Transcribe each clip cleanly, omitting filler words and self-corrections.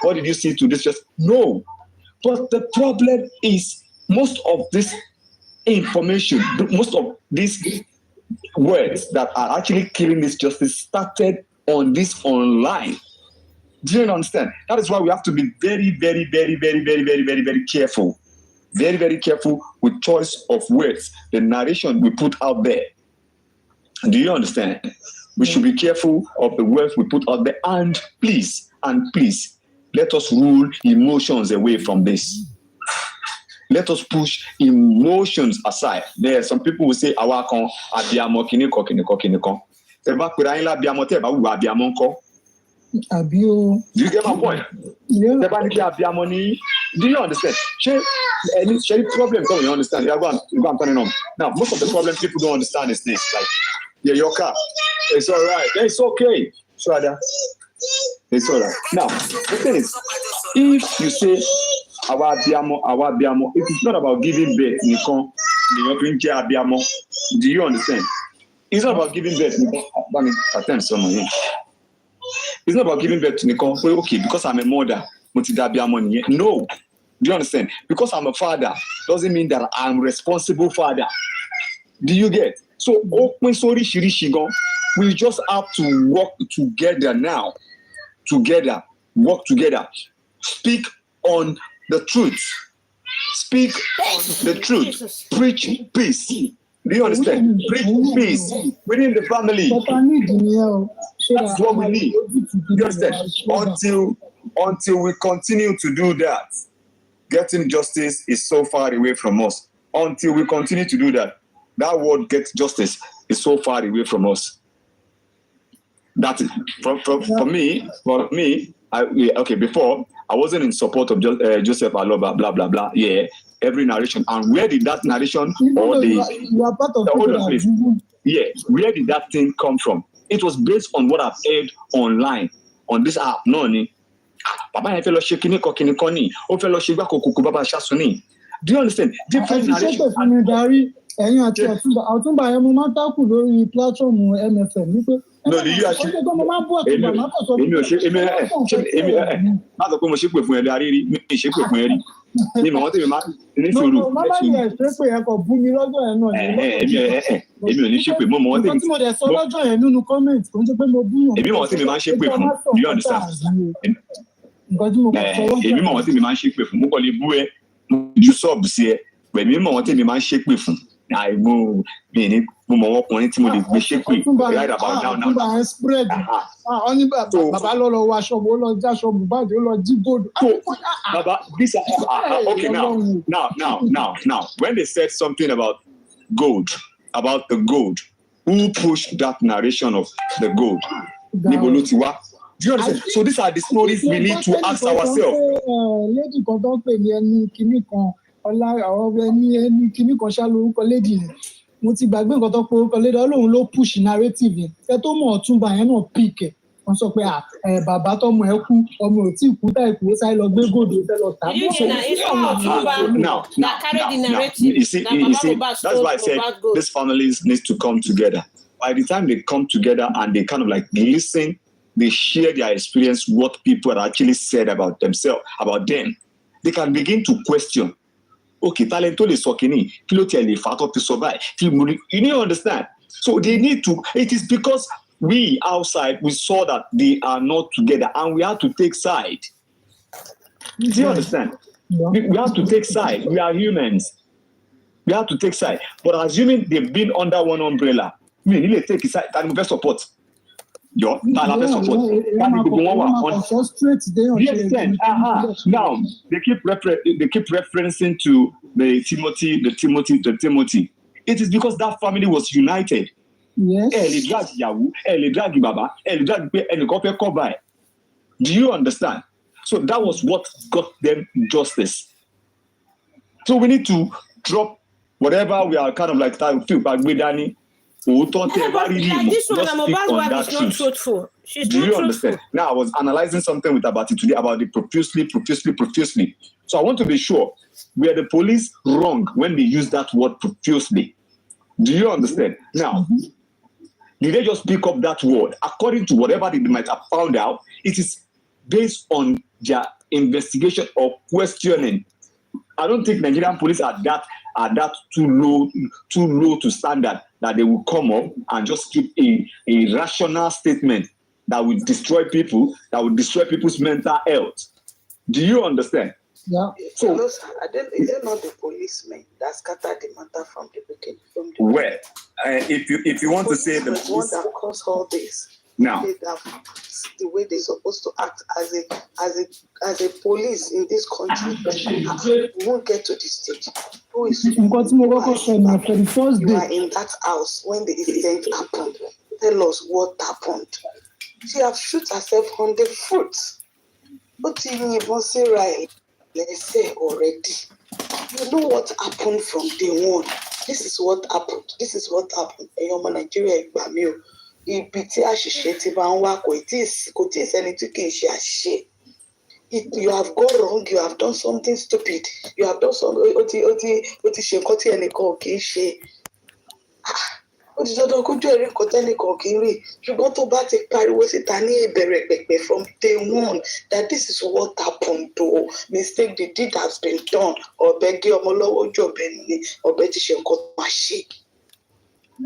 What did you see to this? Just no. But the problem is most of this information, most of these words that are actually killing this justice started on this online. Do you understand? That is why we have to be very, very, very, very, very, very, very, very careful. Very, very careful with choice of words, the narration we put out there. Do you understand? We should be careful of the words we put out there. And please, let us rule emotions away from this. Let us push emotions aside. There are some people who say, "Awa kon abiamo kiniko kiniko kiniko." Eba kura ila abiamo te ba wu abiamo nko. Abio. Do you get my point? Yeah. Do you understand? Share problem don't you understand? Go on turning on. Now, most of the problem people don't understand is this. Like, yeah, your car. It's all right. It's okay. Shada. It's all right. Now, the thing is, if you say our biamo, it is not about giving birth, do you understand? It's not about giving birth. Attend someone here. It's not about giving birth to Nikon. Okay, because I'm a mother, no. Do you understand? Because I'm a father doesn't mean that I'm responsible father. Do you get? So we just have to work together now. Together, work together. Speak on the truth. Speak on the truth. Preach peace. Do you understand? Preach peace within the family. That's what we need. You understand? Until we continue to do that, getting justice is so far away from us. Until we continue to do that, that word "get justice" is so far away from us. That's it. For me, before I wasn't in support of Joseph Aloba, blah blah blah. Yeah, every narration. And where did that narration or you are part of the place? Yeah, where did that thing come from? It was based on what I've heard online on this app. No, Papa fellowship kinikoni, o fellowship baba shasuni. Do you understand? Different narration. ẹ̀yin àti ọ̀túnba ẹ̀ mo máa ń tákù lórí platform MFM wípé no do you actually mo máa ń bọ̀ ọ̀túnba máa kọ̀ sọ má sọ pé mo ṣépè fún ẹ dárí rí mi ṣépè fún ẹ rí ní mọ̀ wọ́n tèmi máa ní sùúrù. má bá yẹ ṣépè ẹ kò bú mi lọ́jọ́ yẹn náà. èmi ò ní ṣépè mo mọ̀ wọ́n tèmi. nǹkan tí mo dẹ̀ sọ lọ́jọ́ yẹn nínú comment kò ń ṣe pé mo bú yàn. èmi mọ̀ wọ́n tèmi máa ń ṣépè fún do you understand? nǹkan tí mo kọ̀ sọ lọ́jọ́ yẹn. èmi mọ̀ wọ́n tèmi máa ń ṣépè fún mo kàn lè bú ẹ mo ju sọ́ọ̀bù sí ẹ pẹ̀lú mọ̀ wọ́n tèmi máa ń ṣépè fún. Mo mọ ọkùnrin tí mo lè gbé ṣépè right about now. Ọtúnba ẹ spread. Wọ́n ní bàbá lọ wọ aṣọ wo lọ já aṣọ Mohbad ó lọ jí gold. Baba, this okay now. When they said something about the gold, who pushed that narration of the gold? Níbo ló ti wá? Do you understand? So these are the stories we need to ask ourselves. Lady kan tó ń pè ní ẹni kìíní kan. Ọlá àwọn ẹni kíní kan ṣá lórúkọ lady yẹn mo ti gbàgbé nǹkan tó pé orúkọ lady Ọlọ́run ló push narrative yẹn ẹ tó mọ̀ Ọ̀túnba yẹn náà pick ẹ̀ wọ́n sọ pé bàbá tọmọ ẹ kú ọmọ ò tí kú táì kú ó sáré lọ gbé gòdò fẹ́ lọ tà. You see, that's why I said these families need to come together. By the time they come together and they kind of like listen, they share their experience, what people had actually said about themselves, about them, they can begin to question. Okay, talento le sokini, kilo ti le fa to fi survive. You understand? So they need to. It is because we outside we saw that they are not together, and we have to take side. Do you understand? Yeah. We have to take side. We are humans. We have to take side. But assuming they've been under one umbrella, we need to take side. Can we support? Now they keep referencing to the Timothy. It is because that family was united. Yes. Do you understand? So that was what got them justice. So we need to drop whatever we are kind of like feel back with Danny. This one, Mohbad's wife is not truthful. She's Do not you understand? truthful. Now, I was analyzing something with Abati today about the profusely. So I want to be sure, were the police wrong when they use that word profusely? Do you understand? Now, did they just pick up that word? According to whatever they might have found out, it is based on their investigation or questioning. I don't think Nigerian police are that too low to standard that they will come up and just give a rational statement that will destroy people, that will destroy people's mental health. Do you understand? Yeah. So, is it not the policemen that scattered the matter from the beginning? Well, if you want to say the police one that caused all this. Now, the way they're supposed to act as a police in this country, we won't get to this stage. Who is you are in that house when the incident happened? Tell us what happened. She have shot herself on the foot. But even say let's say already. You know what happened from day one. This is what happened. This is what happened. Ẹ̀yọ́mọ Nàìjíríà ìgbà mi o. Ibi tí àṣìṣe ti bá ń wá kò tí ì sẹ́ni tí kì í ṣe àṣìṣe. You have gone wrong. You have done something stupid. You have done something. O ti ṣe nǹkan tí ẹnìkan kì í ṣe. Ó ti dandan kójú ẹ̀rí nǹkan tẹ́nìkan kì í rí. Ṣùgbọ́n tó bá ti pariwo síta ní ìbẹ̀rẹ̀ pẹ̀pẹ̀ from day one that this is what happened o. Mistake the deed has been done. Ọ̀bẹ gé ọmọ lọ́wọ́ ojú ọ̀bẹ ni ọ̀bẹ ti ṣe nǹkan tó máa ṣe.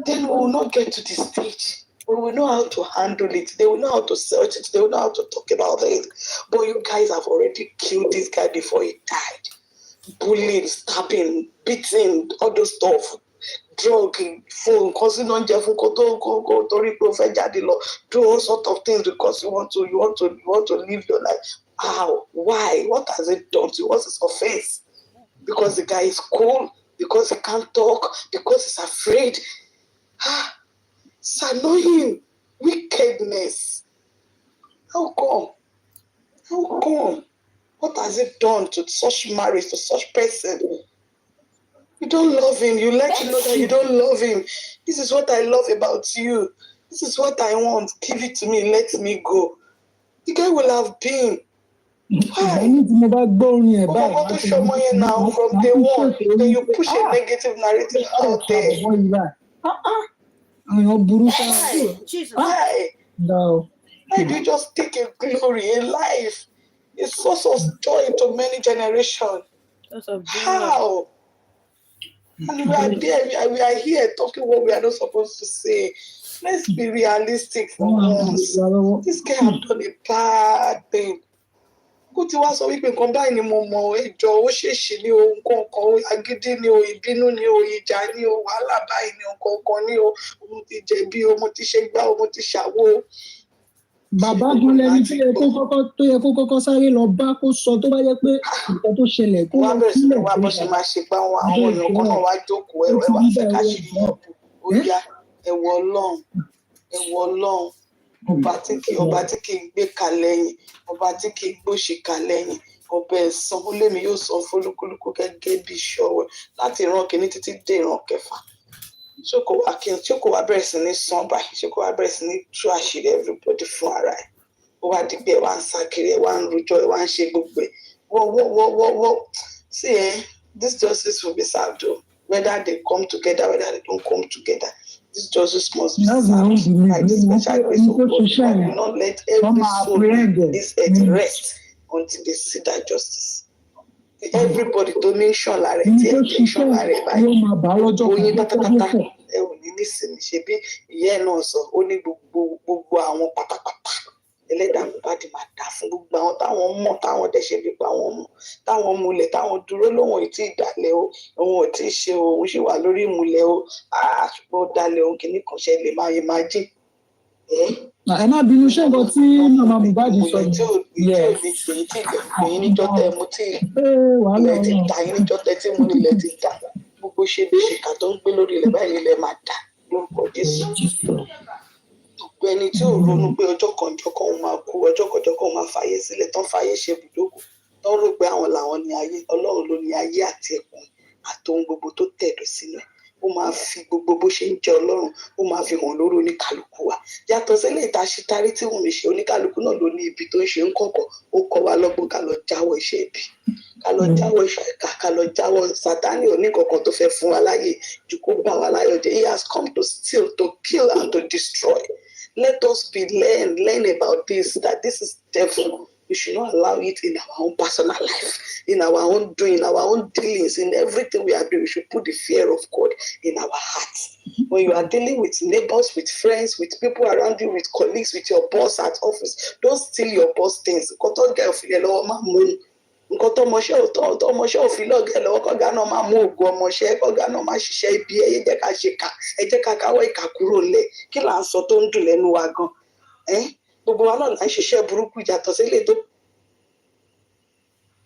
Then we will not get to this stage. We will know how to handle it. They will know how to search it. They will know how to talk about it. But you guys have already killed this guy before he died. Bullying, stabbing, beating, all those stuff. Drugging, phone, causing unjust, do all sort of things because you want to live your life. How? Why? What has it done to you? What's his offense? Because the guy is cool, because he can't talk, because he's afraid. It's annoying. Wickedness. How come? How come? What has it done to such marriage, to such person? You don't love him. You let him know that you don't love him. This is what I love about you. This is what I want. Give it to me. Let me go. The guy will have been. Why? What to show me now from day one? Then you push a negative narrative out there. Why? Jesus. Why? No. Why do you just take a glory in life? It's source of joy to many generations. How? And we are there. We are here talking what we are not supposed to say. Let's be realistic for once. This guy have done a bad thing. Kó tí wá sọ wípé nǹkan báyìí ni mo mọ̀ ẹjọ́ ó ṣèṣì ní o nǹkan kan agídí ní o ìbínú ní o ìjà ní o wàhálà báyìí ní nǹkan kan ní o mo ti jẹ̀bi o mo ti ṣe gbá o mo ti ṣàwo. Bàbá Gúnlẹ̀ ní tó yẹ kó kọ́kọ́ sáré lọ bá kó sọ tó bá yẹ pé nǹkan tó ṣẹlẹ̀ kó wá bẹ̀rẹ̀ sí ní wá bó ṣe máa ṣe gbá wọn àwọn èèyàn kan náà wá jókòó ẹ̀wẹ̀ wá fẹ́ ká ṣe ó yá ẹ̀wọ̀ Ọlọ́run ọba tí kì í gbé kalẹ̀ yìí ọba tí kì í gbóṣì kalẹ̀ yìí ọba ẹ̀san ó lémi yóò san fólúkúlùkù gẹ́gẹ́ bí ìṣọwọ́ láti ìran kìíní títí dé ìran kẹfà ṣé kò wá bẹ̀rẹ̀ sí ní san báyìí ṣé kò wá bẹ̀rẹ̀ sí ní tú àṣírí everybody fún ara ẹ̀ ó wá dípẹ́ ẹ̀ wá ń sá kiri ẹ̀ wá ń rojọ́ ẹ̀ wá ń ṣe gbogbo ẹ̀ wọ́ see this justice will be served o whether they come together whether they don't come together. This justice must be served by the special grace of God. I will not let every soul in this earth rest until they see that justice. Everybody tó ní ṣọ́la rẹ̀ tí ẹ̀ ń ṣọ́la rẹ̀ báyìí. Oyin pátápátá ẹ ò ní nísìnyí ṣe bí ìyá ẹ̀ náà sọ ó ní gbogbo àwọn pátápátá ẹlẹ́dàá Mohbad máa dà fún gbogbo àwọn táwọn mọ̀ táwọn dẹ̀ ṣe bí pa àwọn mọ̀ táwọn múlẹ̀ táwọn dúró lóhùn ètí ìdálẹ̀ o òun ò tí ì ṣe o òun ṣì wà lórí ìmùlẹ̀ o ṣùgbọ́n ó dalẹ̀ òun kìíní kan ṣe lè máa yẹ máa jìn. ẹ má bínú ṣé nǹkan tí màmá Mohbad sọ tí ò ní gbèyìn tí gbèyìn níjọ́ tẹ mú tí ilẹ̀ ti dà yín níjọ́ tẹ tí mú nílẹ̀ ti dà gbogbo ṣe bí ṣèkà tó ń gbé lórí ilẹ̀ báyìí nílẹ̀ máa dà lórúkọ Jésù. Gbogbo ẹni tí ò ronú pé ọjọ́ kan òun máa kú ọjọ́ kan òun máa fàyè sílẹ̀ tán fàyè ṣe ibùdókò tán rò pé àwọn làwọn ní ayé Ọlọ́run ló ní ayé àti ẹ̀kún àtohun gbogbo tó tẹ̀dọ̀ sínú ẹ̀ ó máa fi gbogbo bó ṣe ń jẹ Ọlọ́run ó máa fi hàn lórí oníkálukú wa yàtọ̀ sílẹ̀ ìtaṣítarí tí wọ́n mi ṣe oníkálukú náà ló ní ibi tó ń ṣe ń kọ̀kọ̀ ó kọ́ wa lọ́gbọ́n ká lọ jáwọ́ iṣẹ́ ibi ká lọ jáwọ́ iṣẹ́ ìkà ká lọ jáwọ́ Sátánì oníkankan tó fẹ́ fún wa láyè ju kó bá wa láyọ̀ jẹ́ he has come to steal to kill and to destroy. Let us be learn about this, that this is devil. We should not allow it in our own personal life, in our own doing, our own dealings, in everything we are doing. We should put the fear of God in our hearts. When you are dealing with neighbors, with friends, with people around you, with colleagues, with your boss at office, don't steal your boss things. Nǹkan tó ọmọṣẹ́ òfin lọ́gẹ̀ lọ́wọ́ kọ́gá náà máa mú ògùn ọmọṣẹ́ kọ́gá náà máa ṣiṣẹ́ ibi ẹ jẹ́ ká ṣe kà ẹ jẹ́ ká káwọ́ ìkà kúrò lẹ̀ kí là ń sọ tó ń dùn lẹ́nu wa gan gbogbo wa náà là ń ṣiṣẹ́ burúkú ìjàtọ̀ sílé tó.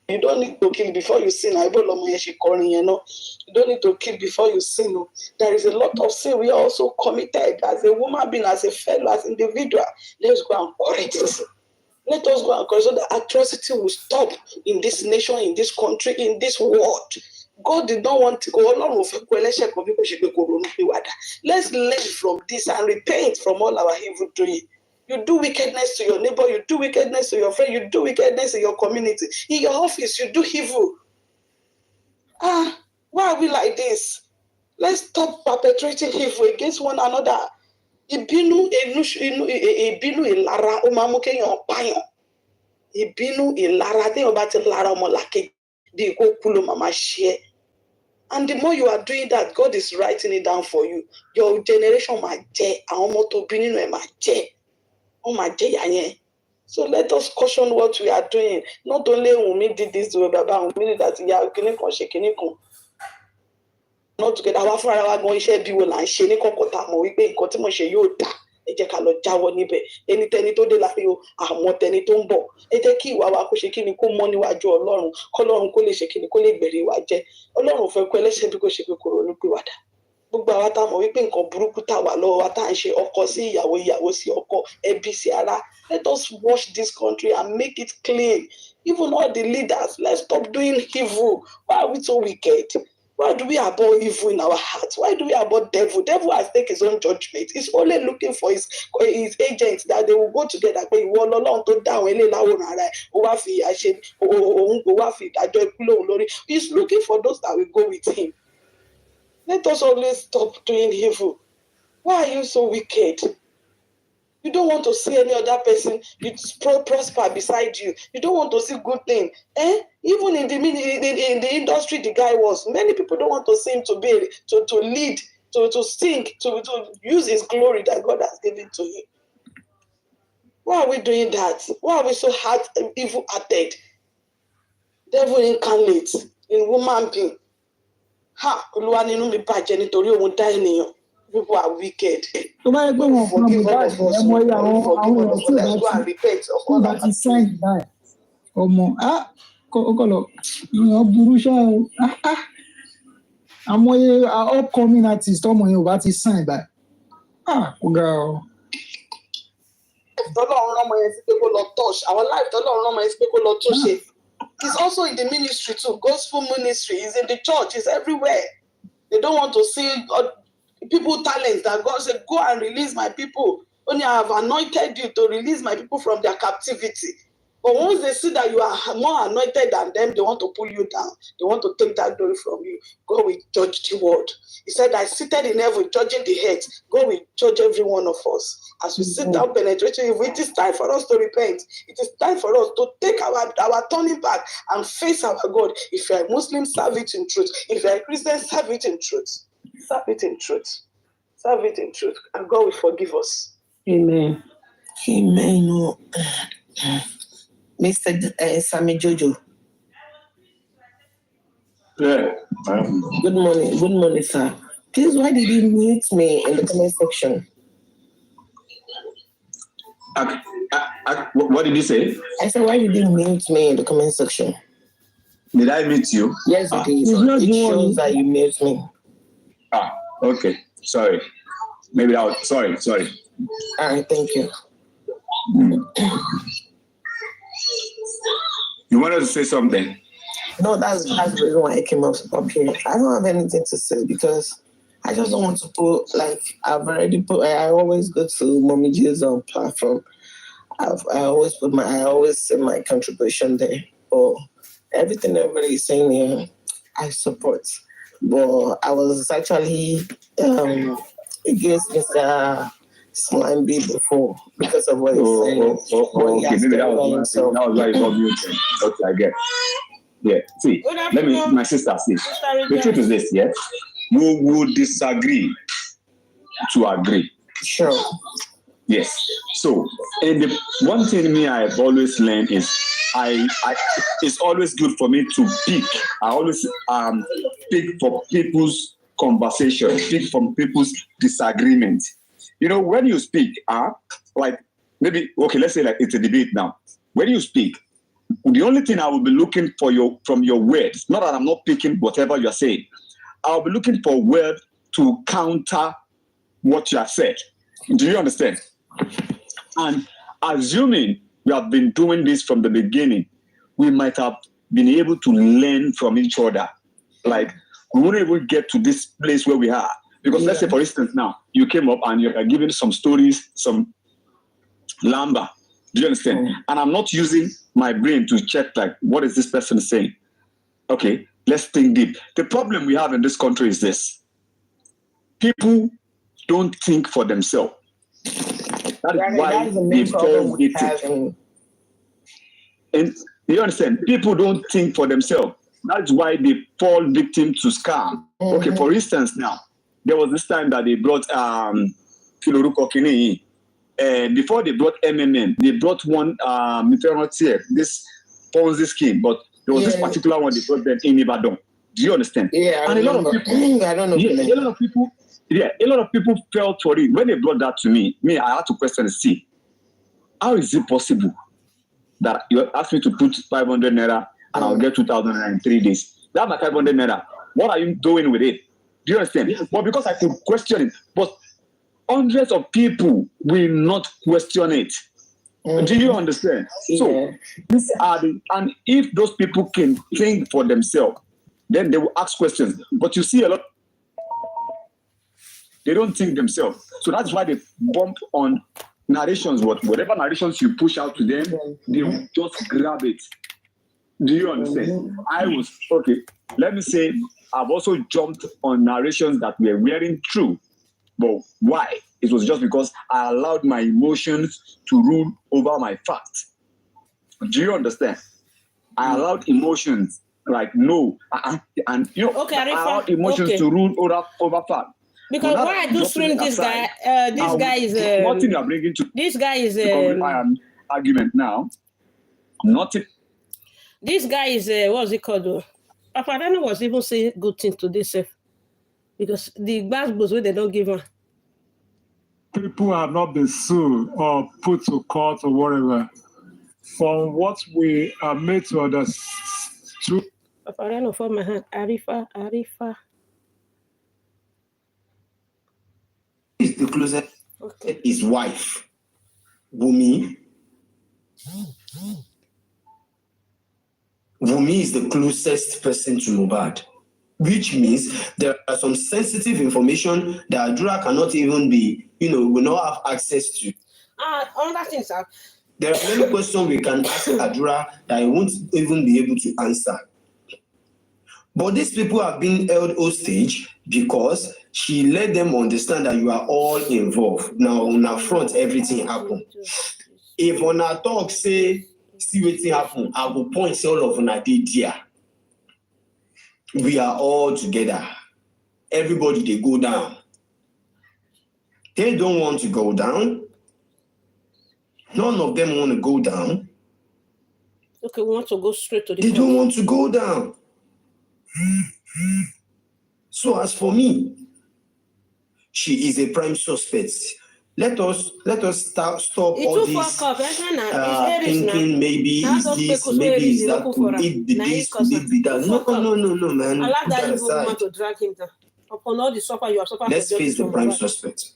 You don't need to kill before you sin. I don't know yẹn ṣe kọrin yẹn náà. You don't need to kill before you sin. No. There is a lot of sin we are also committed as a woman being, as a fellow, as an individual. Let's go and correct this. Let us go and correct so that atrocity will stop in this nation, in this country, in this world. God did not want to go along with Let's learn from this and repent from all our evil doing. You do wickedness to your neighbor, you do wickedness to your friend, you do wickedness in your community. In your office, you do evil. Why are we like this? Let's stop perpetrating evil against one another. Ìbínú ìlara ó máa mú kéèyàn pààyàn. Ìbínú ìlara téèyàn bá ti lára ọmọlàkejì bí kó kú ló máa ṣe é. And the more you are doing that, God is writing it down for you. Your generation máa jẹ, àwọn ọmọ tó bí nínú ẹ̀ máa jẹ. Wọ́n máa jẹ ìyà yẹn. So let us caution what we are doing. Not only Wunmi did this to Baba, Wunmi did that, ìyá kìíní kan ṣe kìíní kan. Not together. Àwa fúnra wa gan iṣẹ́ bí wo là ń ṣe ní kọ̀kọ̀ tá a mọ̀ wípé nǹkan tí mo ṣe yóò dà. Ẹ jẹ́ ká lọ jáwọ́ níbẹ̀. Ẹnitẹ́ni tó dé láti o, àmọ́ tẹni tó ń bọ̀. Ẹ jẹ́ kí ìwà wa kó ṣe kíni kó mọ́ níwájú Ọlọ́run. Kọ́lọ́run kó lè ṣe kíni kó lè gbẹ̀rí wa jẹ́. Ọlọ́run fẹ́ kó ẹlẹ́ṣẹ̀ bí kò ṣe pé kó ronú pìwàdà. Gbogbo àwa tá a mọ̀ wípé nǹkan burúkú tá wà lọ́wọ́ wa tá à ń ṣe ọkọ sí ìyàwó, ìyàwó sí ọkọ, ẹbí sí ara. Let us wash this country and make it clean. Even all the leaders, let's stop doing evil. Why are we so wicked? Why do we abhor evil in our hearts? Why do we abhor devil? Devil has taken his own judgment. He's only looking for his agents that they will go together. Pé ìwọ Ọlọ́run tó dá àwọn eléyìí láwòrán ara ẹ̀, ó wá fi ìyà ṣe, ó wá fi ìdájọ́ ikú lóhùn lórí. He's looking for those that will go with him. Let us always stop doing evil. Why are you so wicked? You don't want to see any other person prosper beside you. You don't want to see good thing. Even in the industry the guy was, many people don't want to see him to lead, to sing, to use his glory that God has given to him. Why are we doing that? Why are we so hard and evil-hearted? Devil incarnate in woman being. Olúwa nínú mi bàjẹ́ nítorí òun dá ènìyàn. People are wicked. Tó bá yẹ pé wọn fún ọmọ báyìí ẹ mọ iye àwọn èèyàn tí ò bá ti sáìn báyìí ọmọ kọlọ ìyàn burú ṣá o àwọn upcoming artist ọmọ yẹn ò bá ti sáìn báyìí kò ga ọ. Tọ́lọ́run ọmọ yẹn sí pé kó lọ touch our life. Tọ́lọ́run ọmọ yẹn sí pé kó lọ touch it. He's also in the ministry too. Gospel ministry is in the church. It's everywhere. They don't want to see people talents that God said, go and release my people. Only I have anointed you to release my people from their captivity. But once they see that you are more anointed than them, they want to pull you down. They want to take that glory from you. God will judge the world. He said, I seated in heaven, judging the heads. God will judge every one of us. As we sit down penetrating, it is time for us to repent. It is time for us to take our turning back and face our God. If you are a Muslim, serve it in truth. If you are a Christian, serve it in truth. Serve it in truth. Serve it in truth. And God will forgive us. Amen. Amen. Mr. Sammy Jojo. Yeah. Good morning. Good morning, sir. Please, why did you mute me in the comment section? What did you say? I said, why did you mute me in the comment section? Did I mute you? Yes, it is. It shows that you mute me. Okay. Sorry. Maybe sorry. All right, thank you. You wanted to say something? No, that's the reason why I came up here. I don't have anything to say because I just don't want to put, like, I always go to Mommy J's platform. I always say my contribution there. But everything everybody is saying here, I support. But I was actually against Mr. slime B before because of what he's saying. Okay, maybe that was why he got muted. Okay, I get. Yeah, see, let me, my sister says, the truth is this, yeah, we will disagree to agree. Sure. Yes. So, and the one thing me I've always learned is it's always good for me to pick. I always pick for people's conversation, pick from people's disagreement. You know, when you speak, like maybe okay, let's say like it's a debate now. When you speak, the only thing I will be looking for from your words, not that I'm not picking whatever you're saying, I'll be looking for words to counter what you have said. Do you understand? And assuming we have been doing this from the beginning, we might have been able to learn from each other. Like, we wouldn't even get to this place where we are. Because let's say, for instance, now, you came up and you're giving some stories, some lamba. Do you understand? And I'm not using my brain to check, like, what is this person saying? Okay, let's think deep. The problem we have in this country is this. People don't think for themselves. That is why they fall victim. And you understand? People don't think for themselves. That's why they fall victim to scam. Okay, for instance, now, there was this time that they brought Filoruko Kini. Before they brought MMM, they brought one this Ponzi scheme, but there was this particular one they brought them in Ibadan. Do you understand? Yeah, and a lot of people, I don't know. A lot of people fell for it. When they brought that to me, I had to question and see, how is it possible that you asked me to put 500 naira and I'll get 2,000 naira in 3 days? That's my 500 naira. What are you doing with it? Do you understand? Yes. But because I could question it, but hundreds of people will not question it. Do you understand? Yeah. So these are and if those people can think for themselves, then they will ask questions. But you see a lot, they don't think themselves. So that's why they bump on narrations. Whatever narrations you push out to them, they will just grab it. Do you understand? Let me say, I've also jumped on narrations that were wearing true. But why? It was just because I allowed my emotions to rule over my facts. Do you understand? I allowed emotions like no, and you know, I allowed emotions to rule over facts. Because why I do stream this guy? This guy is nothing you are bringing to. This guy is argument now. Nothing. This guy is what's it called? Though? Papadano was even saying good things to this because the basketballs where they don't give her. People have not been sued or put to court or whatever. From what we are made to understand. Papadano for my hand. Arifa. Is the closest his wife, Wumi. Wumi is the closest person to Mohbad, which means there are some sensitive information that Adura cannot even be, will not have access to. Another thing, sir. There are many questions we can ask Adura that I won't even be able to answer. But these people have been held hostage because she let them understand that you are all involved. Now, on our front, everything happened. If on our talk say, see what happen, I will point all of una there. We are all together. Everybody, they go down. They don't want to go down. None of them want to go down. Okay, we want to go straight to the They don't want to go down. So as for me, she is a prime suspect. Let us stop all this thinking maybe is this, maybe is that, could it be this, could it be that. No, man. Want to drag him down. Upon all the suffer you have suffered. Let's face the prime suspect.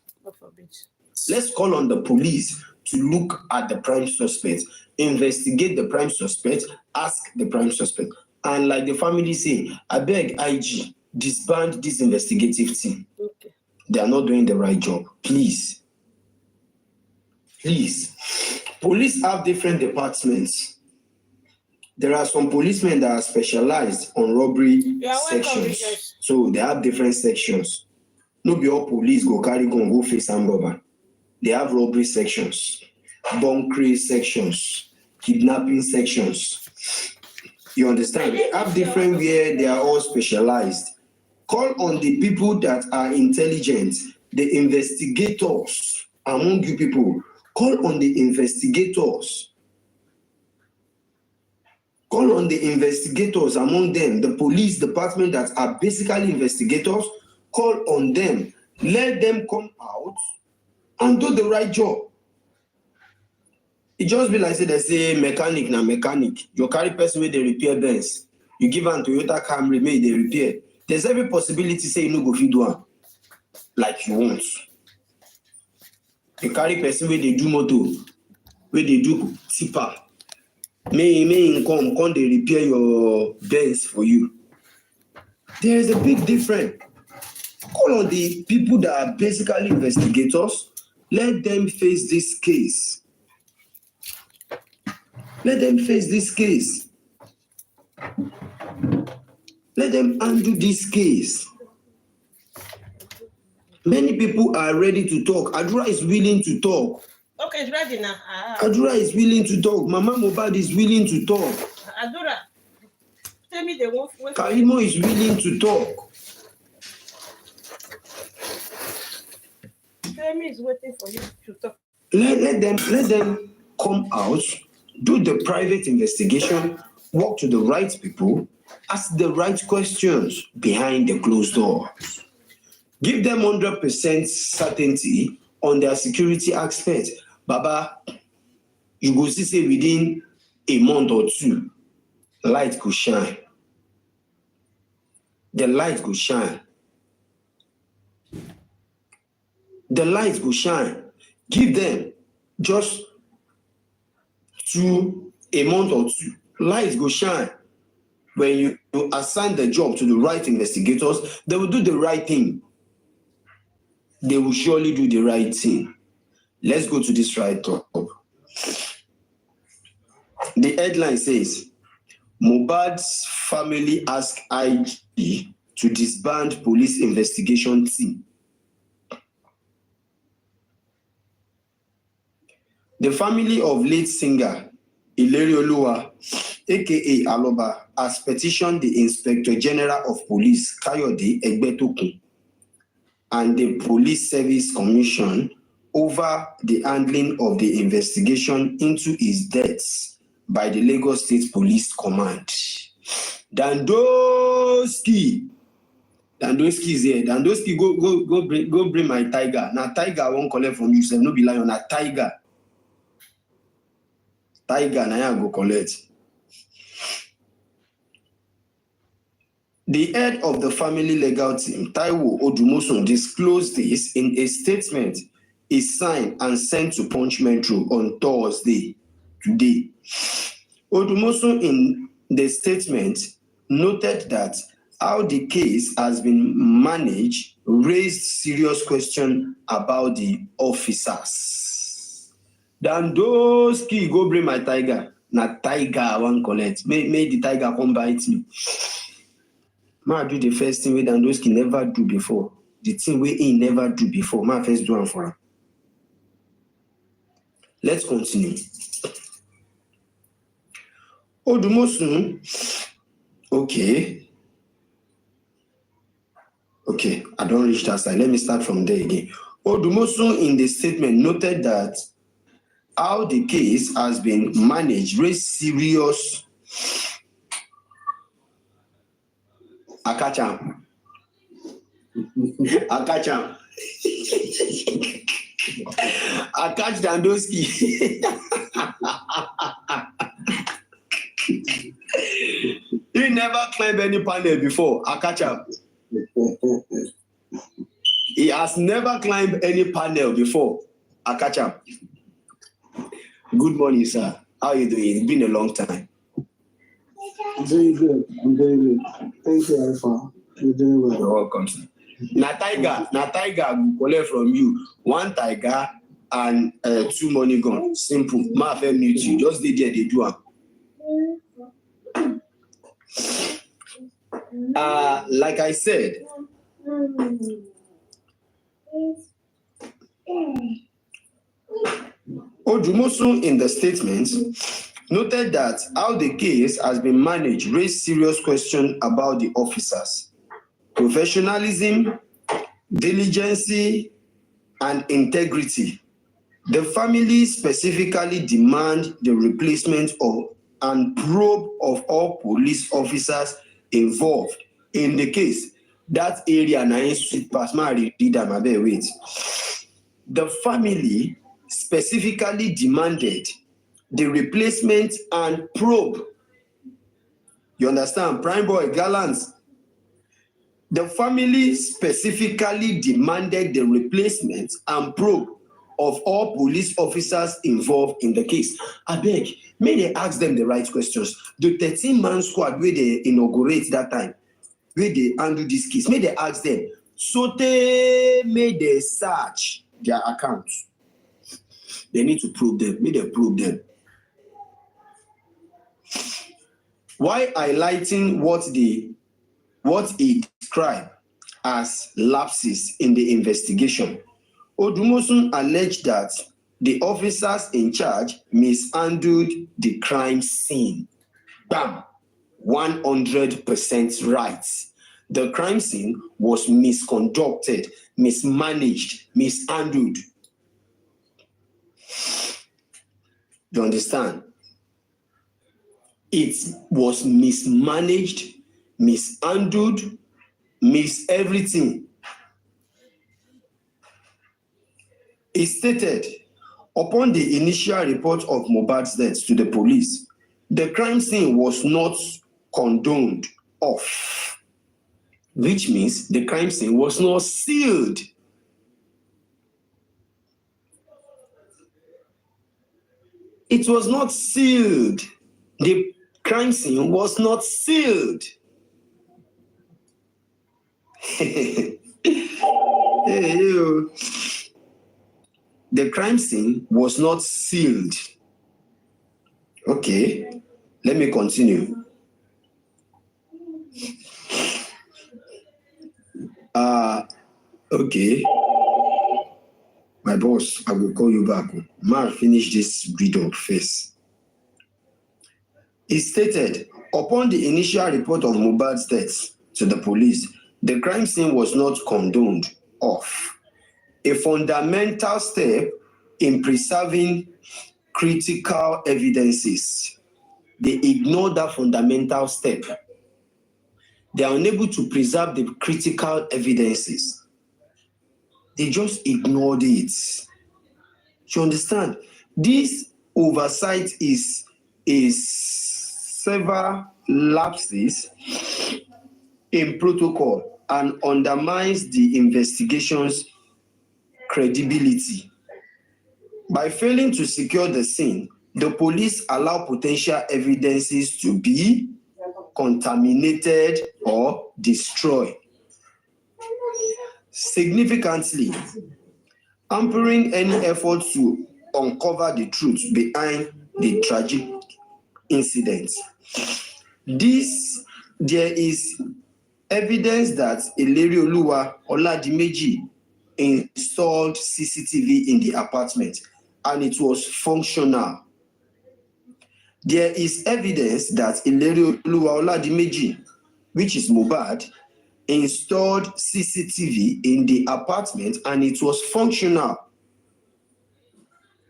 Let's call on the police to look at the prime suspect, investigate the prime suspect, ask the prime suspect. And like the family say, I beg IG, disband this investigative team. Okay. They are not doing the right job. Please. Police have different departments. There are some policemen that are specialized on robbery sections. So they have different sections. No be all police go carry gun go face and robber. they have robbery sections, bunkering sections, kidnapping sections. You understand? They have different where they are all specialized. Call on the people that are intelligent, the investigators among you people. Call on the investigators. Call on the investigators among them, the police department that are basically investigators. Call on them. Let them come out and do the right job. It just be like say they say mechanic na mechanic. You carry person where they repair Benz. You give am Toyota Camry, make they repair. There's every possibility say you no go fit do am like you want. You carry person where they do motor, where they do tipper. May come they repair your Benz for you. There is a big difference. Call on the people that are basically investigators. Let them face this case. Let them face this case. Let them undo this case. Many people are ready to talk. Adura is willing to talk. Okay, it's ready now. Adura is willing to talk. Mama Mohbad is willing to talk. Adura, tell me they won't wait. Karimo is willing to talk. Tell me is waiting for you to talk. Let them come out, do the private investigation, walk to the right people, ask the right questions behind the closed doors. Give them 100% certainty on their security aspect. Baba, you go see say within a month or two, light could shine. The light could shine. The light could shine. Give them just a month or two. Light go shine. When you assign the job to the right investigators, they will do the right thing. They will surely do the right thing. Let's go to this right up. The headline says, Mohbad's family asked IG to disband police investigation team. The family of late singer Ilerioluwa, aka Aloba, has petitioned the Inspector General of Police Kayode Egbetokun and the Police Service Commission over the handling of the investigation into his deaths by the Lagos State Police Command. Dandoski is here. Dandoski, go bring my tiger. Now tiger I won't collect from you, so no be lion. Na tiger. Tiger, na go collect. The head of the family legal team, Taiwo Odumosun, disclosed this in a statement he signed and sent to Punch Metro on Thursday, today. Odumosun in the statement noted that how the case has been managed raised serious questions about the officers. Dandoski, go bring my tiger. Na tiger I want collect. Make the tiger come bite me. Ma do the first thing wey Dandoski never do before. The thing wey he never do before. Ma first do am for him. Let's continue. Odumosun, okay, I don't reach that side. Let me start from there again. Odumosun in the statement noted that how the case has been managed raised serious Akacham. I catch Dandoski. He never climbed any panel before. I catch him. He has never climbed any panel before. I catch him. Good morning, sir. How are you doing? It's been a long time. I'm very good. Thank you, Alpha. You're doing well. You're welcome, sir. Na tiger will collect from you 1 tiger and 2 money gun. Simple. Ma fair mute you. Just dey there, they do am. Like I said, Odumosun, in the statement, noted that how the case has been managed raised serious questions about the officers' professionalism, diligence, and integrity. The family specifically demand the replacement of and probe of all police officers involved in the case. That area na sweet pass read am abeg wait. The family specifically demanded the replacement and probe. You understand? Prime boy gallant. The family specifically demanded the replacement and probe of all police officers involved in the case. Abeg, may they ask them the right questions. The 13-man squad where they inaugurate that time, where they handle this case, may they ask them. So they may they search their accounts. They need to probe them. May they probe them. Why highlighting what he described as lapses in the investigation? Odumosun alleged that the officers in charge mishandled the crime scene. Bam! 100% right. The crime scene was misconducted, mismanaged, mishandled. You understand? It was mismanaged, mishandled, everything. He stated, upon the initial report of Mohbad's death to the police, the crime scene was not condoned off, which means the crime scene was not sealed. It was not sealed. The crime scene was not sealed. Hey, you. The crime scene was not sealed. Okay, let me continue. Okay. My boss, I will call you back. Ma, finish this read up first. He stated, upon the initial report of Mohbad's death to the police, the crime scene was not condoned off. A fundamental step in preserving critical evidences. They ignore that fundamental step. They are unable to preserve the critical evidences. They just ignored it. You understand? This oversight is several lapses in protocol and undermines the investigation's credibility. By failing to secure the scene, the police allow potential evidences to be contaminated or destroyed. Significantly, hampering any effort to uncover the truth behind the tragic incident. There is evidence that Ilerioluwa Oladimeji installed CCTV in the apartment and it was functional. There is evidence that Ilerioluwa Oladimeji, which is Mohbad, installed CCTV in the apartment and it was functional.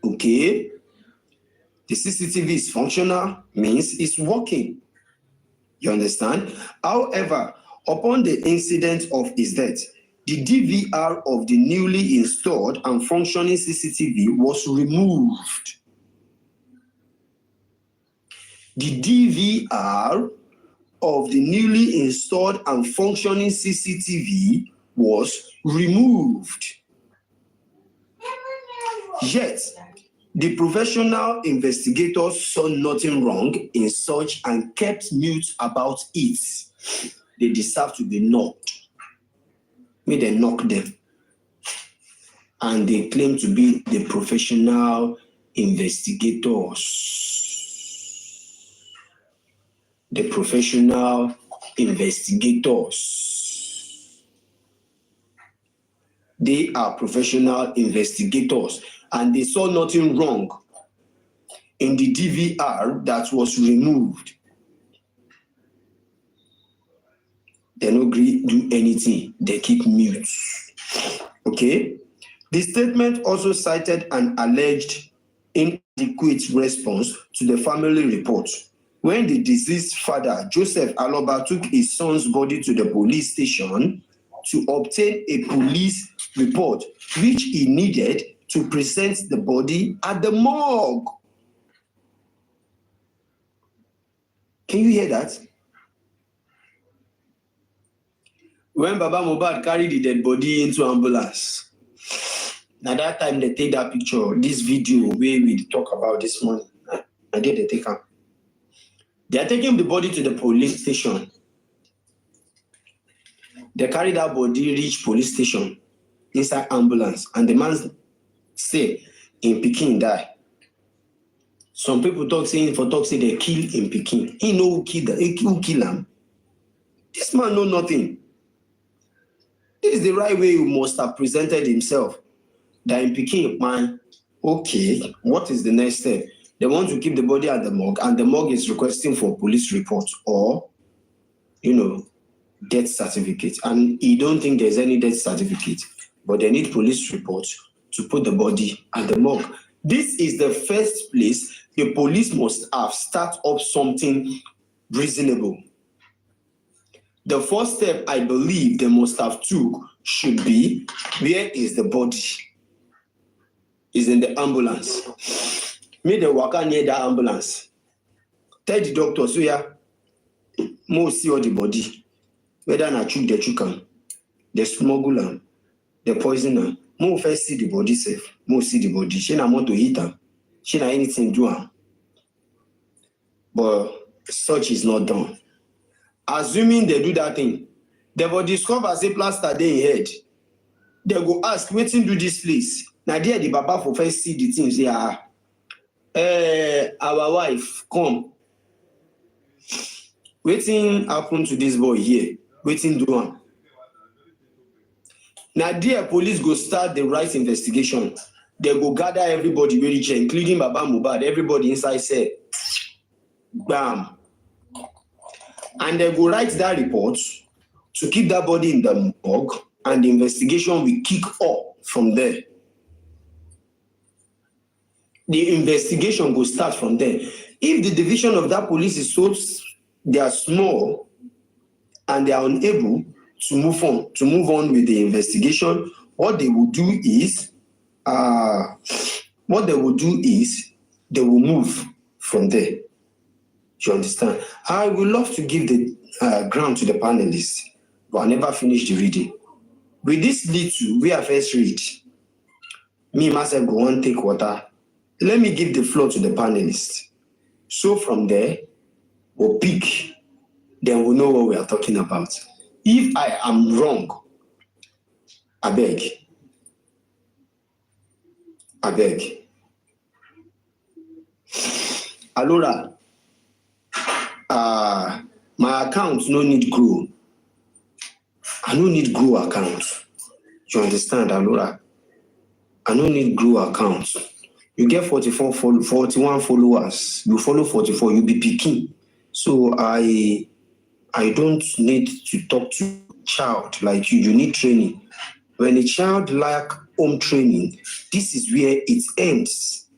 Okay? The CCTV is functional, means it's working. You understand? However, upon the incident of his death, the DVR of the newly installed and functioning CCTV was removed. The DVR of the newly installed and functioning CCTV was removed. Yet, the professional investigators saw nothing wrong in such and kept mute about it. They deserve to be knocked. May they knock them. And they claim to be the professional investigators. The professional investigators. They are professional investigators and they saw nothing wrong in the DVR that was removed. They don't do anything. They keep mute. Okay? The statement also cited an alleged inadequate response to the family report when the deceased father, Joseph Aloba, took his son's body to the police station to obtain a police report, which he needed to present the body at the morgue. Can you hear that? When Baba Mohbad carried the dead body into ambulance, now that time they take that picture, this video where we talk about this morning, I did they take up. They are taking the body to the police station. They carry that body, reach police station, inside ambulance, and the man say, in Peking die. Some people say they kill in Peking. He know who kill him. This man know nothing. This is the right way he must have presented himself. That in Peking, man, okay, what is the next step? They want to keep the body at the morgue, and the morgue is requesting for police report or, death certificate. And he don't think there's any death certificate, but they need police reports to put the body at the morgue. This is the first place the police must have start up something reasonable. The first step I believe they must have took should be, where is the body? Is in the ambulance. Make the worker near that ambulance. Tell the doctor, so yeah, more see all the body. Whether na chook the chook, the smuggle them, the poison them. More first see the body safe. More see the body. She not want to eat them. She not anything do them. But such is not done. Assuming they do that thing, they will discover say plaster they in head. They go ask, waiting do this place. Now there the Baba for first see the thing say, our wife come. Waiting happen to this boy here. Waiting do one. Now there police go start the right investigation. They go gather everybody very chair, including Baba Mohbad, everybody inside say, bam. And they go write that report to keep that body in the morgue, and the investigation will kick off from there. The investigation will start from there. If the division of that police is so they are small and they are unable to move on with the investigation, what they will do is they will move from there. You understand? I would love to give the ground to the panelists, but I never finished the reading. With this little, we have first read. Me myself go on take water. Let me give the floor to the panelists. So from there, we'll pick. Then we'll know what we are talking about. If I am wrong, I beg. Alora. My account no need grow. I no need grow account. You understand, Alora? I no need grow account. You get 41 followers. You follow 44, you be picking. So I don't need to talk to child like you. You need training. When a child lack home training, this is where it ends.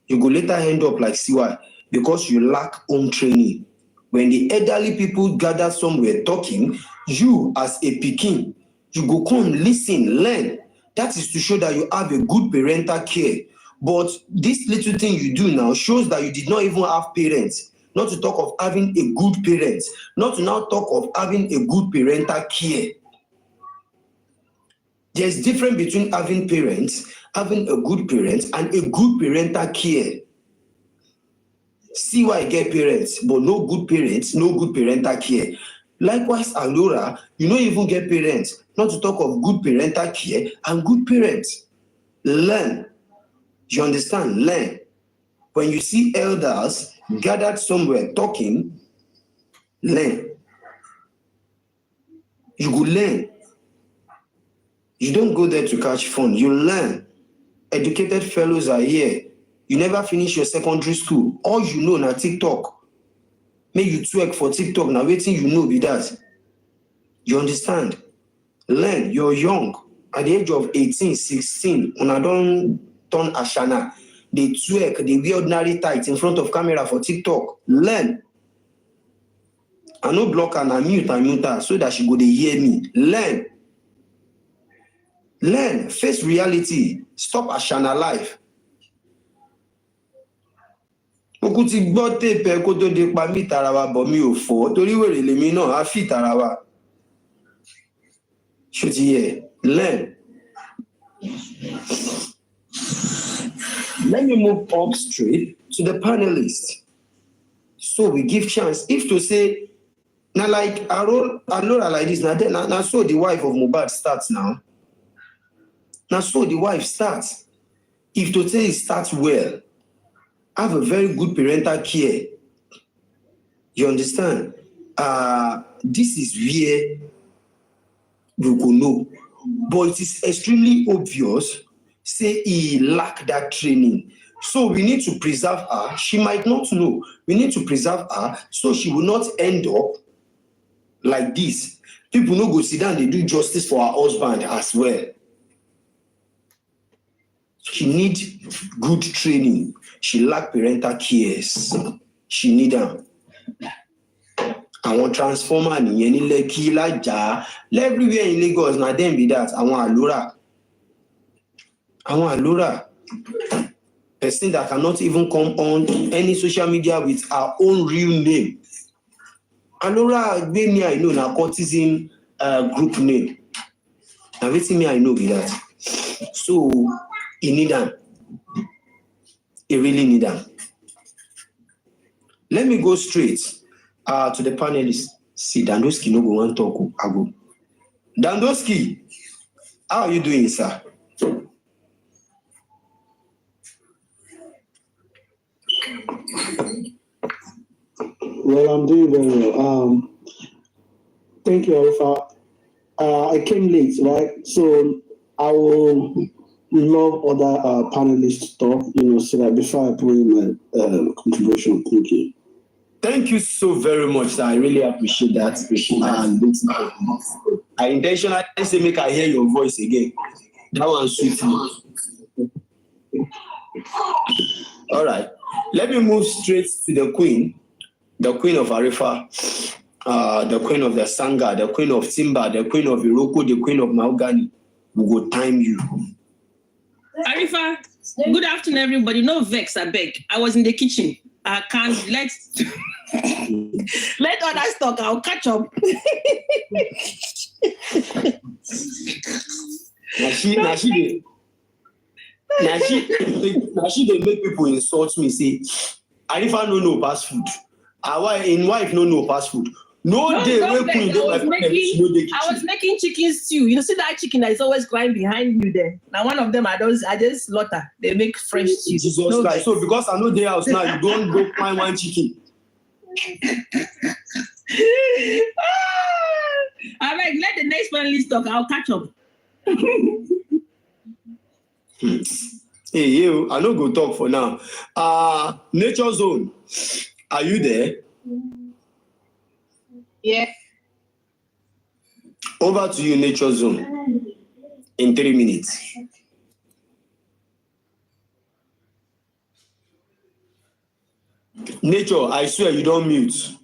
You go later end up like CY because you lack home training. When the elderly people gather somewhere talking, you as a pikin, you go come, listen, learn. That is to show that you have a good parental care. But this little thing you do now shows that you did not even have parents. Not to talk of having a good parent. Not to now talk of having a good parental care. There's difference between having parents, having a good parent, and a good parental care. See why I get parents, but no good parents, no good parental care. Likewise, Alora, you don't even get parents, not to talk of good parental care and good parents. Learn. You understand? Learn. When you see elders gathered somewhere talking, learn. You go learn. You don't go there to catch fun. You learn. Educated fellows are here. You never finish your secondary school. All you know na TikTok. Make you twerk for TikTok. Now waiting you know be that. You understand? Learn. You're young. At the age of 18, 16, when I don't turn Ashana, they twerk, they wear ordinary tights in front of camera for TikTok. Learn. I no block her, I mute her so that she go to hear me. Learn. Learn. Face reality. Stop Ashana life. Oku ti gbọ́ tèpẹ́ kó tó dé pa mí tara wa bọ̀ mi ò fọ́ torí wèrè lèmi náà á fi tara wa. Ṣó ti yẹ? Learn. Let me move up straight to the panelists. So we give chance. If to say, now like Alora like this, now so the wife of Mohbad starts now. Now so the wife starts. If to say it starts well, have a very good parental care. You understand? This is where you go know. But it is extremely obvious, say he lacked that training. So we need to preserve her. She might not know. We need to preserve her so she will not end up like this. People no go sit down, they do justice for her husband as well. She need good training. She lack parental cares. She need them. Àwọn transformer nìyẹn ní Lekki Lájà everywhere in Lagos na dem be that àwọn Alora person that cannot even come on any social media with her own real name. Alora gbé me I know na courtesan group name. Na wetin me I know be that. So he need them. He really need them. Let me go straight to the panelists. See, Dandoski no go want talk. I go. Dandoski, how are you doing, sir? Well, I'm doing very well. Thank you, Alpha. I came late, right? So I will love other panelists to talk, so that before I put in my contribution. Thank you. Thank you so very much, sir. I really appreciate that. I intentionally say make I hear your voice again. That one sweet me. All right. Let me move straight to the queen of Arifa, the queen of the Sanga, the queen of Timba, the queen of Iroko, the queen of Mahogany. We will time you. Arifa, good afternoon, everybody. No vex, I beg. I was in the kitchen. I can't let others talk. I'll catch up. Now she they make people insult me. Say, Arifa no pass food. Our wife no pass food. No day I was making chicken stew. You see that chicken that is always crying behind you there. Now one of them I just slaughter. They make fresh stew. Jesus Christ. So because I know their house now, you don't go find one chicken. All right, let the next panelist talk. I'll catch up. Hey, you, I no go talk for now. Nature Zone, are you there? Yeah. Over to you, Nature Zone, in 3 minutes. Nature, I swear you don't mute.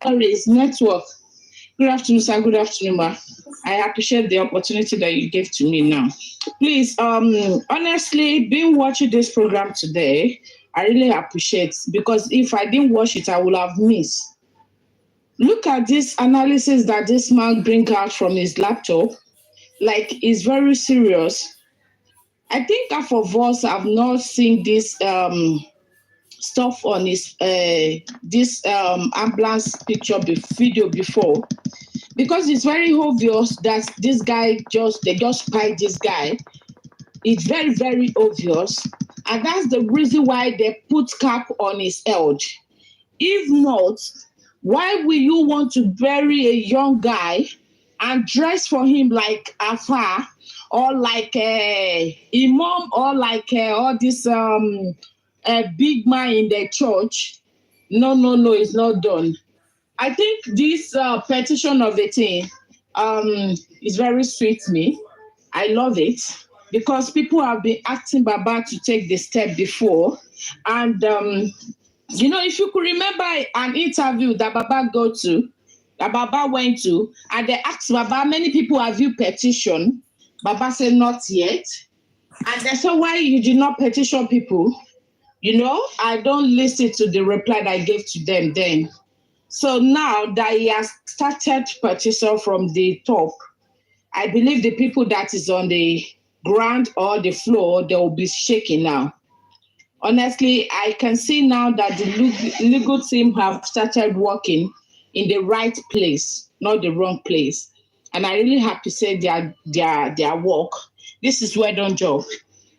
Sorry, it's network. Good afternoon, sir. Good afternoon, ma. I appreciate the opportunity that you gave to me now. Please, honestly, being watching this program today, I really appreciate, because if I didn't watch it, I would have missed. Look at this analysis that this man brings out from his laptop. Like, it's very serious. I think half of us have not seen this stuff on his ambulance picture video before, because it's very obvious that this guy they just spied this guy. It's very, very obvious, and that's the reason why they put cap on his head. If not, why will you want to bury a young guy and dress for him like Afa or like Imam or like all this big man in the church. No, it's not done. I think this petition of the thing is very sweet to me. I love it because people have been asking Baba to take the step before. And, if you could remember an interview that Baba went to, and they asked Baba, how many people have you petitioned? Baba said, not yet. And they said, why you did not petition people? I don't listen to the reply that I gave to them then. So now that he has started petition from the top, I believe the people that is on the ground or the floor, they will be shaking now. Honestly, I can see now that the legal team have started working in the right place, not the wrong place. And I really have to say their work. This is well done job.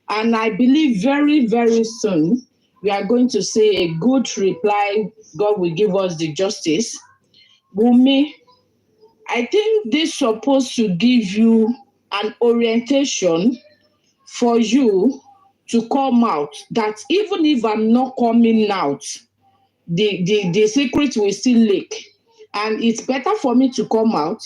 And I believe very, very soon, we are going to see a good reply. God will give us the justice. Wunmi, I think this is supposed to give you an orientation for you to come out, that even if I'm not coming out, the secret will still leak. And it's better for me to come out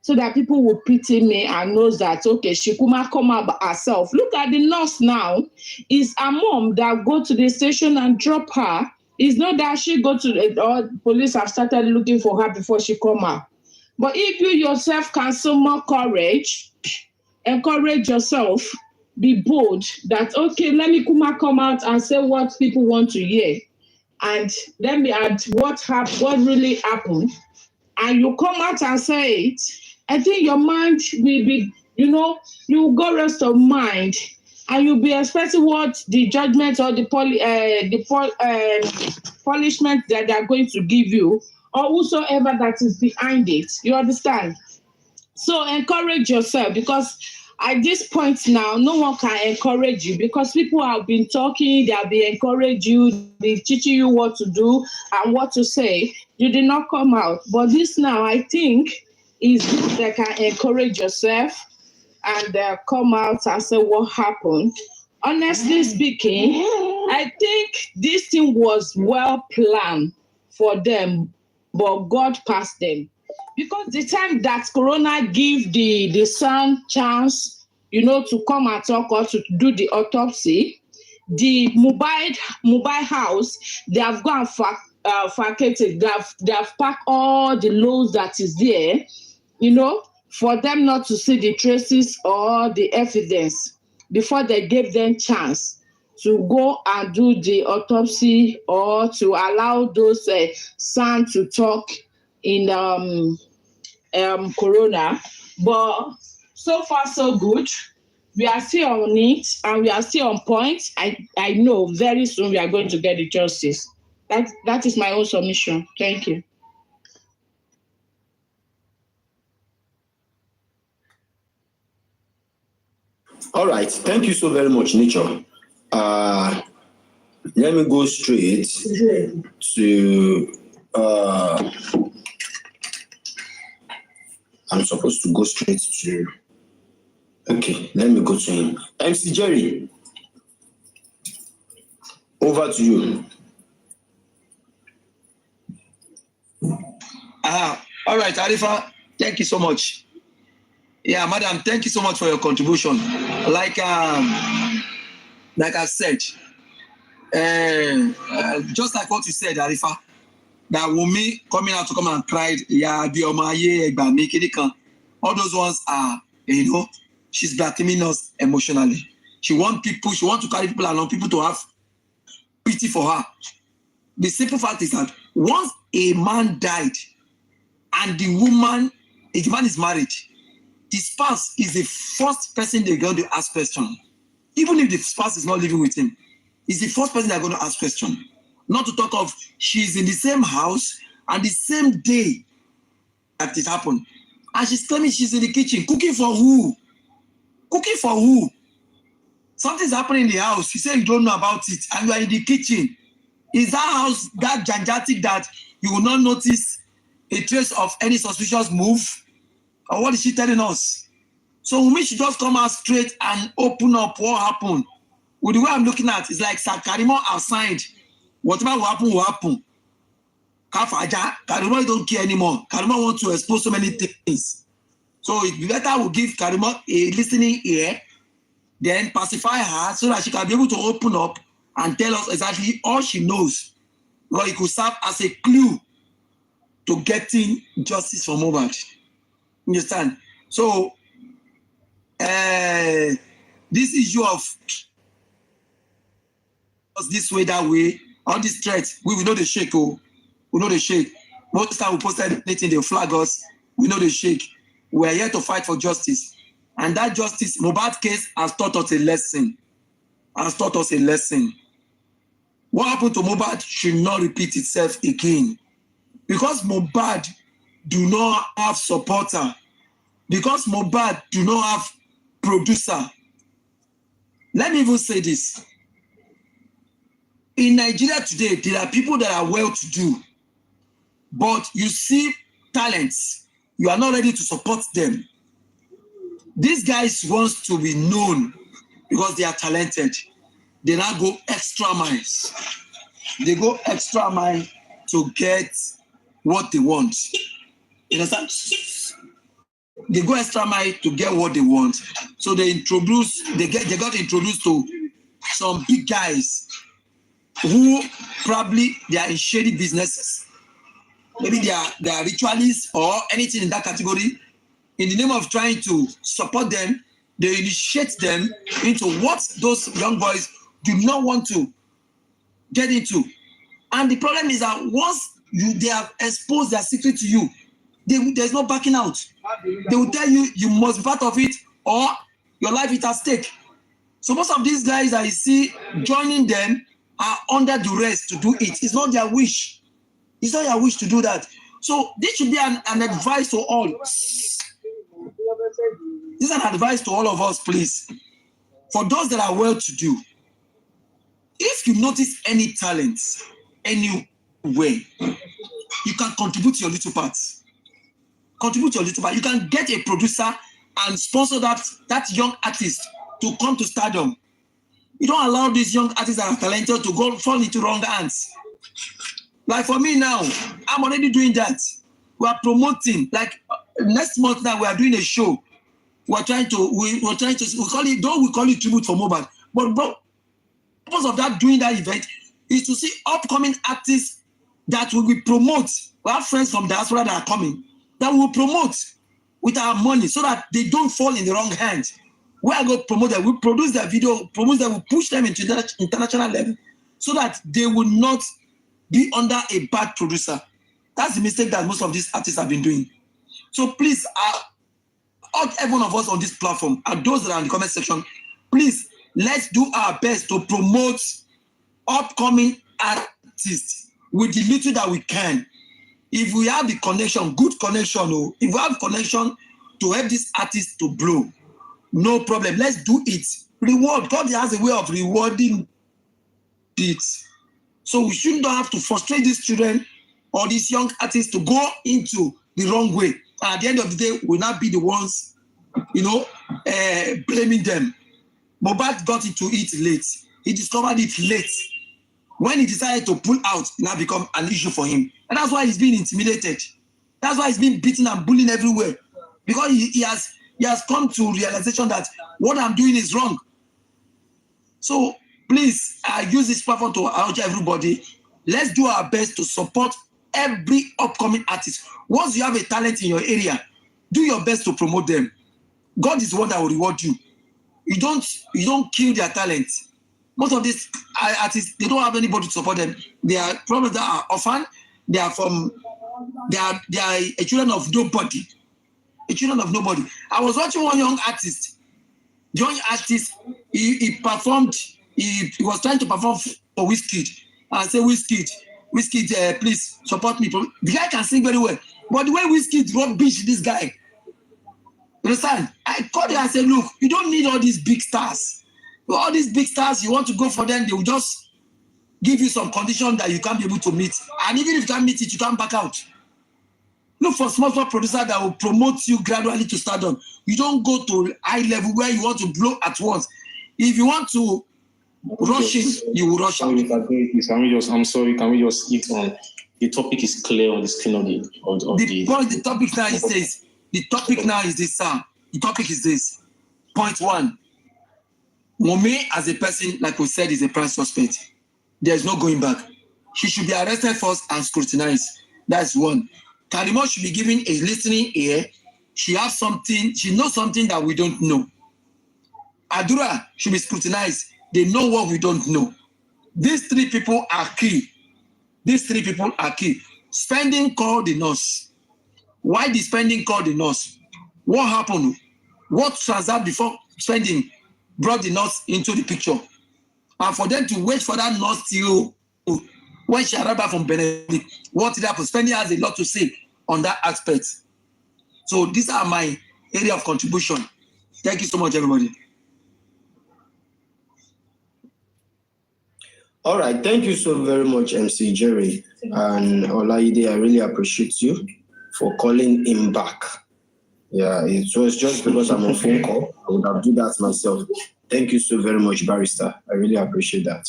so that people will pity me and knows that, okay, she could come out herself. Look at the nurse now. It's a mom that go to the station and drop her. It's not that she go to or police have started looking for her before she come out. But if you yourself can summon courage, encourage yourself, be bold that, okay, let me come out and say what people want to hear. And let me add what really happened. And you come out and say it, I think your mind will be, you go rest of mind, and you'll be expecting what the judgment or the punishment that they are going to give you, or whosoever that is behind it. You understand? So encourage yourself, because at this point now, no one can encourage you, because people have been talking, they have been encouraging you, they're teaching you what to do and what to say. You did not come out. But this now, I think, is good that can encourage yourself and come out and say what happened. Honestly speaking, I think this thing was well planned for them, but God passed them. Because the time that Corona gave the son chance, to come and talk or to do the autopsy, the Mohbad house, they have gone vacated. They have packed all the loads that is there, for them not to see the traces or the evidence before they gave them chance to go and do the autopsy or to allow those son to talk in Corona. But so far so good. We are still on it and we are still on point. I know very soon we are going to get the justice. That is my own submission. Thank you. All right. Thank you so very much, Nature. Let me go straight to I'm supposed to go straight to okay, let me go to him. MC Jerry, over to you. All right, Arifa, thank you so much. Yeah, madam, thank you so much for your contribution. Like I said, just like what you said, Arifa, that Wunmi coming out to come and cry, all those ones are, she's blackmailing us emotionally. She wants to carry people along, people to have pity for her. The simple fact is that once a man died and the man is married, the spouse is the first person they're going to ask question. Even if the spouse is not living with him, it's the first person they're going to ask question. Not to talk of she's in the same house and the same day that it happened. And she's claiming she's in the kitchen. Cooking for who? Cooking for who? Something's happening in the house. You say you don't know about it and you are in the kitchen. Is that house that gigantic that you will not notice a trace of any suspicious move? Or what is she telling us? So Wunmi should just come out straight and open up what happened. With the way I'm looking at, it's like Karimo have signed. Whatever will happen. Karimo don't care anymore. Karimo wants to expose so many things. So it's better we give Karimo a listening ear, then pacify her so that she can be able to open up and tell us exactly all she knows. Because it could serve as a clue to getting justice for Mohbad. Understand? So, this issue of this way, that way, all these threats, we know the shake. Oh, we know the shake. Most time we posted anything, they flag us. We know the shake. We are here to fight for justice. And that justice, Mohbad case has taught us a lesson. What happened to Mohbad should not repeat itself again. Because Mohbad do not have supporter. Because Mohbad do not have producer. Let me even say this. In Nigeria today, there are people that are well-to-do, but you see talents, you are not ready to support them. These guys want to be known because they are talented. They now go extra miles. They go extra mile to get what they want. You understand? They go extra mile to get what they want. So they got introduced to some big guys who probably they are in shady businesses. Maybe they are ritualists or anything in that category. In the name of trying to support them, they initiate them into what those young boys do not want to get into. And the problem is that once they have exposed their secret to you, there's no backing out. They will tell you you must be part of it or your life is at stake. So most of these guys that you see joining them are under duress to do it. It's not their wish. It's not their wish to do that. So this should be an advice to all. This is an advice to all of us, please. For those that are well-to-do, if you notice any talent, any way, you can contribute your little part. Contribute your little part. You can get a producer and sponsor that young artist to come to stardom. You don't allow these young artists that are talented to fall into wrong hands. Like for me now, I'm already doing that. We are promoting. Like next month now, we are doing a show. We call it tribute for Mohbad. But the purpose of that doing that event is to see upcoming artists that we will promote. We have friends from diaspora that are coming that we will promote with our money so that they don't fall in the wrong hands. We are going to promote them. We produce their video, promote them, we push them into the international level so that they will not be under a bad producer. That's the mistake that most of these artists have been doing. So please, every one of us on this platform and those that are in the comment section, please, let's do our best to promote upcoming artists with the little that we can. If we have the connection, good connection, if we have connection to help this artist to blow, no problem. Let's do it. Reward. God has a way of rewarding it. So we shouldn't have to frustrate these children or these young artists to go into the wrong way. And at the end of the day, we'll not be the ones, blaming them. Mohbad got into it late. He discovered it late. When he decided to pull out, it now become an issue for him. And that's why he's being intimidated. That's why he's being beaten and bullied everywhere. Because he has come to realization that what I'm doing is wrong. So please, I use this platform to urge everybody. Let's do our best to support every upcoming artist. Once you have a talent in your area, do your best to promote them. God is the one that will reward you. You don't kill their talent. Most of these artists, they don't have anybody to support them. They are probably that are orphan. They are a children of nobody. A children of nobody. I was watching one young artist. He performed. He was trying to perform for Wizkid. I said, Wizkid, please support me. The guy can sing very well, but the way Wizkid rubbish this guy. You understand? I called him and said, look, you don't need all these big stars. All these big stars, you want to go for them, they will just give you some condition that you can't be able to meet. And even if you can't meet it, you can't back out. Look for small producer that will promote you gradually to stardom. You don't go to high level where you want to blow at once. If you want to rush it, you will rush out. I'm sorry, can we just hit on the topic is clear on the screen of the topic now is this. The topic now is this, sir. The topic is this. Point 1. Wunmi as a person, like we said, is a prime suspect. There's no going back. She should be arrested first and scrutinized. That's 1. Karimo should be given a listening ear. She knows something that we don't know. Adura should be scrutinized. They know what we don't know. These 3 people are key. Spending called the nurse. Why did Spending call the nurse? What happened? What transacted before Spending brought the nurse into the picture? And for them to wait for that nurse till when she arrived back from Benedict, what did happen? Spending has a lot to say on that aspect. So these are my area of contribution. Thank you so much, everybody. All right, thank you so very much, MC Jerry and Olaide. I really appreciate you for calling him back. Yeah, it was just because I'm on phone call. I would have done that myself. Thank you so very much, Barrister. I really appreciate that.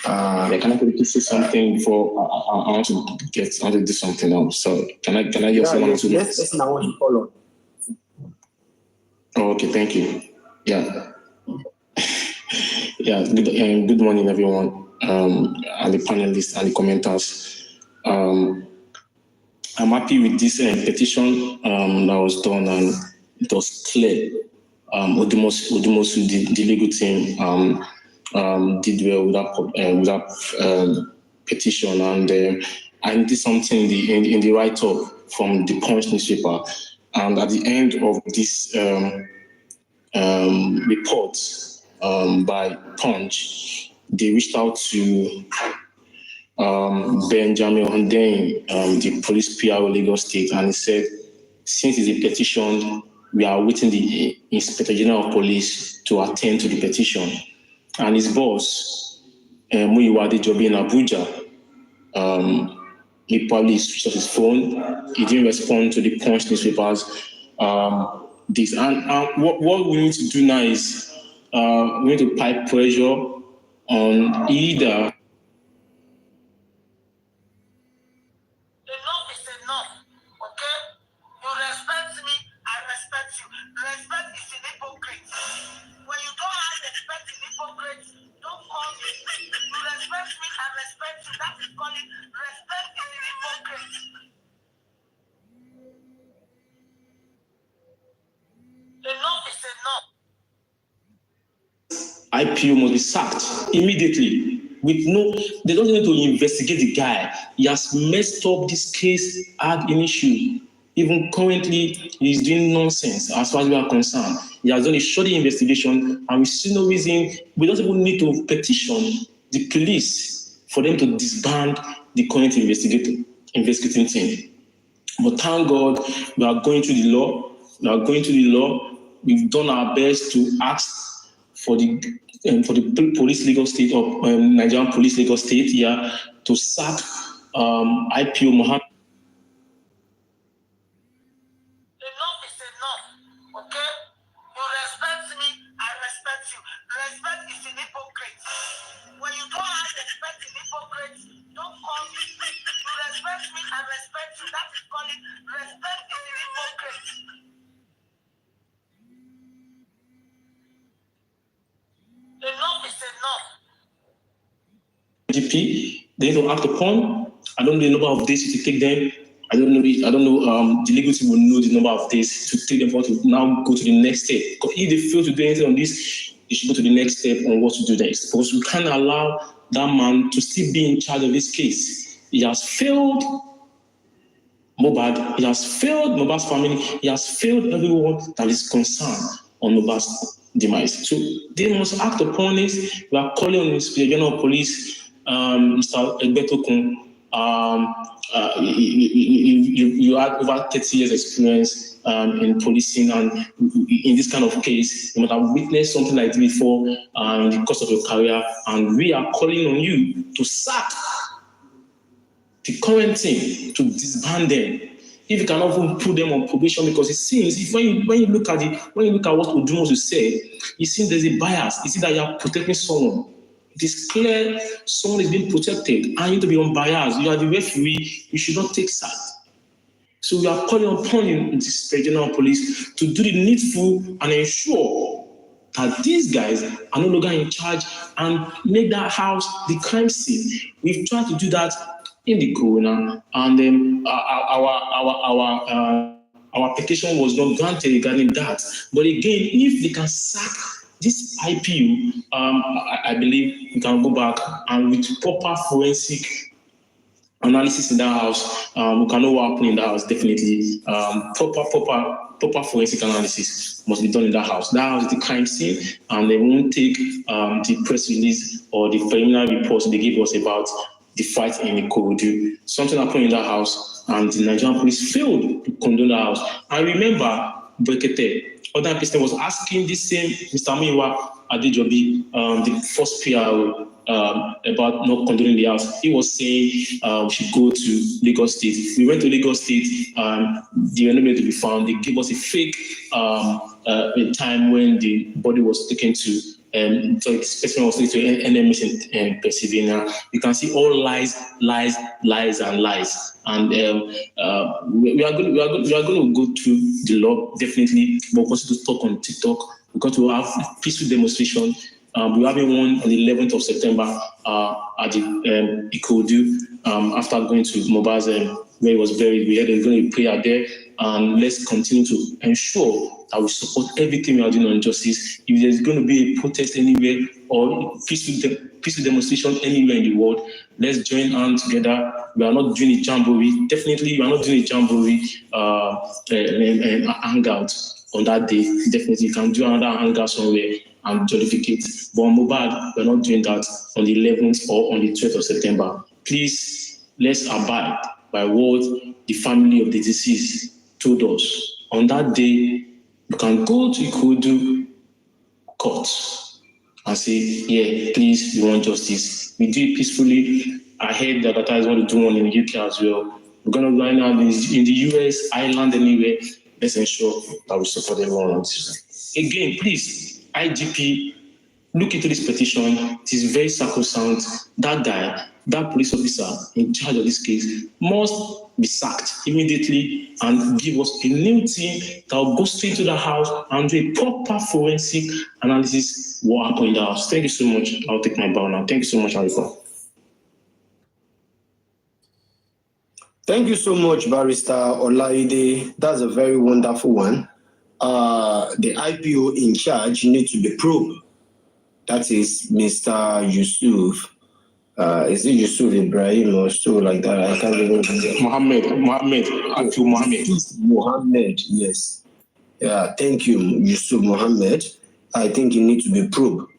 Can I quickly say something before I want to do something else? So can I just say one or two minutes? Yes, person I want to call on. Oh, okay, thank you. Yeah. Yeah, good morning, everyone. And the panelists and the commenters. I'm happy with this petition that was done, and it was clear. Odumosu, the legal team, did well with that petition, and I did something in the write-up from the Punch newspaper, and at the end of this report by Punch, they reached out to Benjamin Hundein, the police PRO Lagos State, and he said, since it's a petition, we are waiting the Inspector General of Police to attend to the petition. And his boss, Muyiwa Adejobi in Abuja, he probably switched off his phone. He didn't respond to the Punch newspapers. What we need to do now is we need to pipe pressure on either. Enough is enough, okay? You respect me, I respect you. Respect is an hypocrite. When you don't have respect in hypocrite, don't call me. You respect me, I respect you. That is calling respect is an hypocrite. Enough is enough. IPO must be sacked immediately. They don't need to investigate the guy. He has messed up this case ad initio. Even currently, he's doing nonsense as far as we are concerned. He has done a shoddy investigation, and we see no reason. We don't even need to petition the police for them to disband the current investigating team. But thank God, we are going through the law. We've done our best to ask for the police legal state of Nigerian police legal state here to sack IPO Mohammed. Enough is enough, okay? You respect me, I respect you. Respect is an hypocrite. When you don't have respect in hypocrite, don't call me. You respect me, I respect you. That is calling respect is an hypocrite. Enough is enough. GP, they need to act upon. I don't know the number of days to take them. I don't know. The legal team will know the number of days to take them for to now go to the next step. Because if they fail to do anything on this, they should go to the next step on what to do next. Because we can't allow that man to still be in charge of this case. He has failed Mohbad. He has failed Mohbad's family. He has failed everyone that is concerned on Mohbad's demise. So they must act upon this. We are calling on the Inspector General of Police, Mr. Egbetokun. You had over 30 years experience in policing, and in this kind of case, you might have witnessed something like this before in the course of your career, and we are calling on you to sack the current team, to disband them. if you cannot even put them on probation, because it seems if when you look at what Odumos said, it seems there's a bias. You see that you are protecting someone. It is clear someone is being protected, and you need to be unbiased. You are the referee. You should not take sides. So we are calling upon you, the General Police, to do the needful and ensure that these guys are no longer in charge and make that house the crime scene. We've tried to do that in the corona, and our petition was not granted regarding that. But again, if they can sack this IPU, I believe we can go back and with proper forensic analysis in that house, we can know what happened in that house. Definitely, proper forensic analysis must be done in that house. That house is the crime scene, and they won't take the press release or the preliminary reports they give us about the fight in Ikorodu. Something happened in that house, and the Nigerian police failed to condone the house. I remember Brekete, other person was asking this same Mr. Miwa Adejobi, the first PR, about not condoning the house. He was saying we should go to Lagos State. We went to Lagos State, they were not able to be found. They gave us a fake time when the body was taken to so the specimen was taken to NMS in Pennsylvania. You can see all lies, and lies. And we are going to go through the law, definitely, but also to talk on TikTok. We're going to have peaceful demonstration. We're having one on the 11th of September at the Ikorodu, after going to Mohbad's where he was buried. We had going to be prayer there, and let's continue to ensure that we support everything we are doing on justice. If there's going to be a protest anywhere or peaceful demonstration anywhere in the world, let's join hands together. We are not doing a jamboree. Definitely, we are not doing a jamboree hangout on that day. Definitely, you can do another hangout somewhere and jollificate. But on Mohbad, we're not doing that on the 11th or on the 12th of September. Please, let's abide by what the family of the deceased told us. On that day, you can go to Ikorodu court and say, yeah, please, we want justice. We do it peacefully. I heard that guys want to do one in the UK as well. We're going to line up in the US, Ireland, anywhere. Let's ensure that we support everyone. Again, please, IGP, look into this petition. It is very sacrosanct. That guy, that police officer in charge of this case must be sacked immediately and give us a new team that will go straight to the house and do a proper forensic analysis what happened in the house. Thank you so much. I'll take my bow now. Thank you so much, Arifa. Thank you so much, Barrister Olaide. That's a very wonderful one. The IPO in charge need to be probed. That is Mr. Yusuf. Is it Yusuf Ibrahim or so like that? I can't remember. Mohammed, yes. Yeah, thank you, Yusuf Mohammed. I think it needs to be probed.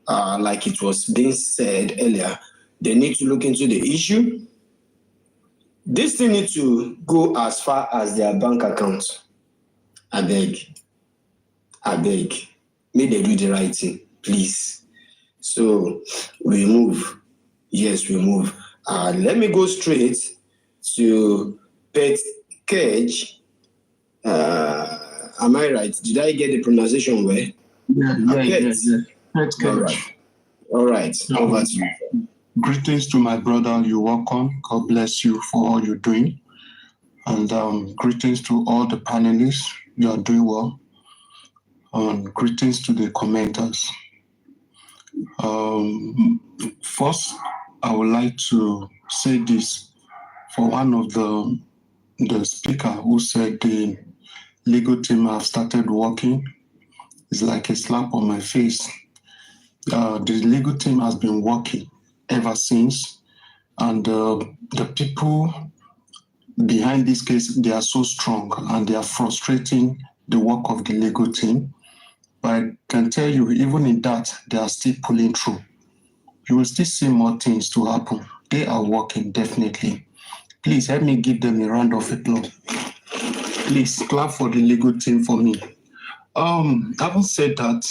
Like it was being said earlier, they need to look into the issue. This thing needs to go as far as their bank account. I beg. May they do the right thing, please. So we move. Yes, we move. Let me go straight to Pet Cage. Am I right? Did I get the pronunciation well? Yeah. Pet Cage. All right. Over to you. Greetings to my brother. You're welcome. God bless you for all you're doing. And greetings to all the panelists. You are doing well. Greetings to the commenters. First, I would like to say this for one of the speaker who said the legal team have started working. It's like a slap on my face. The legal team has been working ever since, and the people behind this case, they are so strong and they are frustrating the work of the legal team. But I can tell you, even in that, they are still pulling through. You will still see more things to happen. They are working, definitely. Please help me give them a round of applause. Please clap for the legal team for me. Having said that,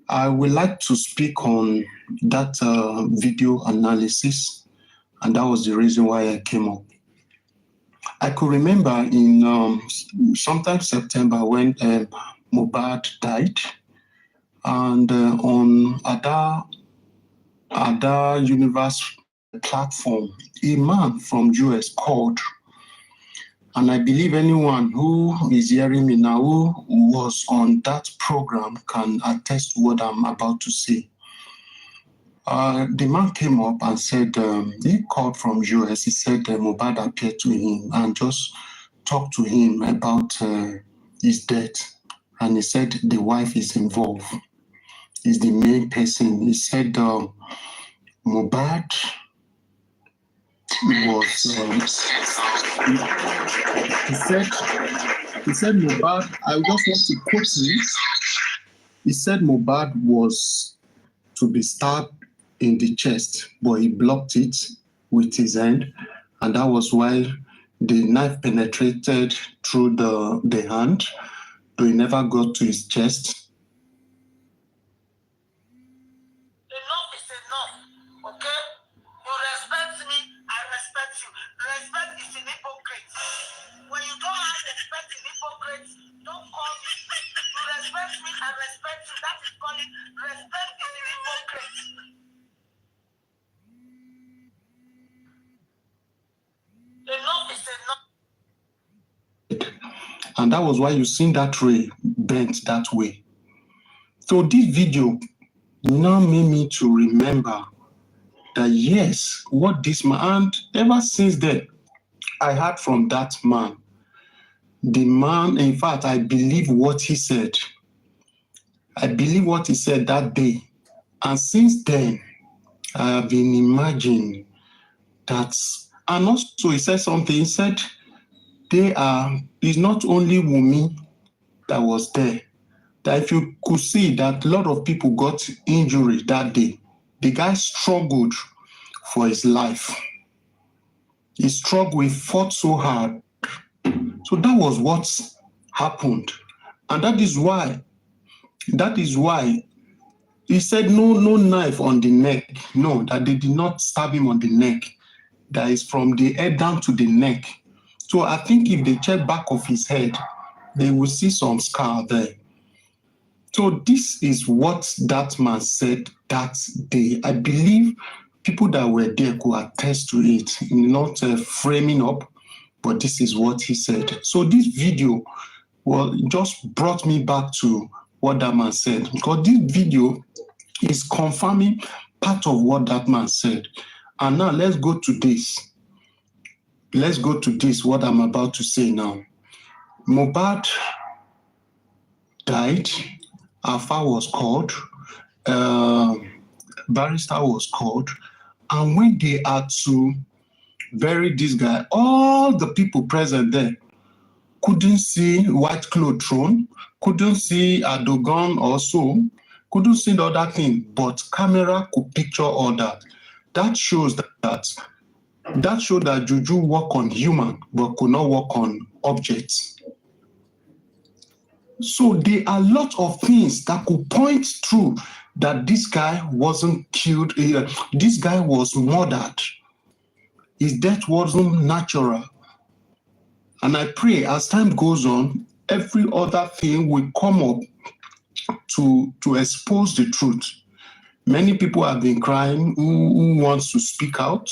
I would like to speak on that video analysis, and that was the reason why I came up. I could remember in sometime September when Mohbad died, and on Ada Universe platform, a man from US called, and I believe anyone who is hearing me now who was on that program can attest to what I'm about to say. The man came up and said he called from US. He said Mohbad appeared to him and just talked to him about his death. And he said the wife is involved. Is the main person. He said Mohbad was. He said Mohbad. I just want to quote him. He said Mohbad was to be stabbed in the chest, but he blocked it with his hand, and that was why the knife penetrated through the hand, but it never got to his chest. Enough is enough, okay? You respect me, I respect you. Respect is an hypocrite. When you don't have respect in hypocrite, don't call me. You respect me, I respect you. That is calling respect is an hypocrite. Enough is enough. And that was why you seen that ray bent that way. So this video now made me to remember that yes, what this man, and ever since then, I heard from that man. The man, in fact, I believe what he said. I believe what he said that day. And since then, I have been imagining that, and also he said something, he said, it's not only Wunmi that was there. That if you could see that a lot of people got injury that day, the guy struggled for his life. He struggled, he fought so hard. So that was what happened. And that is why he said no knife on the neck. No, that they did not stab him on the neck. That is from the head down to the neck. So I think if they check back of his head, they will see some scar there. So this is what that man said that day. I believe people that were there could attest to it, not framing up, but this is what he said. So this video just brought me back to what that man said, because this video is confirming part of what that man said. And now let's go to this. Let's go to this, what I'm about to say now. Mohbad died. Alpha was called. Barrister was called. And when they had to bury this guy, all the people present there couldn't see white cloth thrown, couldn't see a dogon or so, couldn't see the other thing, but camera could picture all that. That shows that Juju work on human, but could not work on objects. So there are a lot of things that could point through that this guy wasn't killed. This guy was murdered. His death wasn't natural. And I pray as time goes on, every other thing will come up to expose the truth. Many people have been crying who wants to speak out.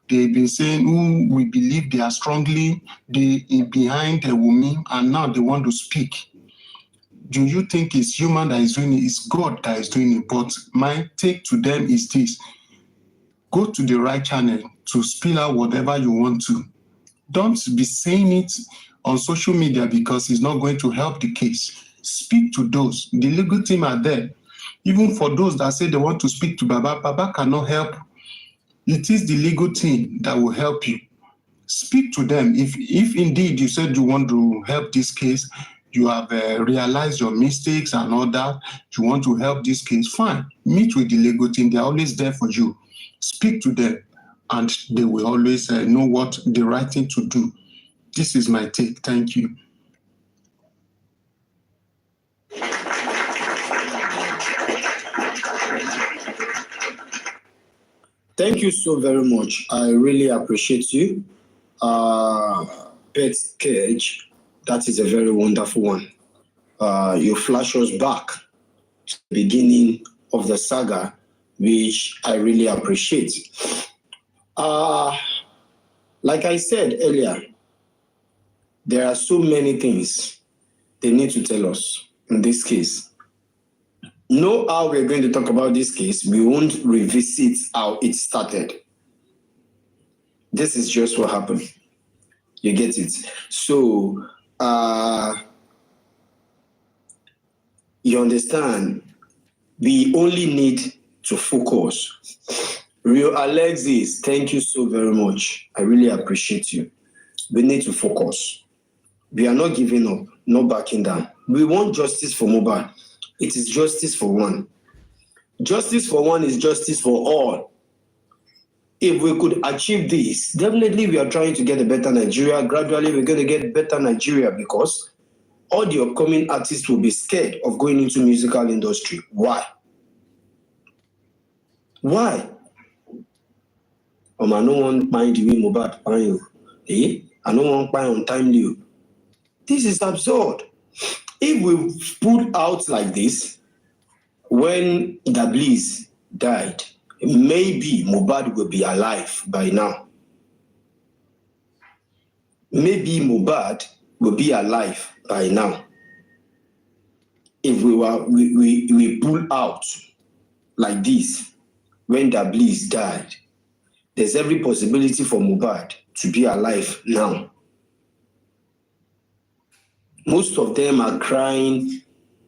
They've been saying who we believe they are strongly behind a woman, and now they want to speak. Do you think it's human that is doing it? It's God that is doing it. But my take to them is this. Go to the right channel to spill out whatever you want to. Don't be saying it on social media because it's not going to help the case. Speak to those. The legal team are there. Even for those that say they want to speak to Baba, Baba cannot help. It is the legal team that will help you. Speak to them. If indeed you said you want to help this case, you have realized your mistakes and all that, you want to help this case, fine. Meet with the legal team. They're always there for you. Speak to them, and they will always know what the right thing to do. This is my take. Thank you. Thank you so very much. I really appreciate you. pet cage, that is a very wonderful one. You flash us back to the beginning of the saga, which I really appreciate. Like I said earlier, there are so many things they need to tell us in this case. Know how we're going to talk about this case. We won't revisit how it started. This is just what happened. You get it? So, you understand? We only need to focus. Real Alexis, thank you so very much. I really appreciate you. We need to focus. We are not giving up, not backing down. We want justice for Mohbad. It is justice for one. Justice for one is justice for all. If we could achieve this, definitely we are trying to get a better Nigeria. Gradually, we're going to get better Nigeria because all the upcoming artists will be scared of going into musical industry. Why? Why? I don't want mind the way Mohbad paying. I don't want pay untimely. This is absurd. If we put out like this, when Dablis died, maybe Mohbad will be alive by now. Maybe Mohbad will be alive by now. If we pull out like this, when Dablis died, there's every possibility for Mohbad to be alive now. Most of them are crying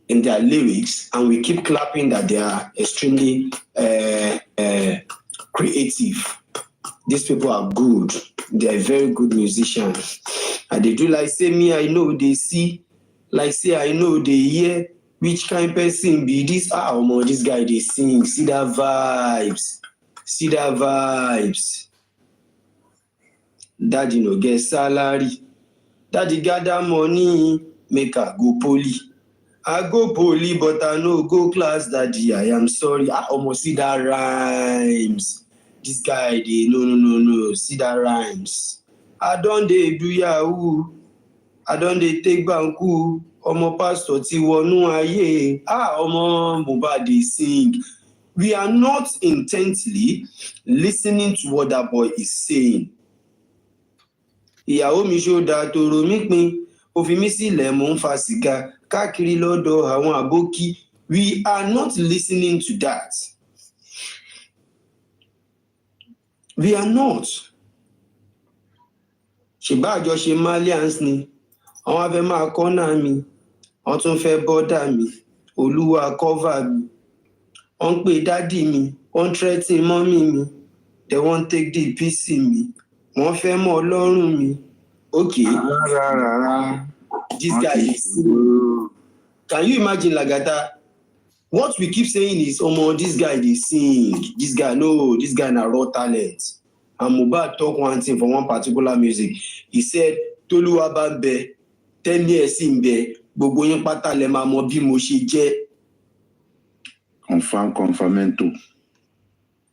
in their lyrics, and we keep clapping that they are extremely creative. These people are good. They are very good musicians. And they do like say me, I know they see, like say I know they hear. Which kind of person be this? This guy they sing. See that vibes. See that vibes. Daddy no get salary. Daddy gather money. Make her go poly. I go poly, but I no go class, daddy. I am sorry. I almost see that rhymes. This guy, they no. See that rhymes. I don't they do yahoo. I don't they take banku. Omo pastor ti wonu aye. Omo Mohbad they sing. We are not intently listening to what that boy is saying. Ìyàwó mi ṣó da toro mi pin. Ofimisi lemon fa sìgá. Káàkiri lọ́dọ̀ àwọn àbókí. We are not listening to that. We are not. Ṣèbá àjọṣe Malians ni. Àwọn abẹ máa kọ́nà mi. Wọ́n tún fẹ́ bọ́dà mi. Olúwa cover mi. Wọ́n pè dádì mi. Wọ́n threaten mọ́mì mi. They won't take the PC mi. Wọ́n fẹ́ mọ́ Ọlọ́run mi. Okay. This guy is. Can you imagine Lagata? What we keep saying is, this guy they sing. This guy na raw talent. And Mohbad talk one thing for one particular music. He said, Toluwa Bambe, 10 years in be, gbogbo yin pata le ma mo bi mo ṣe jẹ́. Confirmento.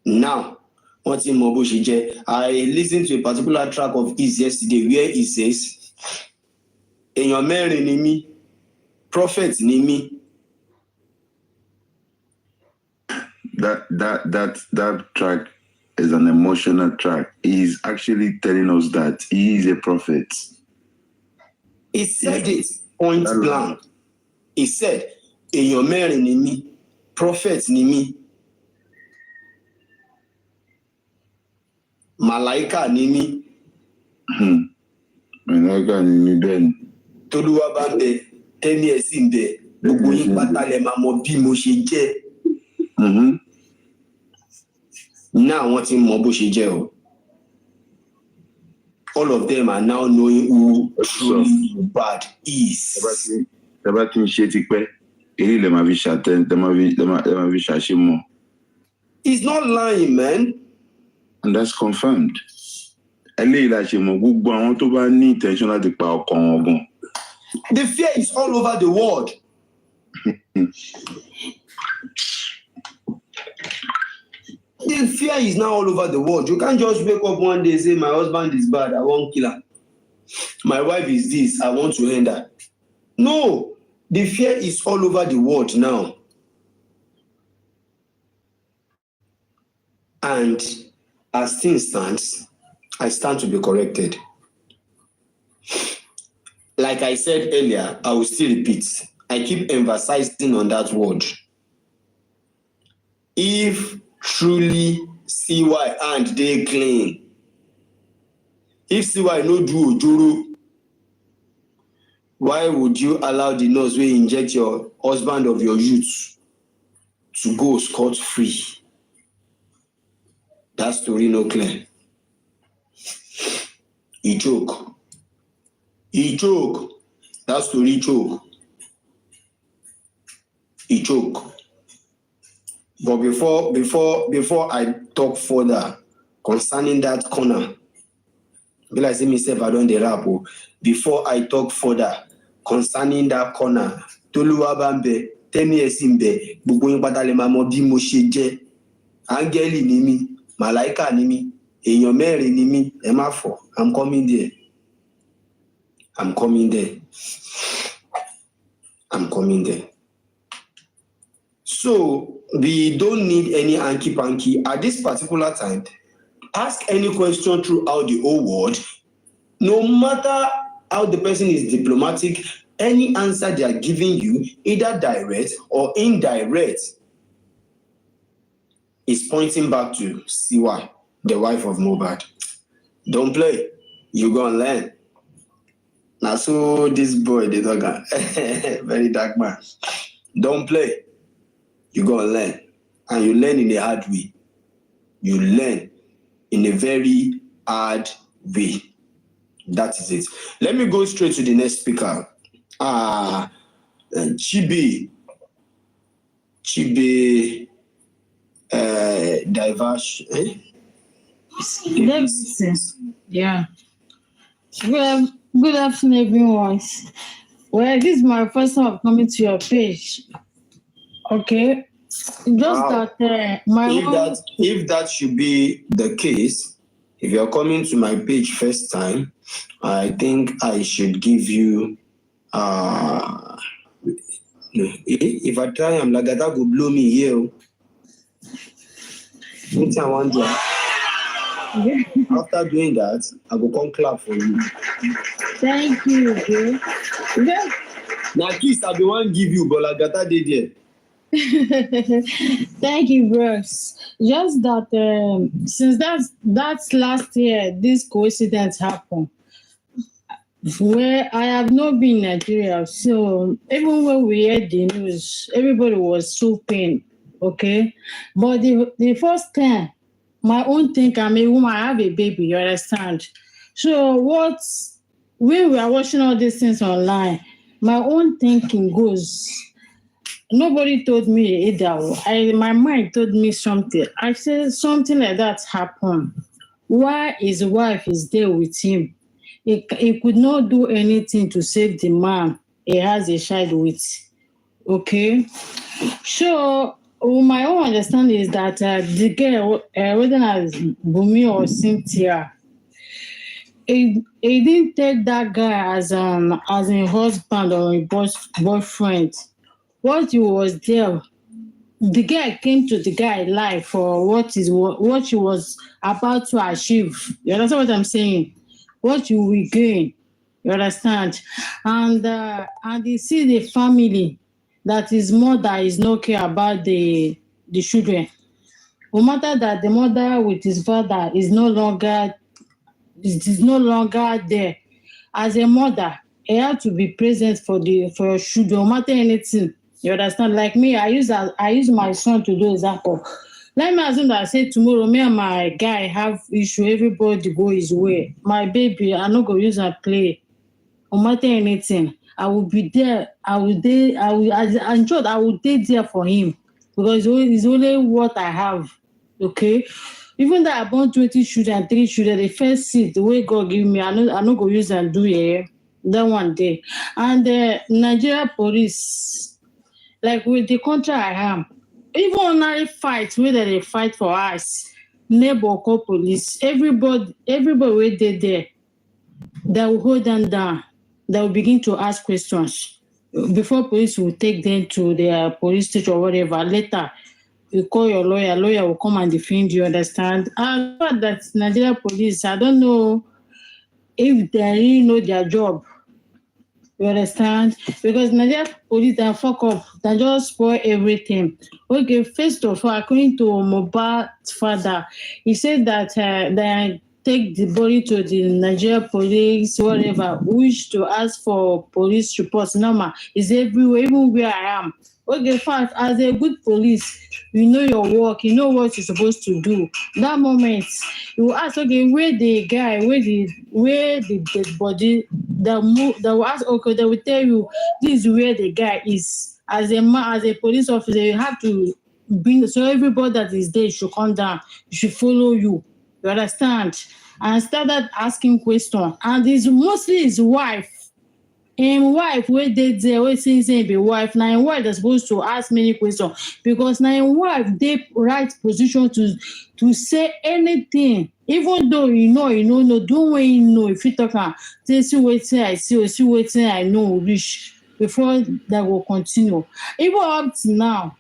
Now, what in mo bo ṣe jẹ́? I listened to a particular track of his yesterday where he says, èèyàn mẹ́rin ni mí, prophet ni mí. That track is an emotional track. He's actually telling us that he is a prophet. He said it point blank. He said, èèyàn mẹ́rin ni mí, prophet ni mí. Màláíkà ni mí. Màláíkà ni mí bẹ́ẹ̀. Tolúwa bá ń bẹ, 10 years in bẹ, gbogbo yín pátá lẹ máa mọ bí mo ṣe jẹ́. Now wọ́n ti mọ bó ṣe jẹ́ o. All of them are now knowing who truly Mohbad is. Tẹ́bá tí ń ṣe ti pẹ́, èyí lè máa fi ṣàtẹ́, lè máa fi ṣàṣe mọ́. He's not lying, man. And that's confirmed. Eléyìí la ṣe mọ̀ gbogbo àwọn tó bá ní intention láti pa ọkàn wọn gan. The fear is all over the world. The fear is now all over the world. You can't just wake up one day and say, my husband is bad, I won't kill him. My wife is this, I want to end her. No, the fear is all over the world now. And as things stands, I stand to be corrected. Like I said earlier, I will still repeat. I keep emphasizing on that word. If truly CY and they clean, if CY no do ojoro, why would you allow the nurse wey inject your husband of your youth to go scot-free? That story no clear. He choke. He choke. That story choke. He choke. But before I talk further concerning that corner, be like say myself I don dey rap o. Before I talk further concerning that corner, Toluwa Bambe, 10 years in bẹ, gbogbo yín pátá lè máa mọ bí mo ṣe jẹ́. Áńgẹ́lì ni mí, màláíkà ni mí, èèyàn mẹ́rin ni mí, ẹ má fọ̀. I'm coming there. I'm coming there. I'm coming there. So we don't need any hanky-panky at this particular time. Ask any question throughout the whole world. No matter how the person is diplomatic, any answer they are giving you, either direct or indirect, is pointing back to Siwa, the wife of Mohbad. Don't play. You go and learn. Now, so this boy, the dog, very dark man. Don't play. You go and learn. And you learn in a hard way. You learn in a very hard way. That is it. Let me go straight to the next speaker. Chibi, diverse. Yeah. Good afternoon, everyone. Well, this is my first time of coming to your page. Okay. Just Wow. that If that should be the case, if you're coming to my page first time, I think I should give you if I try I'm like that will blow me here. What I want to after doing that, I will come clap for you. Thank you, okay? Yeah. Now kiss I be one give you, but like that did there. Thank you, bros. Just that since that's last year, this coincidence happened. Where I have not been in Nigeria, so even when we heard the news, everybody was so pained. Okay, but the first time, my own thing, I'm a woman, I have a baby. You understand? So when we are watching all these things online, my own thinking goes. Nobody told me either. My mind told me something. I said something like that happened. Why his wife is there with him? He could not do anything to save the man he has a child with. Okay? So my own understanding is that the girl, whether as Bumi or Cynthia, he didn't take that guy as a husband or a boyfriend. What he was there, the guy came to the guy live for what she was about to achieve. You understand what I'm saying? What you will gain. You understand? And you see the family that his mother is not care about the children. No matter that the mother with his father is no longer there. As a mother, he had to be present for your children, no matter anything. You understand? Like me, I use my son to do example. Let me assume that I say tomorrow, me and my guy have issue, everybody go his way. My baby, I not go use and play. No matter anything, I will be there. I will be there for him because it's only what I have. Okay? Even though I born 20 children, 3 children, the first seed, the way God give me, I not go use and do that one day. And the Nigeria police, like with the country I am, even ordinary fight, whether they fight for us, neighbor call police, everybody wait there. They will hold them down. They will begin to ask questions. Before police will take them to their police station or whatever, later you call your lawyer will come and defend you, understand? And that Nigeria police, I don't know if they really know their job. You understand? Because Nigeria police, they fuck up. They just spoil everything. Okay, first of all, according to Mohbad's father, he said that they take the body to the Nigeria police, whatever, wish to ask for police reports. Normal, is everywhere, even where I am. Okay, fine. As a good police, you know your work, you know what you're supposed to do. That moment, you ask, okay, where the guy, where the dead body, they will ask, okay, they will tell you this is where the guy is. As a man, as a police officer, you have to bring, so everybody that is there should come down, should follow you. You understand? And started asking questions. And it's mostly his wife. And wife, where they there, where since be wife, now in wife they're supposed to ask many questions because now in wife they right position to say anything, even though no, don't when you know if you talk see what I see or see what I know reach before that will continue. Even up to now.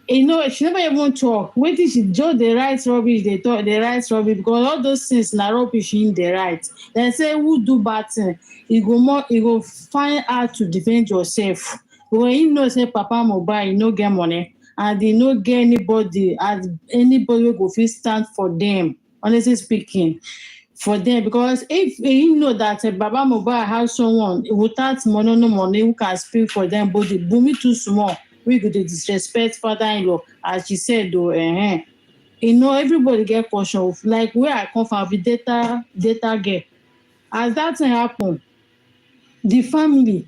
She never even talk. Wait till she just the right rubbish, they talk the right rubbish because all those things na rubbish in the right. They say who do bad thing, you go find out to defend yourself. When you know say Papa Mohbad, you no get money and they no get anybody wey go fit stand for them, honestly speaking. For them, because if you know that Baba Mohbad has someone without money who can speak for them, but the Bumi too small, we could disrespect father-in-law, as she said though. Everybody get caution. Like where I come from, the data girl. As that thing happen, the family,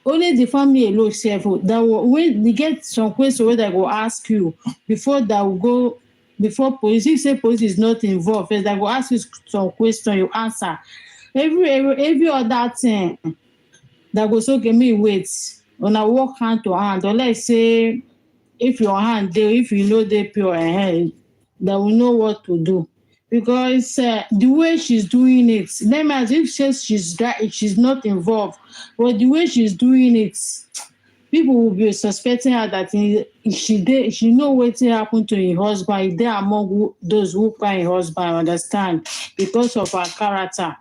only the family alone self that when they get some questions where they go ask you before that will go. Before police, if say police is not involved, first they go ask you some question, you answer. Every other thing that goes okay, me wait. When I walk hand to hand, or let's say if your hand there, if you know they pure they will know what to do. Because the way she's doing it, them as if she's not involved, but the way she's doing it, people will be suspecting her that she know what happened to her husband. They are among those who cry her husband, understand, because of her character.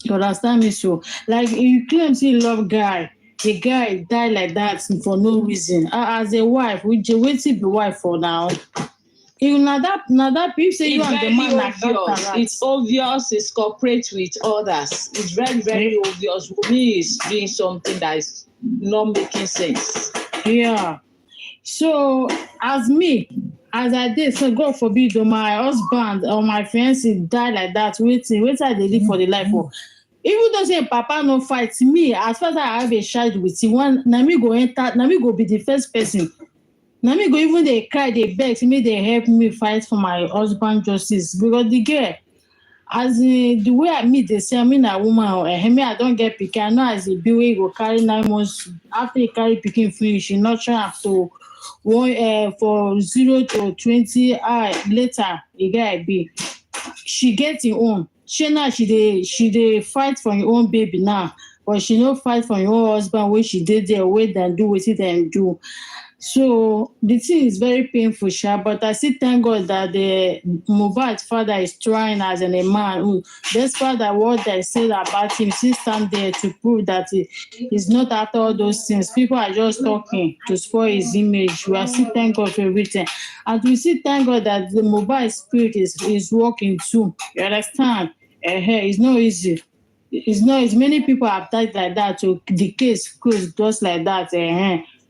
You understand me? So, like, you claim you love guy, the guy die like that for no reason. As a wife, we wait to be wife for now. Now that people say you and the man obvious. It's obvious. It's cooperate with others. It's very, very obvious. Wumi is doing something that is not making sense. Yeah. So as I did, so God forbid, my husband or my fiancé die like that. Waiting I dey live for the life of. Even though say Papa no fight me, as far as I have a child with him, na me go be the first person. Na me go even they cry, they beg, me they help me fight for my husband justice. Because the girl, as the way I meet, they say, I mean a woman, I don't get pikin. I know as a baby go carry 9 months. After you carry pikin finish, you not try to for 0 to 20 later, the guy be. She get her own. She dey fight for her own baby now, but she no fight for her own husband wey she did there, wait and do wetin dem do. So the thing is very painful, but I still thank God that the Mohbad father is trying as a man who, despite what they said about him, still stand there to prove that he's not after all those things. People are just talking to spoil his image. We are still thank God for everything. And we still thank God that the Mohbad spirit is working too. You understand? It's not easy. It's not as many people have died like that, so the case closed just like that.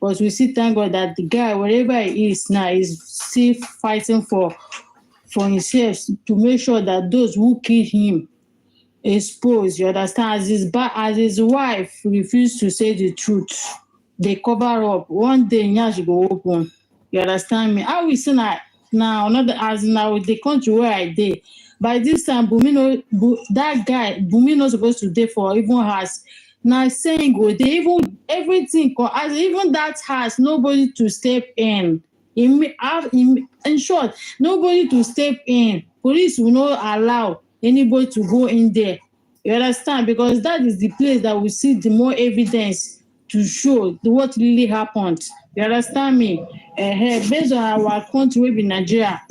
But we still thank God that the guy, wherever he is now, is still fighting for himself to make sure that those who killed him exposed. You understand? As his wife refused to say the truth, they cover up. One day, Nyash go open. You understand me? I will say now, not as now the country where I did. By this time, that guy, Bumi not supposed to date for even house. Now saying go, they even everything, as even that house, nobody to step in. In short, nobody to step in. Police will not allow anybody to go in there. You understand? Because that is the place that we see the more evidence to show what really happened. You understand me? Based on our country, we be Nigeria,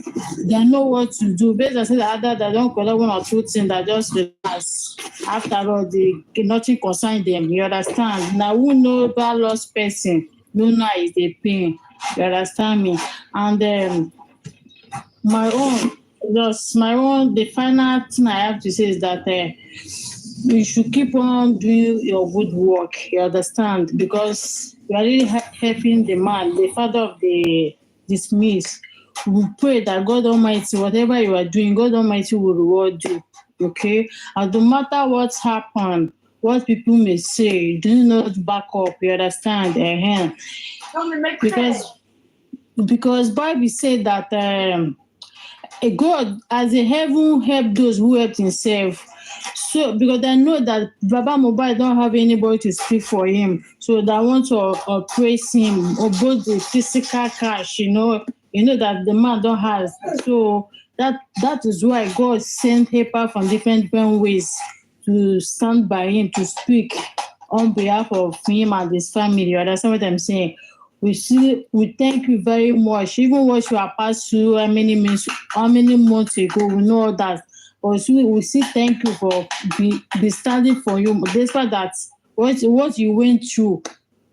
they know what to do. Based on say that other they don't collect one or two things that just relax. After all, nothing concern them. You understand? Now who know about lost person? No, now is the pain. You understand me? And my own, the final thing I have to say is that you should keep on doing your good work. You understand? Because you are really helping the man, the father of the dismissed. We pray that God Almighty, whatever you are doing, God Almighty will reward you. Okay? And no matter what's happened, what people may say, do not back up. You understand? Because Bible said that God, as a heaven, help those who help himself. So, because I know that Baba Mohbad don't have anybody to speak for him, so they want to praise him or both the physical cash, that the man don't have. So that is why God sent help from different ways to stand by him, to speak on behalf of him and his family. You understand what I'm saying? We thank you very much. Even what you have passed through how many months ago, we know that. But we still thank you for be standing for you. Despite that, what you went through,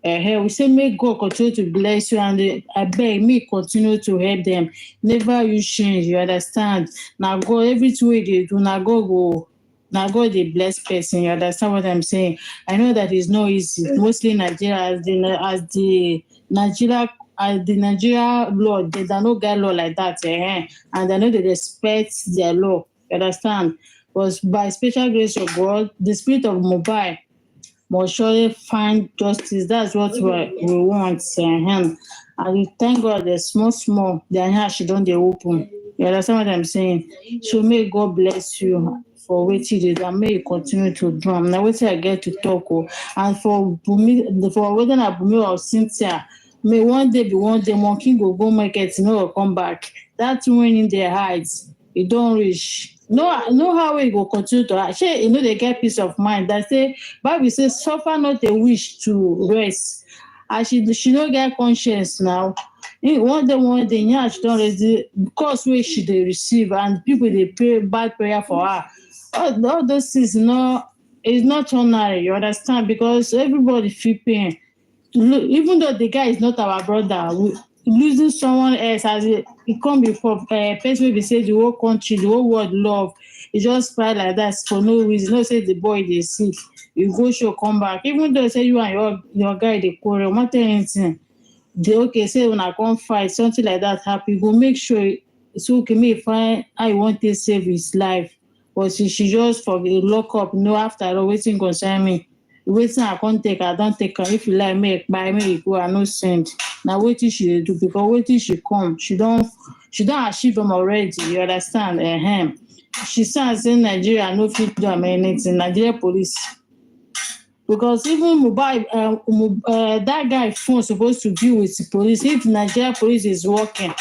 we say may God continue to bless you, and I beg me continue to help them. Never you change. You understand? Now God, everything we do, now God the blessed person. You understand what I'm saying? I know that it's not easy. Mostly Nigeria as the Nigeria law, they don't no get law like that, and I know they respect their law. You understand? But by special grace of God, the spirit of Mohbad must surely find justice. That's what we want. And we thank God that small, their hands she don't they open. You understand what I'm saying? So may God bless you for what you did, and may you continue to drum. Now wait till I get to talk. And for Bumi, for whether I Bumi or Cynthia, may one day be one day monkey go market, come back. That's when in their heights, it don't reach. No how we go continue to actually, they get peace of mind. That say Bible says suffer not a wish to rest. And she don't get conscience now. One day, yeah, she don't ready because where she they receive and people they pray bad prayer for her. All those things it's not ordinary, you understand? Because everybody feel pain. Even though the guy is not our brother, losing someone else as it can't be for person we say the whole country, the whole world love. It just cry like that for no reason. No say the boy they sick. You go show come back. Even though say you and your guy they quarrel, not anything. They okay say when I come fight, something like that happen, go make sure it's okay. Me find I want to save his life. But she just forget lock up. No, after all, waiting concern me. Waiting I can't take, I don't take her. If you like me, buy me go, I no send. Now waiting she do because waiting she come. She don't achieve them already. You understand? She says in Nigeria no fit do anything. Nigeria police. Because even Mohbad, that guy phone supposed to be with the police. If Nigeria police is working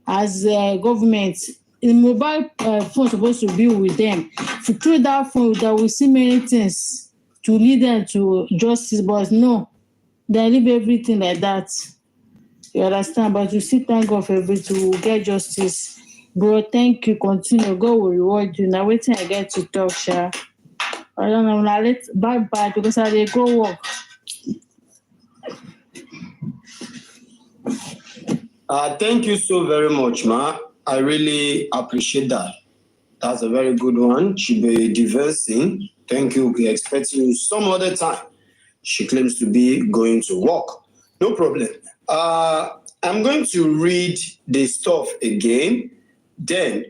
as government, the mobile phone supposed to be with them. Through that phone, that we see many things to lead them to justice, but no, they leave everything like that. You understand? But you still thank God for everything. We'll get justice. Bro, thank you. Continue. God will reward you. Now waiting I get to talk, Sha. I don't know. Now let's bye because I go work. Thank you so very much, Ma. I really appreciate that. That's a very good one. Chibe Diversing. Thank you. We're expecting you some other time. She claims to be going to work. No problem. I'm going to read the stuff again. Then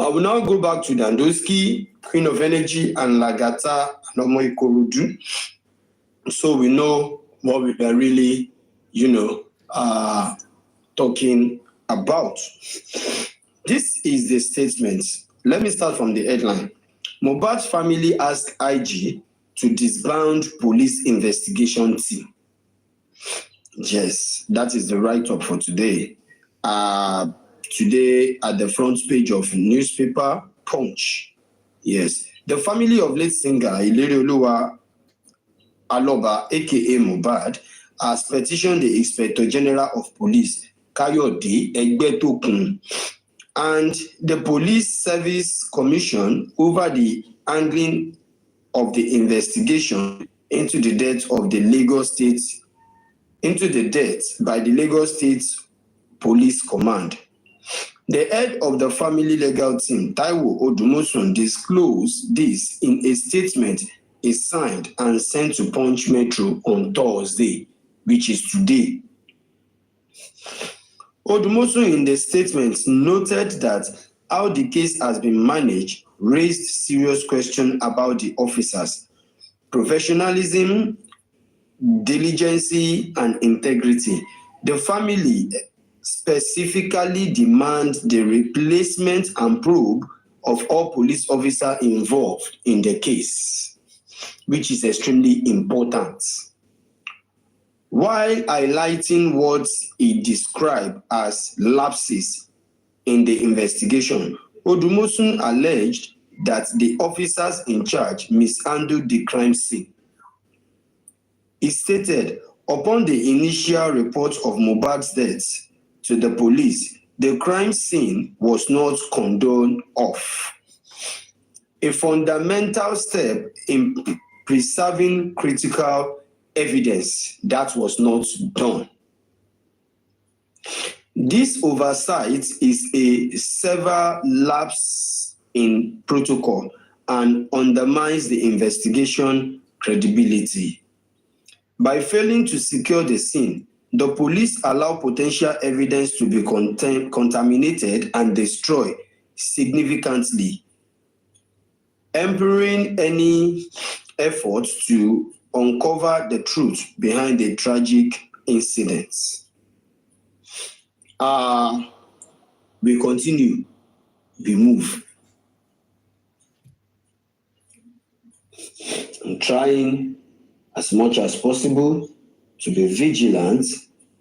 I will now go back to Dandoski, Queen of Energy, and Lagata and Omo Ikorodu. So we know what we are really, talking about. This is the statement. Let me start from the headline. Mohbad's family asked IG to disband police investigation team. Yes, that is the write-up for today. Today at the front page of newspaper Punch. Yes, The family of late singer Ilerioluwa Aloba, aka Mohbad, has petitioned the Inspector General of Police, Kayode Egbetokun, and the Police Service Commission over the handling of the investigation into the death by the Lagos State Police Command. The head of the family legal team, Taiwo Odumosun, disclosed this in a statement he signed and sent to Punch Metro on Thursday, which is today. Odumosun in the statement noted that how the case has been managed raised serious questions about the officers' professionalism, diligence, and integrity. The family specifically demands the replacement and probe of all police officers involved in the case, which is extremely important. While highlighting what he described as lapses in the investigation, Odumosun alleged that the officers in charge mishandled the crime scene. He stated, upon the initial report of Mohbad's death to the police, the crime scene was not cordoned off. A fundamental step in preserving critical evidence that was not done. This oversight is a severe lapse in protocol and undermines the investigation credibility. By failing to secure the scene, the police allow potential evidence to be contaminated and destroyed significantly, impairing any effort to uncover the truth behind the tragic incidents. We continue, we move. I'm trying as much as possible to be vigilant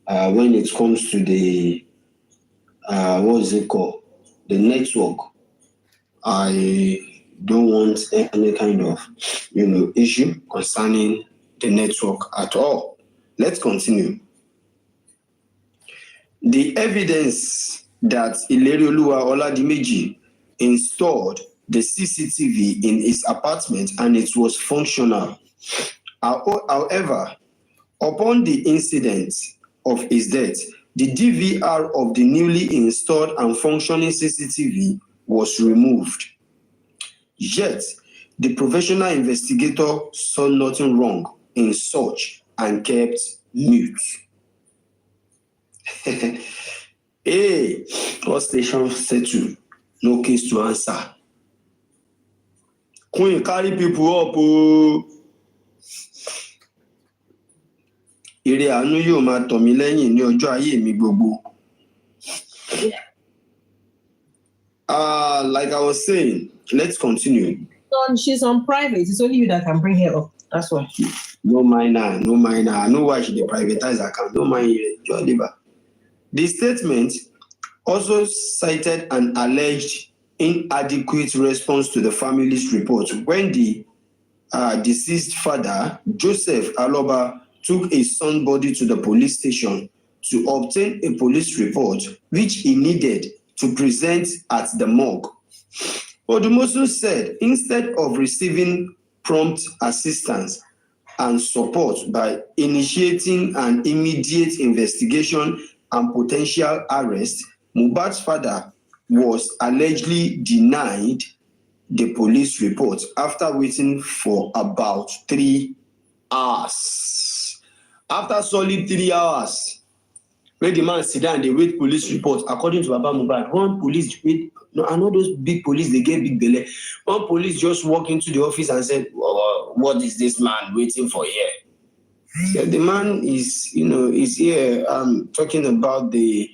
when it comes to the the network. I don't want any kind of issue concerning the network at all. Let's continue. The evidence that Ilerioluwa Oladimeji installed the CCTV in his apartment and it was functional. However, upon the incident of his death, the DVR of the newly installed and functioning CCTV was removed. Yet, the professional investigator saw nothing wrong in such and kept mute. Hey, what station settle? No case to answer. Queen carry people up. Ire àánú yóò máa tọ̀ mí lẹ́yìn ní ọjọ́ ayé mi gbogbo. Like I was saying, let's continue. She's on private. It's only you that can bring her up. That's why. No mind her. I know why she dey privatize account. No mind her. The statement also cited an alleged inadequate response to the family's report when the deceased father, Joseph Aloba, took his son's body to the police station to obtain a police report which he needed to present at the morgue. Odumosun said instead of receiving prompt assistance and support by initiating an immediate investigation and potential arrest, Mohbad's father was allegedly denied the police report after waiting for about 3 hours. After solid 3 hours, when the man sit down, they wait police report. According to Baba Mohbad, one police wait. No, I know those big police, they get big belly. One police just walked into the office and said, "What is this man waiting for here?" So the man is here talking about the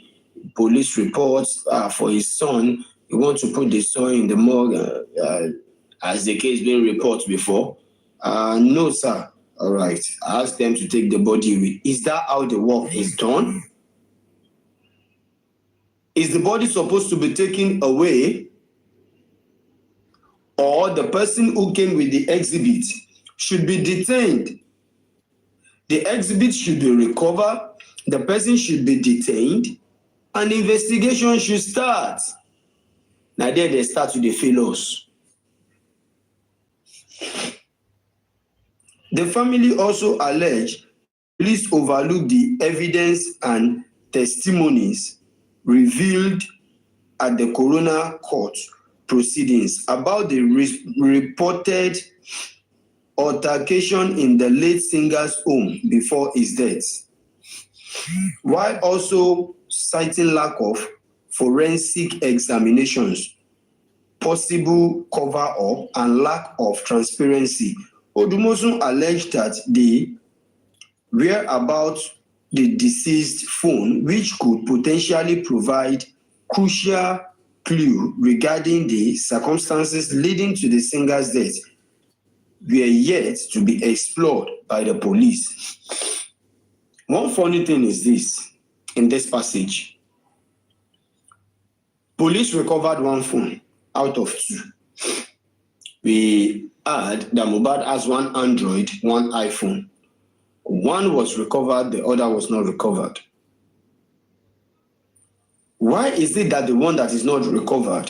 police reports for his son. He wants to put the son in the morgue as the case been reported before. No, sir. All right. I asked them to take the body away. Is that how the work is done? Is the body supposed to be taken away or the person who came with the exhibit should be detained. The exhibit should be recovered, the person should be detained, and the investigation should start. Now there they start with the failures. The family also allege police overlooked the evidence and testimonies revealed at the coroner court proceedings about the reported altercation in the late singer's home before his death, while also citing lack of forensic examinations, possible cover-up, and lack of transparency. Odumosun alleged that the whereabouts the deceased phone, which could potentially provide crucial clue regarding the circumstances leading to the singer's death, were yet to be explored by the police. One funny thing is this, in this passage, police recovered one phone out of two. We heard that Mohbad has one Android, one iPhone. One was recovered, the other was not recovered. Why is it that the one that is not recovered,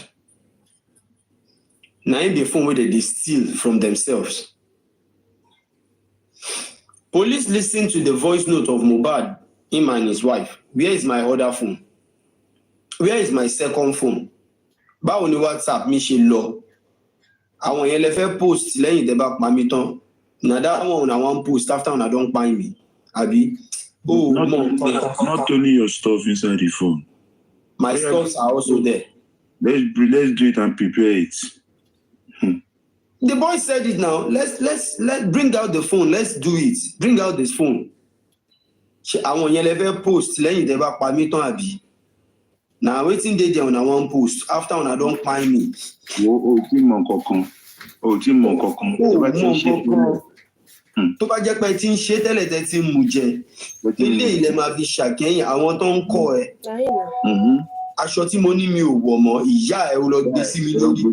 now in the phone where they steal from themselves? Police listened to the voice note of Mohbad, him and his wife. Where is my other phone? Where is my second phone? Báwo ni WhatsApp mi ṣe lọ? Àwọn yẹn lè fẹ́ post lẹ́yìn tẹ́ bá pa mí tán. Na that one I want post after I don't find me. Abi. Oh, not only your stuff inside the phone. My stuffs are also there. Let's do it and prepare it. The boy said it now. Let's bring out the phone. Let's do it. Bring out this phone. Àwọn yẹn lè fẹ́ post lẹ́yìn tẹ́ bá pa mí tán àbí. Now waiting day there on a one post after when I don't find me. Team Monkokon. Tó bá jẹ́ pé tí ń ṣe tẹ́lẹ̀ tẹ́ tí ń mú jẹ. Ilé ilẹ̀ máa fi ṣàkẹ́yìn àwọn tó ń kọ́ ẹ. Aṣọ tí mo ní mi ò wọ̀ mọ́, ìyá ẹ̀ ó lọ gbé sí mi lórí.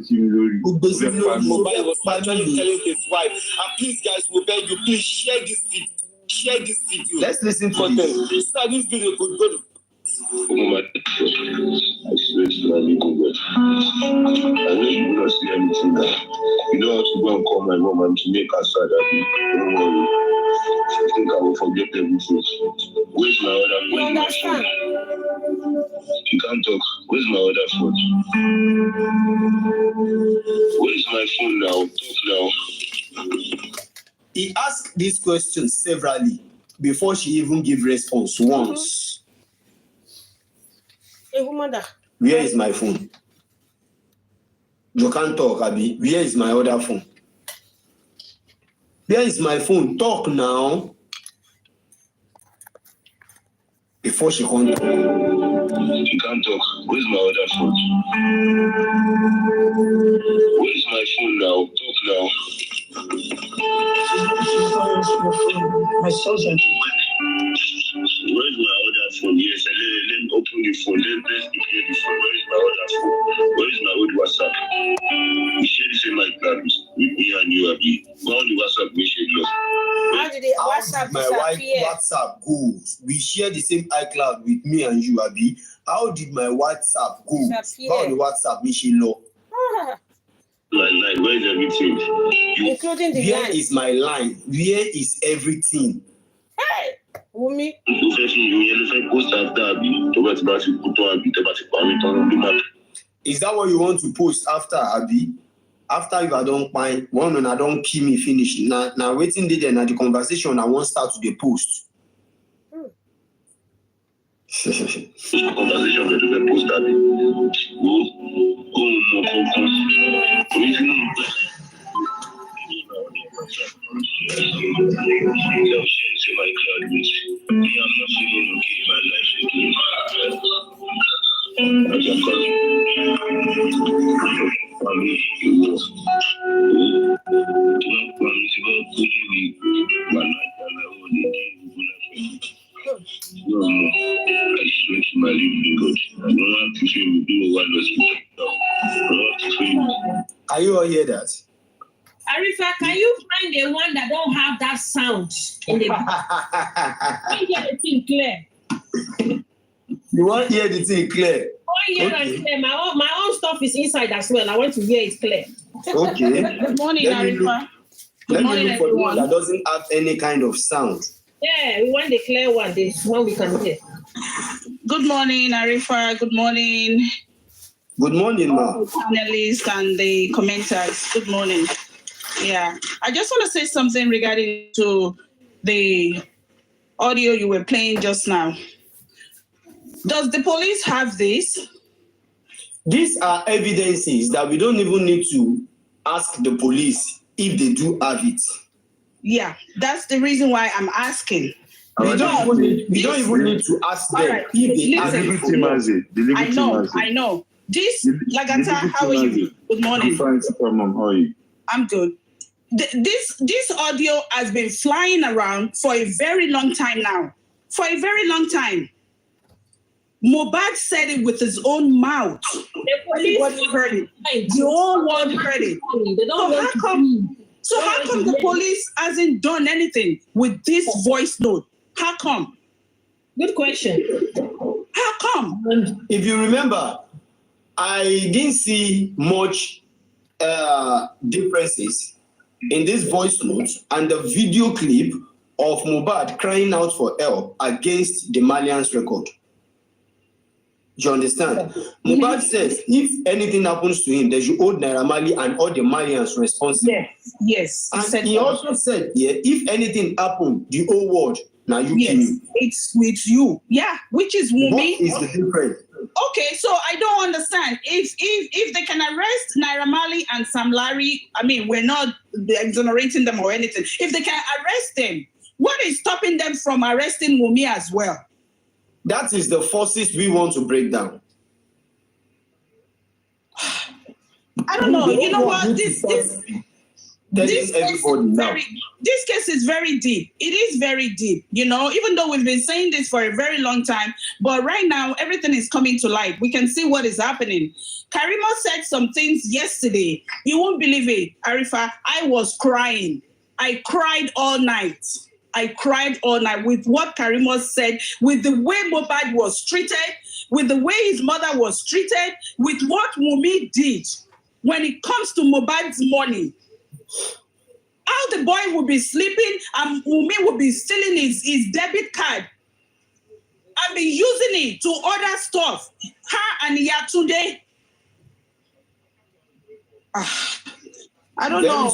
Ó gbé sí mi lórí. Mohbad was actually telling his wife, and please guys, we beg you, please share this video. Share this video. Let's listen to this. This video could go to I swear to my little God. I know you will not see anything now. You don't have to go and call my mom and to make her sad at me. Don't worry. I think I will forget everything. Where's my other phone? Where's my phone? You can't talk. Where's my other phone? Where's my phone now? Talk now. He asked this question severally before she even gave response once. Where is my phone? You can't talk, Abi. Where is my other phone? Where is my phone? Talk now. Before she can't talk. You can't talk. Where's my other phone? Where's my phone now? Talk now. My soldier. Where's my other phone? Yes, let me open the phone. Let's prepare the phone. Where is my other phone? Where is my old WhatsApp? We share the same iCloud with me and you, Abi. Go on the WhatsApp, we share love. How did WhatsApp my wife WhatsApp goes? We share the same iCloud with me and you, Abi. How did my WhatsApp go? How the WhatsApp we share love? My line, where is everything? Including the line. Where is my line? Where is everything? Hey, Wumi. Is that what you want to post after, Abi? After if I don't find one and I don't kill me finish. Now waiting there now the conversation I won't start to the post. Conversation with the post, Abi. Are you not hear that? Arifa, can you find the one that don't have that sound in the Can you hear the thing clear? You want to hear the thing clear? Clear. My own stuff is inside as well. I want to hear it clear. Okay. Good morning, Arifa. Let me look for the one that doesn't have any kind of sound. Yeah, we want the clear one, the one we can hear. Good morning, Arifa. Good morning. Good morning, ma. The panelists and the commenters. Good morning. Yeah, I just want to say something regarding to the audio you were playing just now. Does the police have this? These are evidences that we don't even need to ask the police if they do have it. Yeah, that's the reason why I'm asking. We don't even need to ask them right, if they have it. I know. This, Lagata, how are you? Good morning. I'm fine, Supermom. How are you? I'm good. This audio has been flying around for a very long time now. For a very long time. Mohbad said it with his own mouth. Everybody heard it. The whole world heard it. So how come the police hasn't done anything with this voice note? How come? Good question. How come? If you remember, I didn't see much differences in this voice note and the video clip of Mohbad crying out for help against the Malians record. Do you understand? Mohbad says if anything happens to him, they should hold Naira Marley and all the Malians responsible. Yes. And he also said, if anything happened, the whole world, now you kill me. It's with you. Yeah, which is Wunmi. What is the difference? Okay, so I don't understand. If they can arrest Naira Marley and Sam Larry, I mean, we're not exonerating them or anything. If they can arrest them, what is stopping them from arresting Wunmi as well? That is the forces we want to break down. I don't know. You know what? This case is very deep. It is very deep, even though we've been saying this for a very long time. But right now, everything is coming to light. We can see what is happening. Karima said some things yesterday. You won't believe it, Arifa. I was crying. I cried all night. With what Karima said, with the way Mohbad was treated, with the way his mother was treated, with what Wunmi did when it comes to Mohbad's money. How the boy will be sleeping and Wunmi will be stealing his debit card and be using it to order stuff. Her and Yatunde. I don't know.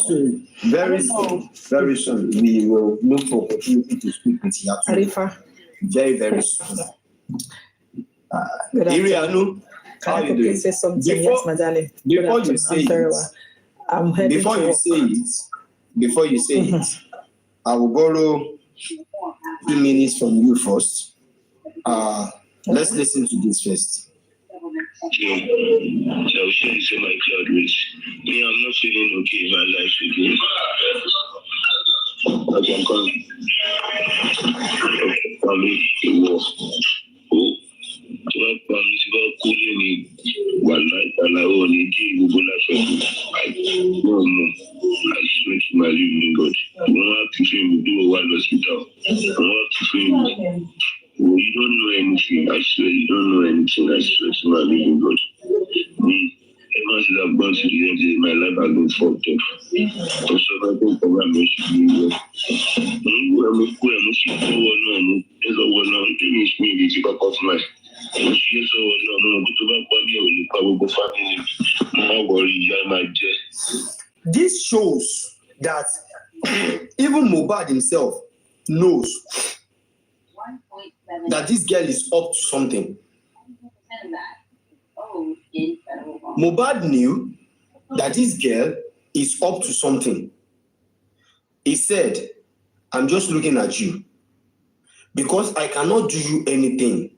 Very soon, we will look for opportunity to speak with Yatunde. Very, very soon. Irianu, how you doing? Say something? Yes, Madale. Before you say it, I will borrow 2 minutes from you first. Let's listen to this first. So she say my cloud race. Me, I'm not feeling okay in my life again. I can come. Tí wọ́n pa mi sí bá kú lé ní wàhálà ìpàlàwọ̀ ní dí gbogbo láfẹ́ náà mọ̀ àìsàn tí màá rí mi God. Wọ́n á ti fi mi dúró wá lọ́sítà. Wọ́n á ti fi mi. Oh, you don't know anything. I swear you don't know anything. I swear to my living God. Ever since I've gone to the end of my life, I've been fucked up. Also, I don't come and make you This shows that even Mohbad himself knows that this girl is up to something. Mohbad knew that this girl is up to something. He said, I'm just looking at you because I cannot do you anything.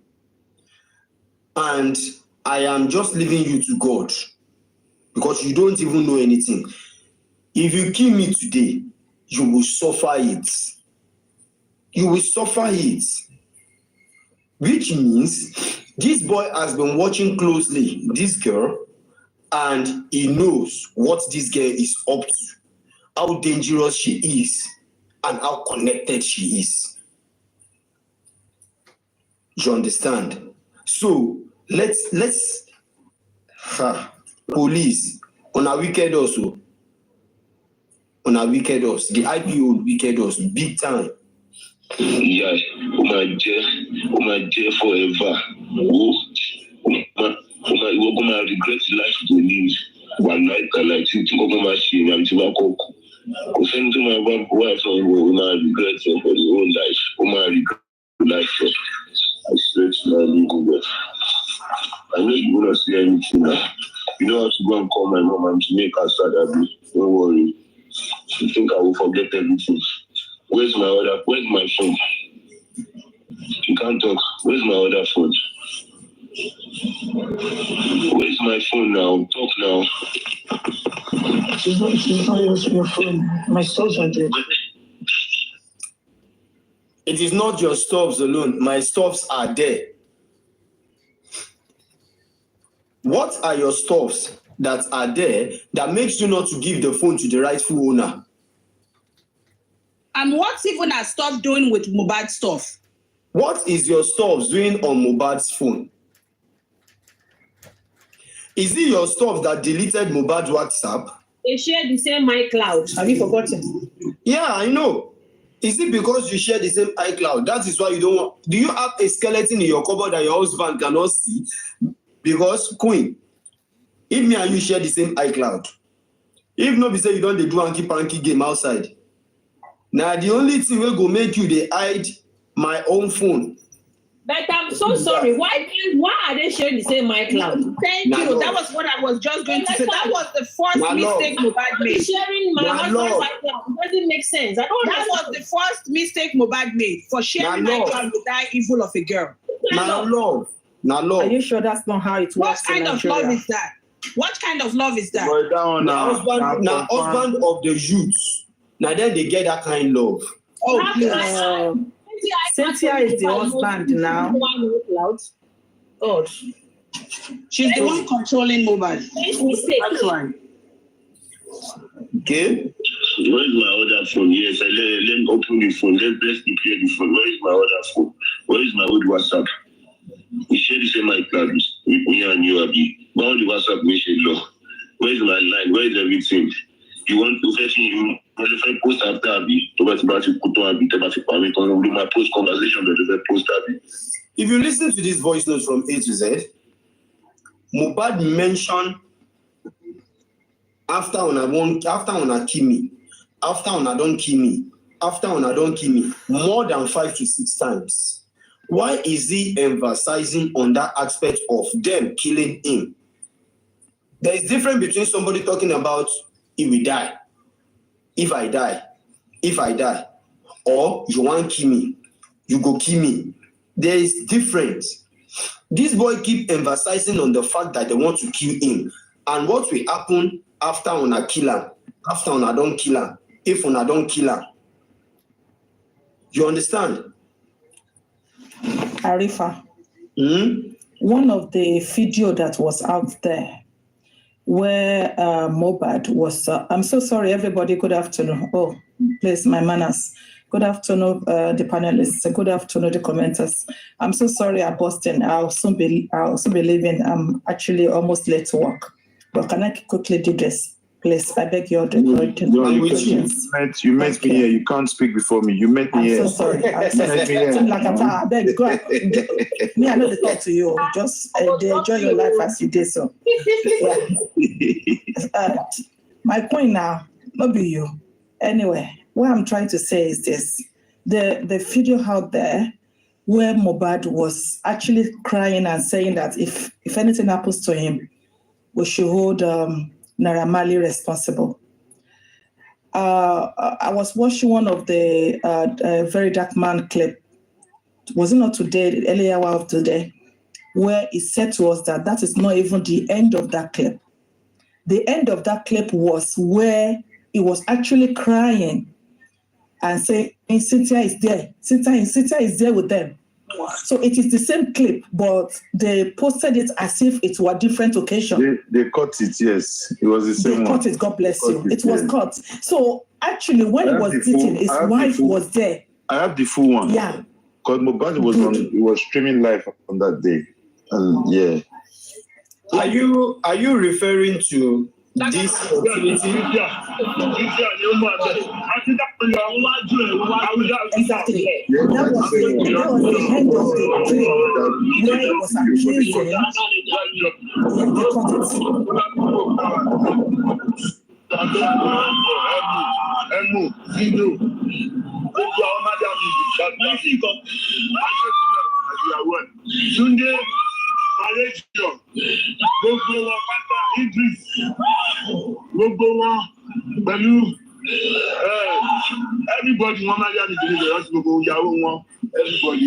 And I am just leaving you to God because you don't even know anything. If you kill me today, you will suffer it. You will suffer it. Which means this boy has been watching closely this girl and he knows what this girl is up to, how dangerous she is, and how connected she is. You understand? So let's police on a wicked also. On a wicked us. The IPO wicked us big time. Yeah, my dear forever. We're gonna regret the life to live. One night, like to machine and to walk. Send to my wife and my regret for the whole life. My regret life. I swear to my legal God. I know you wanna see anything now. You know how to go and call my mom and to make her sad at me. Don't worry. You think I will forget everything? Where's my phone? You can't talk. Where's my other phone? Where's my phone now? Talk now. She's not using your phone. My stuffs are there. It is not your stuffs alone. My stuffs are there. What are your stuffs that are there that makes you not to give the phone to the rightful owner? And what's even our stuff doing with Mohbad stuff? What is your stuff doing on Mohbad's phone? Is it your stuff that deleted Mohbad's WhatsApp? They share the same iCloud. Have you forgotten? Yeah, I know. Is it because you share the same iCloud? That is why you don't want... Do you have a skeleton in your cupboard that your husband cannot see? Because, Queen, if me and you share the same iCloud, if not be say you don't do hanky-panky game outside, now the only thing will go make you they hide my own phone. But I'm so sorry. Why are they sharing the same iCloud? Thank you. Lord. That was what I was just going to say. That was the first mistake Mohbad made. Sharing my husband's iCloud doesn't make sense. That was the first mistake Mohbad made for sharing iCloud with that evil of a girl. Now love. Are you sure that's not how it works? What kind of love is that? What kind of love is that? Now husband of the youth. Now then they get that kind of love. Oh, yes. Cynthia is the husband now. God. She's the one controlling Mohbad. That's why. Okay. Where is my other phone? Yes, let me open the phone. Let's prepare the phone. Where is my other phone? Where is my old WhatsApp? We share the same iCloud with me and you, Abby. Why on the WhatsApp we share love? Where is my line? Where is everything? You want to fetch me? If I post after Abby, to my post conversation that post Abby. If you listen to this voice note from A to Z, Mohbad mentioned after on a Kimi, after on a don't Kimi, after on a don't Kimi, more than 5 to 6 times. Why is he emphasizing on that aspect of them killing him? There is difference between somebody talking about he will die, if I die, or you want kill me, you go kill me. There is difference. This boy keep emphasizing on the fact that they want to kill him, and what will happen after una kill him, after una don't kill him, if una don't kill him. You understand? Arifa, one of the video that was out there where Mohbad was, I'm so sorry, everybody, good afternoon. Oh, please, my manners. Good afternoon, the panelists. Good afternoon, the commenters. I'm so sorry I busted. I'll soon be leaving. I'm actually almost late to work. But can I quickly do this? Please, I beg your indulgence. You met me here. You can't speak before me. You met me here. I'm so sorry. I beg, go ahead. Me, I know to talk to you. Just enjoy your life as you did so. Yeah. My point now, not be you. Anyway, what I'm trying to say is this. The video out there where Mohbad was actually crying and saying that if anything happens to him, we should hold Naira Marley responsible. I was watching one of the Very Dark Man clip. Was it not today, the earlier hour of today, where he said to us that is not even the end of that clip. The end of that clip was where he was actually crying and saying, Cynthia is there. Cynthia is there with them. So it is the same clip, but they posted it as if it were different occasion. They cut it, yes. It was the same They one. cut it, God bless you. It was cut. So actually, when he was beaten, his wife was there. I have the full one. Yeah. Because Mohbad was streaming live on that day. And yeah. Are you referring to this activity? Exactly. That was the end of the clip where it was accusing everybody one man yarn the dey just go yawo won everybody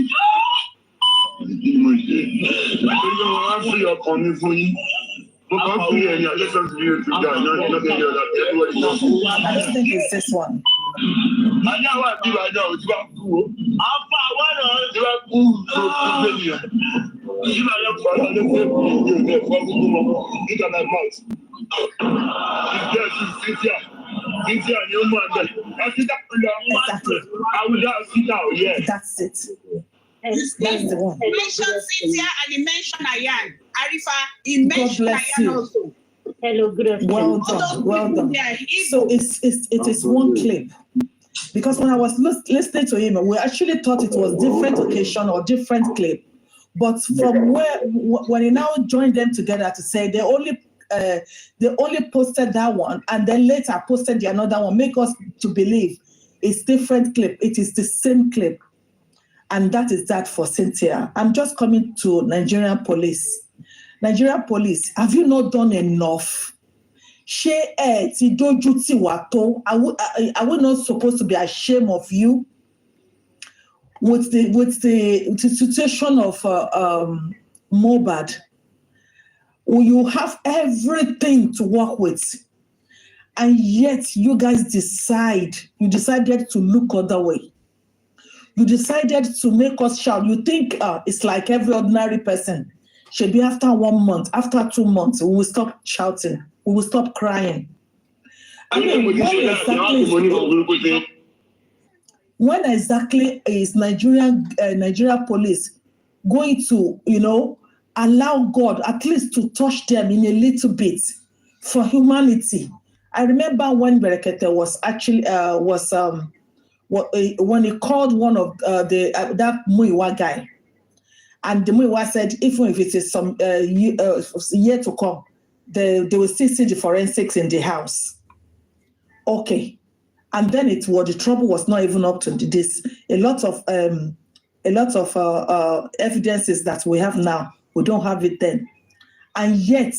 free ọkàn mi fún yín mo kàn free ẹni àjẹsán ti rí ètò ìjà náà ní ọdún yẹn ọdún everybody knows. I just think it's this one. ajá wà bí ìbàdàn ò ti bá kú o àfa àwọn náà ti bá kú tó kú lẹ́yìn ìjìnlẹ̀ yẹn kọ́ ọ́ lé pé kú ìwé ìwé ẹ̀fọ́ gbogbo wọn nígbà náà mouth. ìjẹ́ Cynthia ni ó mú àgbẹ̀ àtijọ́ pẹ̀lú àwùjọ síta òye. That's it. That's the one. He mentioned Cynthia and he mentioned Ayan. Arifa, he mentioned Ayan also. Hello, good afternoon. Well done. So it is one clip. Because when I was listening to him, we actually thought it was different occasion or different clip. But from when he now joined them together to say they only posted that one and then later posted the another one, make us to believe it's different clip. It is the same clip. And that is that for Cynthia. I'm just coming to Nigerian police. Nigerian police, have you not done enough? Are we not supposed to be ashamed of you? With the situation of Mohbad, you have everything to work with, and yet you guys decided to look other way. You decided to make us shout. You think it's like every ordinary person. Should be after 1 month, after 2 months, we will stop shouting. We will stop crying. When exactly is Nigeria police going to, allow God at least to touch them in a little bit for humanity? I remember when Berekete was actually when he called one of that Muiwa guy, and the Muiwa said even if it is some year to come, they will still see the forensics in the house. Okay. And then the trouble was not even up to this. A lot of evidences that we have now, we don't have it then. And yet,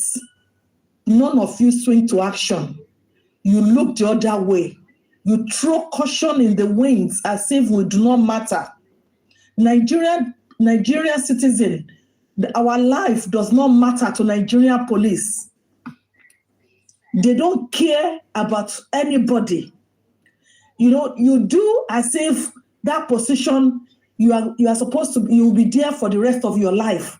none of you swing to action. You look the other way. You throw caution in the winds as if we do not matter. Nigerian citizen, our life does not matter to Nigerian police. They don't care about anybody. You do as if that position you are supposed to. You will be there for the rest of your life.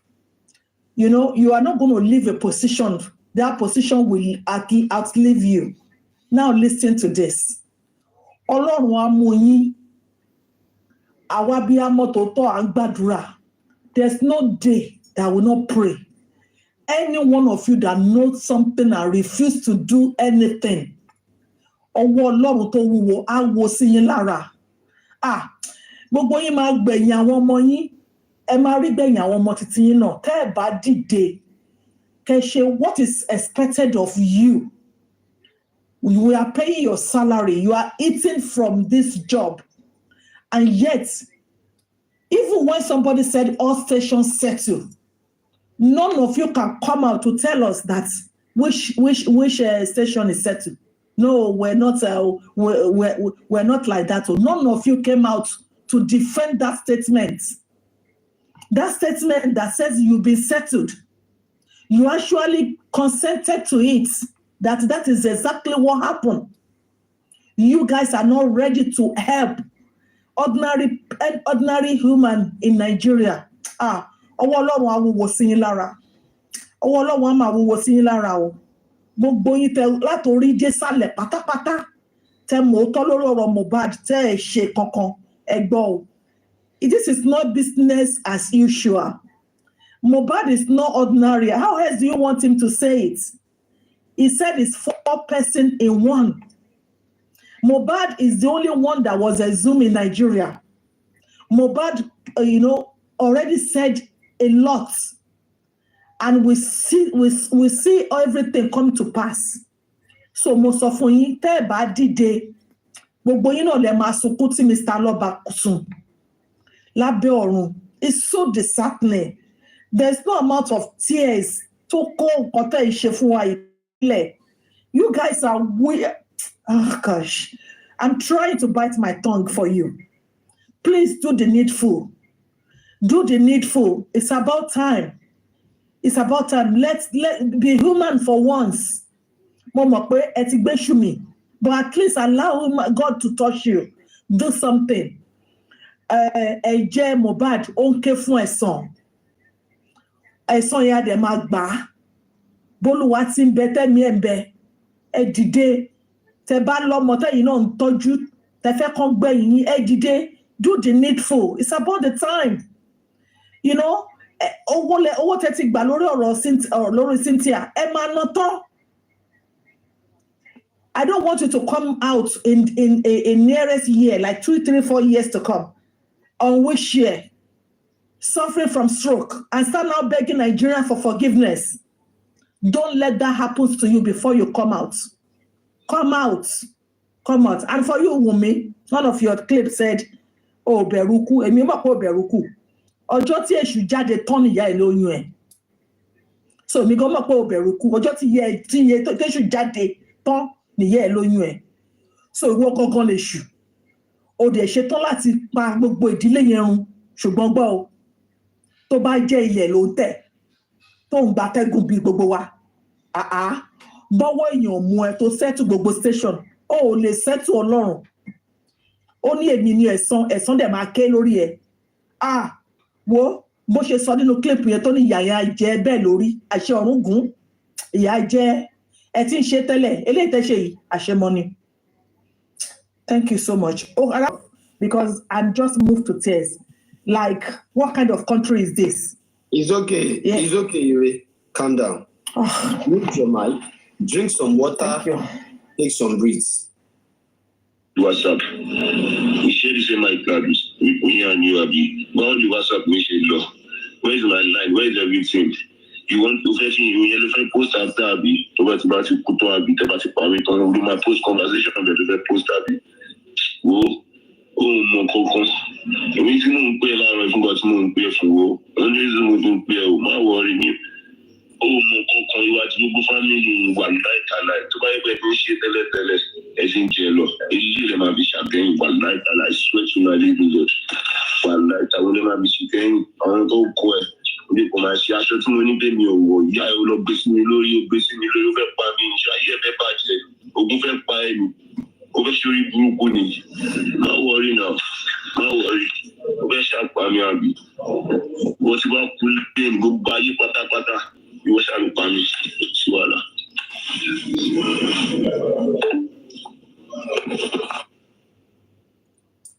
You are not going to leave a position. That position will outlive you. Now listen to this. Ọlọ́run á mú yín. Àwa abiyamọ tòótọ́ à ń gbàdúrà. There's no day that will not pray. Any one of you that knows something and refuse to do anything, ọwọ́ Ọlọ́run tó wúwo á wo sí yín lára. Gbogbo yín máa gbẹ̀yìn àwọn ọmọ yín. Ẹ máa rí gbẹ̀yìn àwọn ọmọ títí yín náà. Tẹ́ ẹ bá dìde, kẹ́ ṣe what is expected of you. We are paying your salary. You are eating from this job. And yet, even when somebody said all stations settle, none of you can come out to tell us that which station is settled. No, we're not like that. So none of you came out to defend that statement. That statement that says you've been settled. You actually consented to it. That is exactly what happened. You guys are not ready to help ordinary human in Nigeria. Ọwọ́ Ọlọ́run á wúwo sí yín lára. Ọwọ́ Ọlọ́run á máa wúwo sí yín lára o. Gbogbo yín tẹ látòrí dé sálẹ̀ pátápátá tẹ mòótọ́ lórí ọ̀rọ̀ Mohbad tẹ ẹ̀ ṣe kankan ẹ gbọ́ o. This is not business as usual. Mohbad is not ordinary. How else do you want him to say it? He said it's 4 persons in one. Mohbad is the only one that was exhumed in Nigeria. Mohbad, already said a lot. And we see everything come to pass. So mo sọ fún yín tẹ́ ẹ bá dìde gbogbo yín náà lè máa sunkún tí Mr. Aloba sùn lábẹ́ ọ̀run. It's so disheartening. There's no amount of tears tó kó nǹkan tẹ́ ẹ ṣe fún wa ìpínlẹ̀. You guys are weird. Oh gosh, I'm trying to bite my tongue for you. Please do the needful. Do the needful. It's about time. It's about time. Let's be human for once. But at least allow God to touch you. Do something. Mohbad onke fún ẹ̀san. Ẹ̀san ya de máa gbà. Bólúwa tí ń bẹ tẹ́mi ẹ̀ ń bẹ. Ẹ dìde. Tẹ́ bá lọ́mọ tẹ́yin náà ń tọ́jú. Tẹ́ fẹ́ kàn gbẹ̀yìn yín. Ẹ dìde. Do the needful. It's about the time. Owó tẹ́ ti gbà lórí lórí Cynthia. Ẹ máa ná tán. I don't want you to come out in a nearest year, like 2, 3, 4 years to come. On which year? Suffering from stroke and start now begging Nigeria for forgiveness. Don't let that happen to you before you come out. Come out. Come out. And for you, Wumi, one of your clips said, "Oh, Beruku, emi mo ko Beruku. Ọjọ́ tí èṣù jáde tán ìyá ẹ̀ lóyún ẹ̀." So mi go mo ko Beruku. Ọjọ́ tí èṣù jáde tán ìyá ẹ̀ lóyún ẹ̀. So ìwọ gangan lèṣù. O dẹ̀ ṣetán láti pa gbogbo ìdílé yẹn run. Ṣùgbọ́n gbọ́ o. Tó bá jẹ́ ilẹ̀ ló ń tẹ̀. Tó ń gba tẹ́gùn bí gbogbo wa. Bọ́wọ́ èèyàn mú ẹ tó settle gbogbo station. O ò lè settle Ọlọ́run. Ó ní èmi ní ẹ̀san dẹ̀ máa ké lórí ẹ̀. Wo bó ṣe sọ nínú clip yẹn tó ní ìyà jẹ́ bẹ́ẹ̀ lórí àṣẹ ọ̀run gùn. Ìyà jẹ́ ẹ ti ń ṣe tẹ́lẹ̀ eléyìí tẹ́ ṣe yìí àṣemọ ni. Thank you so much. Because I'm just moved to tears. Like, what kind of country is this? It's okay. Yeah. It's okay, Ire. Calm down. Mute your mic. Drink some water. Take some breaths. WhatsApp. We share the same mic service. We and you, Abi. But on the WhatsApp, we share law. Where is my line? Where is everything? You want to fetch me? You want post after Abi? About my post conversation about the post Abi. Mo kankan. Èmi tí mò ń pè láàárọ̀ ìfúngbà tí mò ń pè fún wo. Only reason mo tún pè ọ́, má worry me. Mo kankan ìwà tí gbogbo family wà láìtàláì. Tó bá yẹ pé tó ń ṣe tẹ́lẹ̀tẹ́lẹ̀, ẹ sì ń jẹ lọ. Èyí lè máa fi ṣàtẹ̀yìn wà láìtàláì. Swear to my living God. Wà láìtàláì lè máa fi ṣàtẹ̀yìn. Àwọn tó kọ ẹ̀. Bí kò máa ṣe aṣọ tí mo ní bẹ́ẹ̀ mi ò wọ̀. Ìyá ẹ̀ lọ gbé sí mi lórí, ó gbé sí mi lórí, ó fẹ́ pa mí. Ayé ẹ̀ fẹ́ bàjẹ́. Ogun fẹ́ pa ẹ̀ mi. Ó fẹ́ ṣorí burúkú ni. Má worry now. Má worry. Ó fẹ́ ṣàpá mi àbí. Wọ́n ti bá kú lẹ́yìn gbogbo ayé pátápátá. Ìwọ ṣàlùpá mi. Sí wàhálà.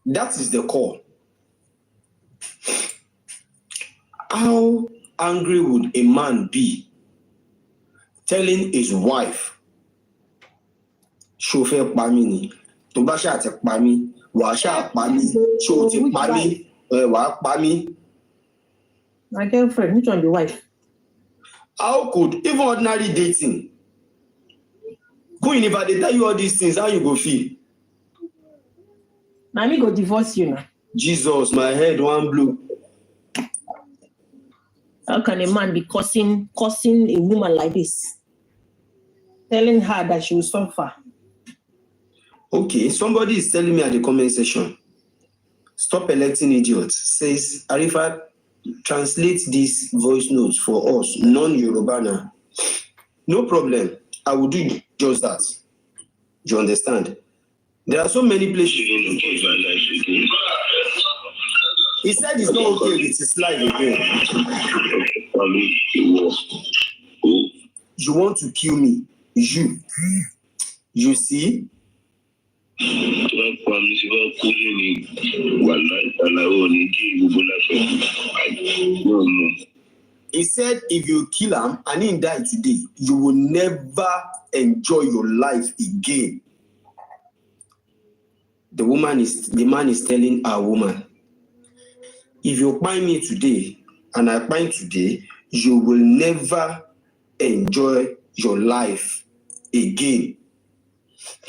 That is the call. How angry would a man be telling his wife, "Ṣó fẹ́ pa mí ni, tó bá ṣáà ti pa mí, wàá ṣáà pa mí, ṣó ti pa mí, wàá pa mí"? My girlfriend, which one the wife? How could even ordinary dating? Queen, if I dey tell you all these things, how you go feel? Na me go divorce you now. Jesus, my head one blow. How can a man be cursing a woman like this? Telling her that she will suffer. Okay, somebody is telling me at the comment section, "Stop electing idiots." Says, "Arifa, translate these voice notes for us, non-Yoruba now." No problem. I will do just that. Do you understand? There are so many places. He said it's not okay with his life again. You want to kill me? You see? He said if you kill him and he die today, you will never enjoy your life again. The man is telling our woman, if you find me today and I find today, you will never enjoy your life again.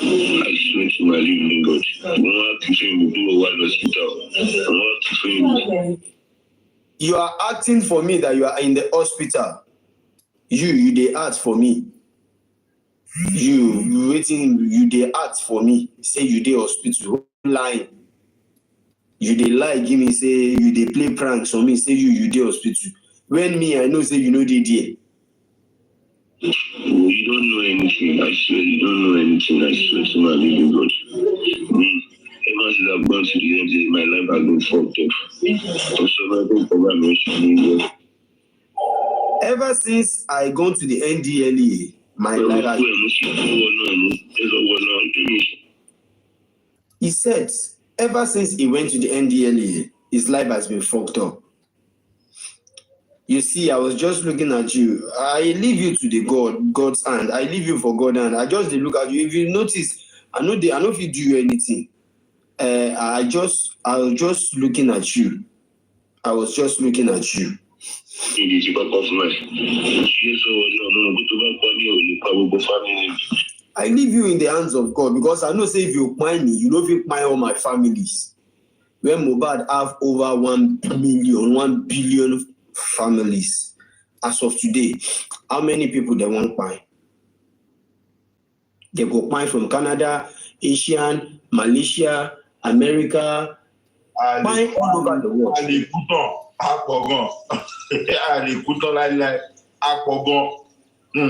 I swear to my living God, I want to say you do a while hospital. I want to say you are acting for me that you are in the hospital. You they act for me. You waiting, you they act for me. Say you dey hospital, lying. You dey lie, give me say you dey play pranks on me. Say you dey hospital. When me I know say you know dey there. You don't know anything. I swear you don't know anything. I swear to my living God. Ever since I've gone to the end, my life has been fucked up. Ever since I gone to the NDLEA, my life has He said, ever since he went to the NDLEA, his life has been fucked up. You see, I was just looking at you. I leave you to the God's hand. I leave you for God's hand. I just look at you. If you notice, I know if you do anything. I was just looking at you. I was just looking at you. I leave you in the hands of God because I know say if you find me, you know if you find all my families. When Mohbad have over 1 billion families as of today, how many people they want find? They go find from Canada, Asian, Malaysia, America, find all over the world.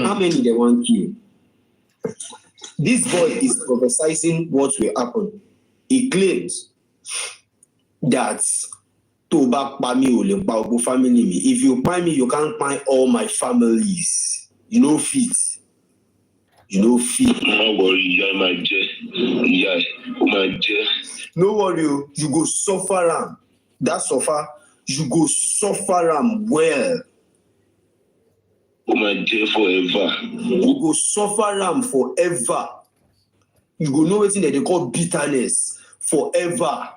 How many they want kill? This boy is prophesying what will happen. He claims that to back by me will family me. If you find me, you can't find all my families. You know fit. No worry, you go suffer am. That suffer, you go suffer am well. Forever. You go suffer am forever. You go know wetin they call bitterness forever.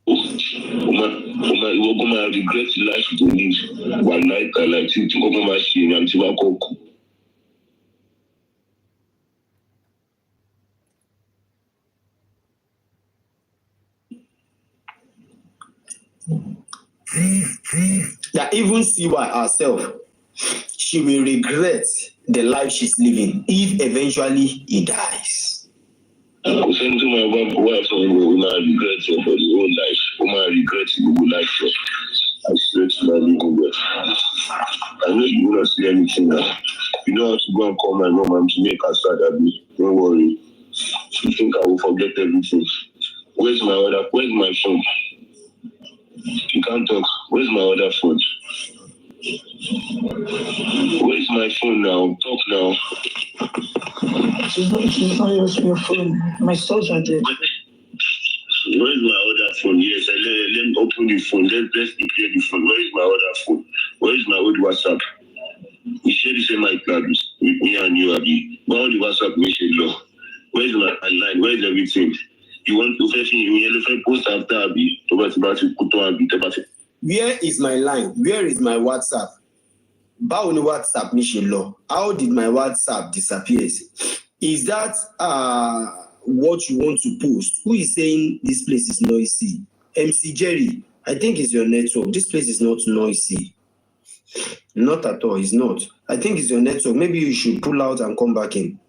You go regret life to live. One night I like to go to machine and to walk. That even see by herself, she will regret the life she's living if eventually he dies. I send to my wife who regret for the whole life. Who regret the life. I swear to my living God. I know you will not see anything now. You don't have to go and call my mom and to make her sad at me. Don't worry. You think I will forget everything. Where's my phone? You can't talk. Where's my other phone? Where's my phone now? Talk now. She's not your phone. My stores are dead. Where's my other phone? Yes, let me open the phone. Let's prepare the phone. Where is my other phone? Where is my old WhatsApp? We share the same iCloud with me and you, Abby. But all the WhatsApp we share love. Where is my line? Where is everything? You want to post after Abby? Where is my line? Where is my WhatsApp? Báwo ni WhatsApp mi ṣe lọ? How did my WhatsApp disappear? Is that what you want to post? Who is saying this place is noisy? MC Jerry, I think it's your network. This place is not noisy. Not at all, it's not. I think it's your network. Maybe you should pull out and come back in.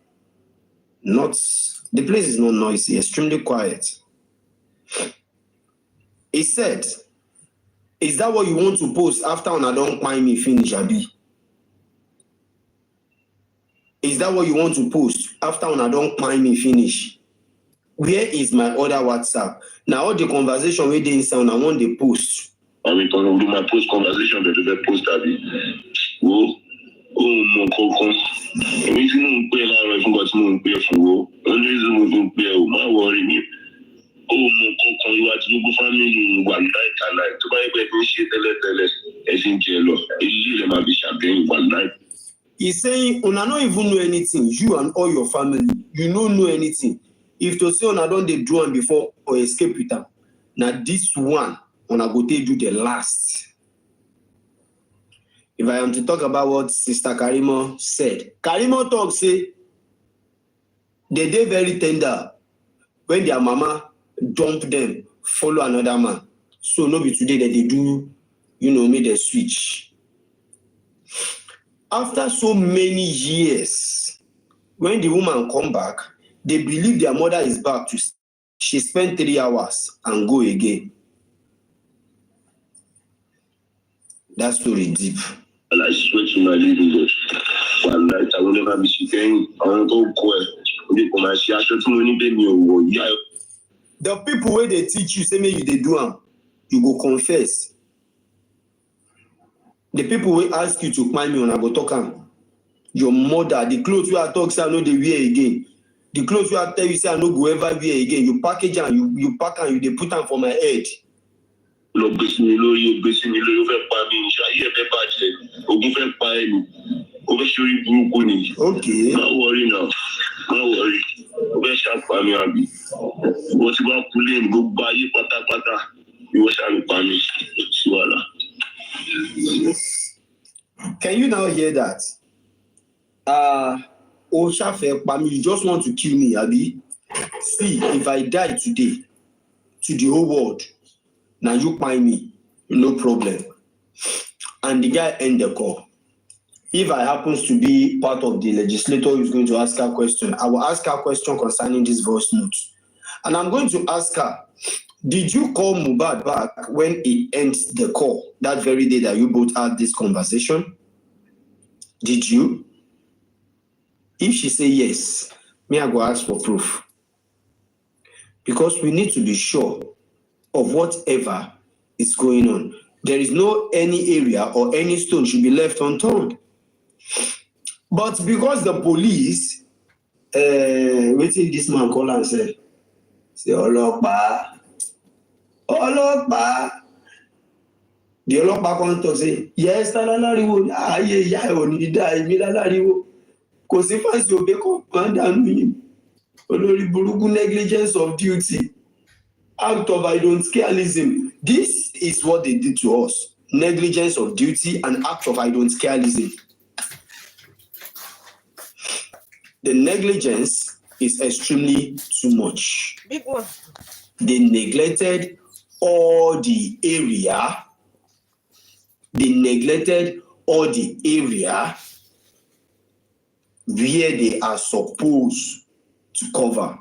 The place is not noisy, extremely quiet. He said, is that what you want to post after I don't find me finish, Abi? Is that what you want to post after I don't find me finish? Where is my other WhatsApp? Now all the conversation where they inside, I want the post. I mean, talking about my post conversation, but the post that my coco. If you don't pay now, if you got to pay for only reason we don't pay, my worry me. My coco, you are to go family one night and night. To buy a shit, as in jello. It might be champagne one night. He's saying, Una not even know anything. You and all your family, you don't know anything. If to say Una don't they do one before or escape with them, now this one Una go take you the last. If I am to talk about what Sister Karimo said, Karimo talk say they dey very tender when their mama dump them, follow another man. So no be today that they do, make the switch. After so many years, when the woman come back, they believe their mother is back to. She spent 3 hours and go again. That story deep. And I swear to my living God, one night I will never be sitting. I want to go. The people where they teach you, say me you they do them, you go confess. The people will ask you to climb me when I go talk am. Your mother, the clothes you are talk say I know they wear again. The clothes you are tell you say I no go ever wear again. You package and you pack and you they put them for my head. You fẹ́ pa mí, ṣayé fẹ́ bàjẹ́, ogun fẹ́ pa ẹni, o fẹ́ ṣorí burúkú ni. Okay. Má worry now, má worry, o fẹ́ ṣàpá mi àbí. Wọ́n ti bá kulé ní gbogbo ayé pátápátá, ìwọ ṣàlùpá mi, sí wàhálà. Can you now hear that? Oshafe Pami, you just want to kill me, Abi. See, if I die today, to the whole world, now you find me, no problem. And the guy end the call. If I happens to be part of the legislator who's going to ask her a question, I will ask her a question concerning this voice note. And I'm going to ask her, did you call Mohbad back when he ends the call, that very day that you both had this conversation? Did you? If she say yes, me I go ask for proof. Because we need to be sure of whatever is going on. There is no any area or any stone should be left unturned. But because the police, what did this man call and say Olopa. The Olopa come to say, yes, Talalariwo, Because if I say negligence of duty, act of I don't careism. This is what they did to us. Negligence of duty and act of I don't careism. The negligence is extremely too much. Big one. They neglected all the area. Where they are supposed to cover.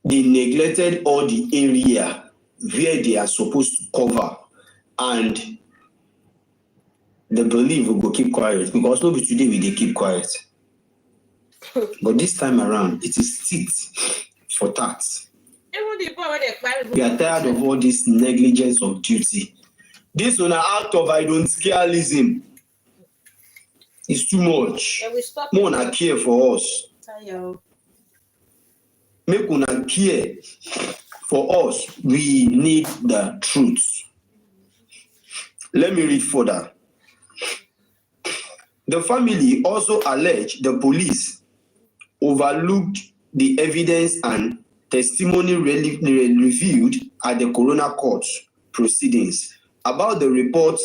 They neglected all the area where they are supposed to cover. And they believe we will keep quiet. Because maybe today we they keep quiet. But this time around, it is tit for tat. We are tired of all this negligence of duty. This one, an act of I don't careism. It's too much. More than care for us. Make una care for us. We need the truth. Let me read further. The family also alleged the police overlooked the evidence and testimony reviewed at the coroner court proceedings about the reported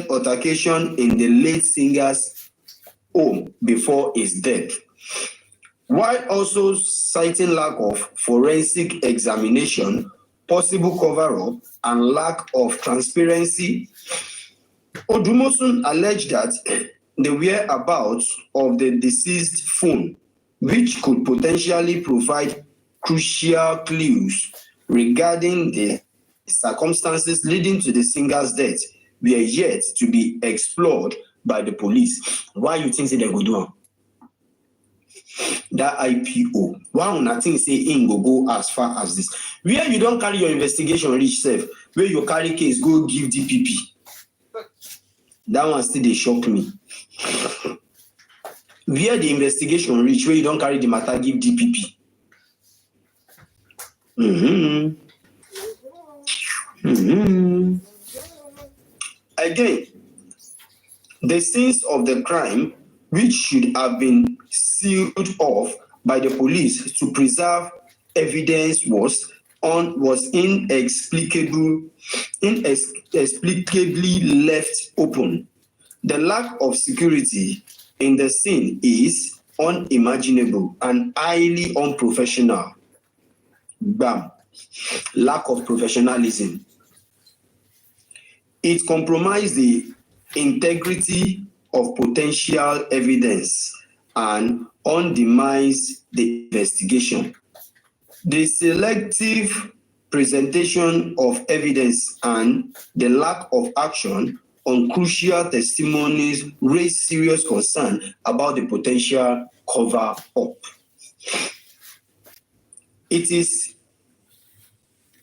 altercation in the late singer's home before his death, while also citing lack of forensic examination, possible cover-up, and lack of transparency. Odumosun alleged that the whereabouts of the deceased's phone, which could potentially provide crucial clues regarding the circumstances leading to the singer's death, were yet to be explored by the police, why you think say they go do am? That IPO, why una think say im go as far as this? Where you don't carry your investigation reach sef, where you carry case go give DPP. That one still dey shock me. Where the investigation reach, where you don't carry the matter give DPP. Again, the scenes of the crime, which should have been sealed off by the police to preserve evidence, was inexplicably left open. The lack of security in the scene is unimaginable and highly unprofessional. Bam. Lack of professionalism. It compromised the integrity of potential evidence and undermines the investigation. The selective presentation of evidence and the lack of action on crucial testimonies raise serious concern about the potential cover-up. It is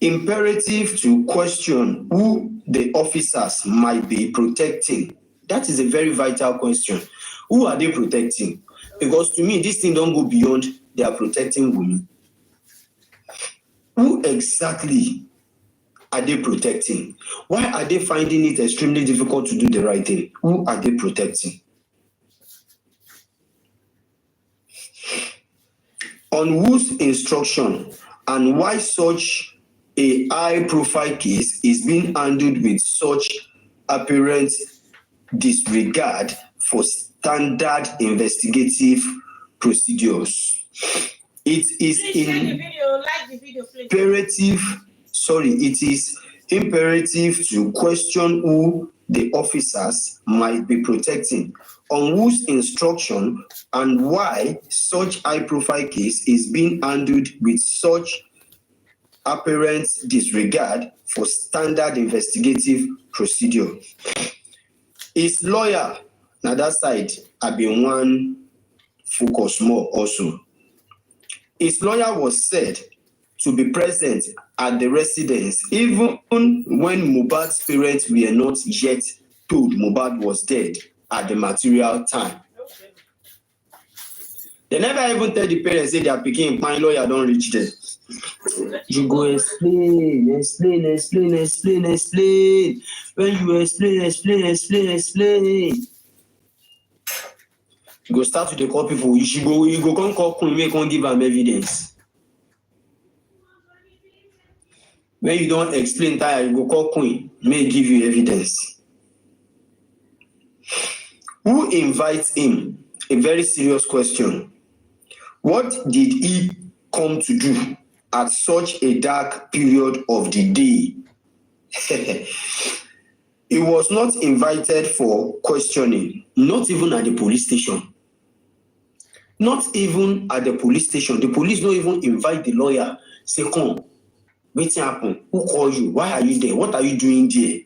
imperative to question who the officers might be protecting. That is a very vital question. Who are they protecting? Because to me, this thing don't go beyond they are protecting women. Who exactly are they protecting? Why are they finding it extremely difficult to do the right thing? Who are they protecting? On whose instruction and why such a high-profile case is being handled with such apparent disregard for standard investigative procedures? It is imperative to question who the officers might be protecting, on whose instruction and why such high-profile case is being handled with such apparent disregard for standard investigative procedure. His lawyer, na that side, I been one focus more also. His lawyer was said to be present at the residence even when Mohbad's parents were not yet told Mohbad was dead at the material time. They never even tell the parents say they are picking my lawyer don't reach there. You go explain. When you explain. You go start with the call people. You go come call Queen, make one give them evidence. When you don't explain tire, you go call Queen, may give you evidence. Who invites him? A very serious question. What did he come to do at such a dark period of the day? He was not invited for questioning, not even at the police station. Not even at the police station. The police don't even invite the lawyer. Say, come, what's happened? Who called you? Why are you there? What are you doing there?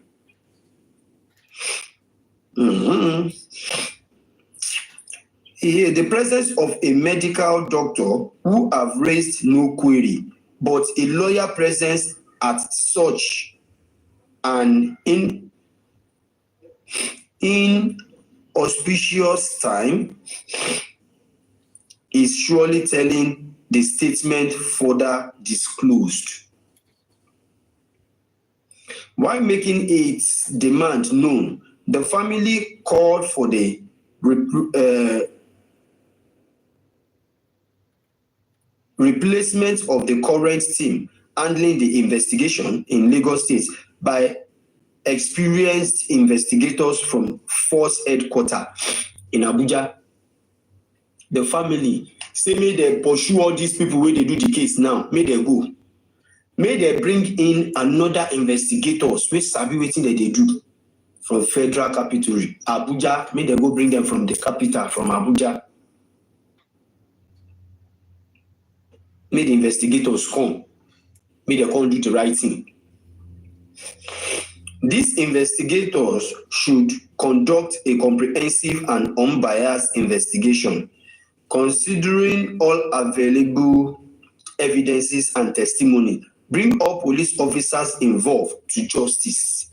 The presence of a medical doctor who have raised no query, but a lawyer presence at such an inauspicious time is surely telling the statement further disclosed. While making its demand known, the family called for the replacement of the current team handling the investigation in Lagos State by experienced investigators from Force Headquarters in Abuja. The family say, may they pursue all these people where they do the case now, may they go. May they bring in another investigators which sabi wetin that they do from Federal Capital, Abuja, may they go bring them from the capital, from Abuja. May the investigators come. May they come do the right thing. These investigators should conduct a comprehensive and unbiased investigation, considering all available evidences and testimony. Bring all police officers involved to justice.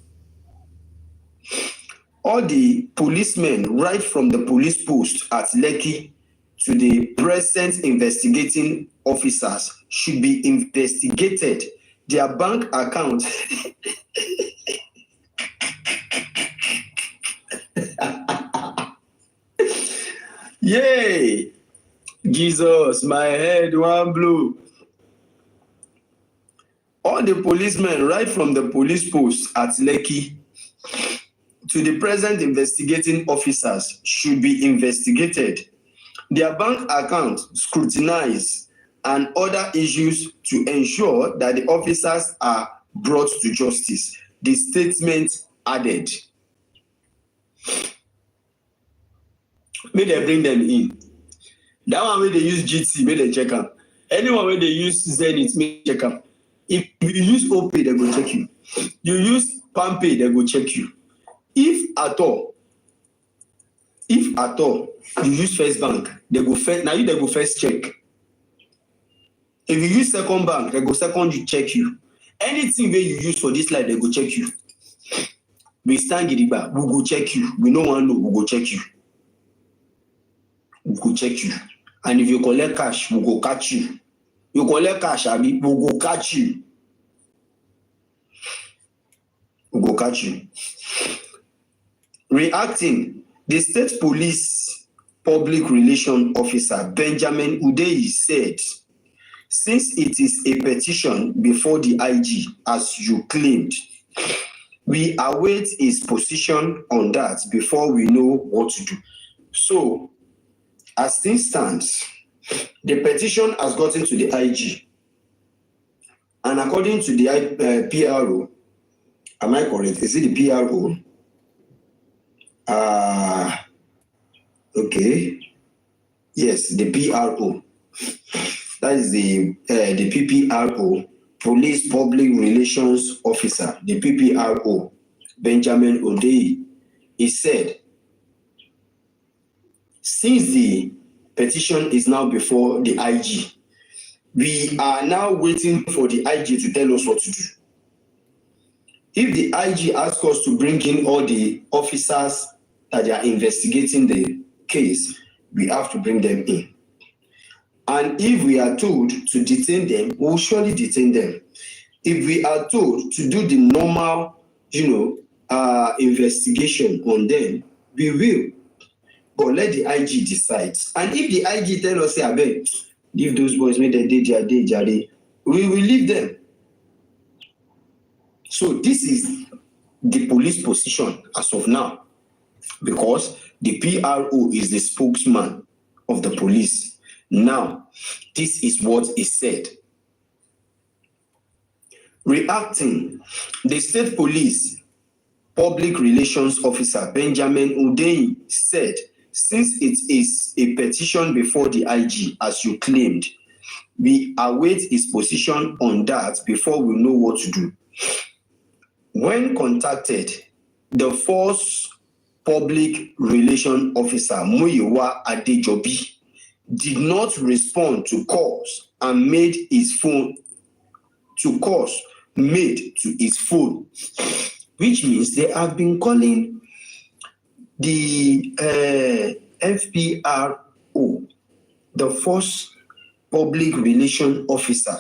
All the policemen, right from the police post at Lekki to the present investigating officers, should be investigated. Their bank account Yay! Jesus, my head one blow. All the policemen, right from the police post at Lekki to the present investigating officers, should be investigated. Their bank account scrutinized and other issues to ensure that the officers are brought to justice. The statement added. May they bring them in. That one where they use GT, may they check am. Anyone where they use Zenith, may check am. If you use OPay, they go check you. You use PalmPay, they go check you. If at all, you use First Bank, they go first. Now you they go first check. If you use Second Bank, they go second you check you. Anything where you use for this life, they go check you. We stand gidigba, we go check you. We no one know, we go check you. We go check you. And if you collect cash, we go catch you. You collect cash, Abi, we go catch you. We go catch you. Reacting, the state police public relations officer Benjamin Udeyi said, since it is a petition before the IG, as you claimed, we await his position on that before we know what to do. So, as things stand, the petition has gotten to the IG. And according to the PRO, am I correct? Is it the PRO? Okay. Yes, the PRO. That is the PPRO, Police Public Relations Officer, the PPRO, Benjamin Udeyi. He said, since the petition is now before the IG, we are now waiting for the IG to tell us what to do. If the IG asks us to bring in all the officers that are investigating the case, we have to bring them in. And if we are told to detain them, we will surely detain them. If we are told to do the normal, investigation on them, we will. But let the IG decide. And if the IG tell us, say, abeg, leave those boys, make them day, we will leave them. So this is the police position as of now, because the PRO is the spokesman of the police. Now, this is what is said. Reacting, the state police public relations officer Benjamin Udeyi said, since it is a petition before the IG, as you claimed, we await his position on that before we know what to do. When contacted, the force public relations officer Muyiwa Adejobi did not respond to calls and made his phone to his phone, which means they have been calling the FPRO, the force public relations officer.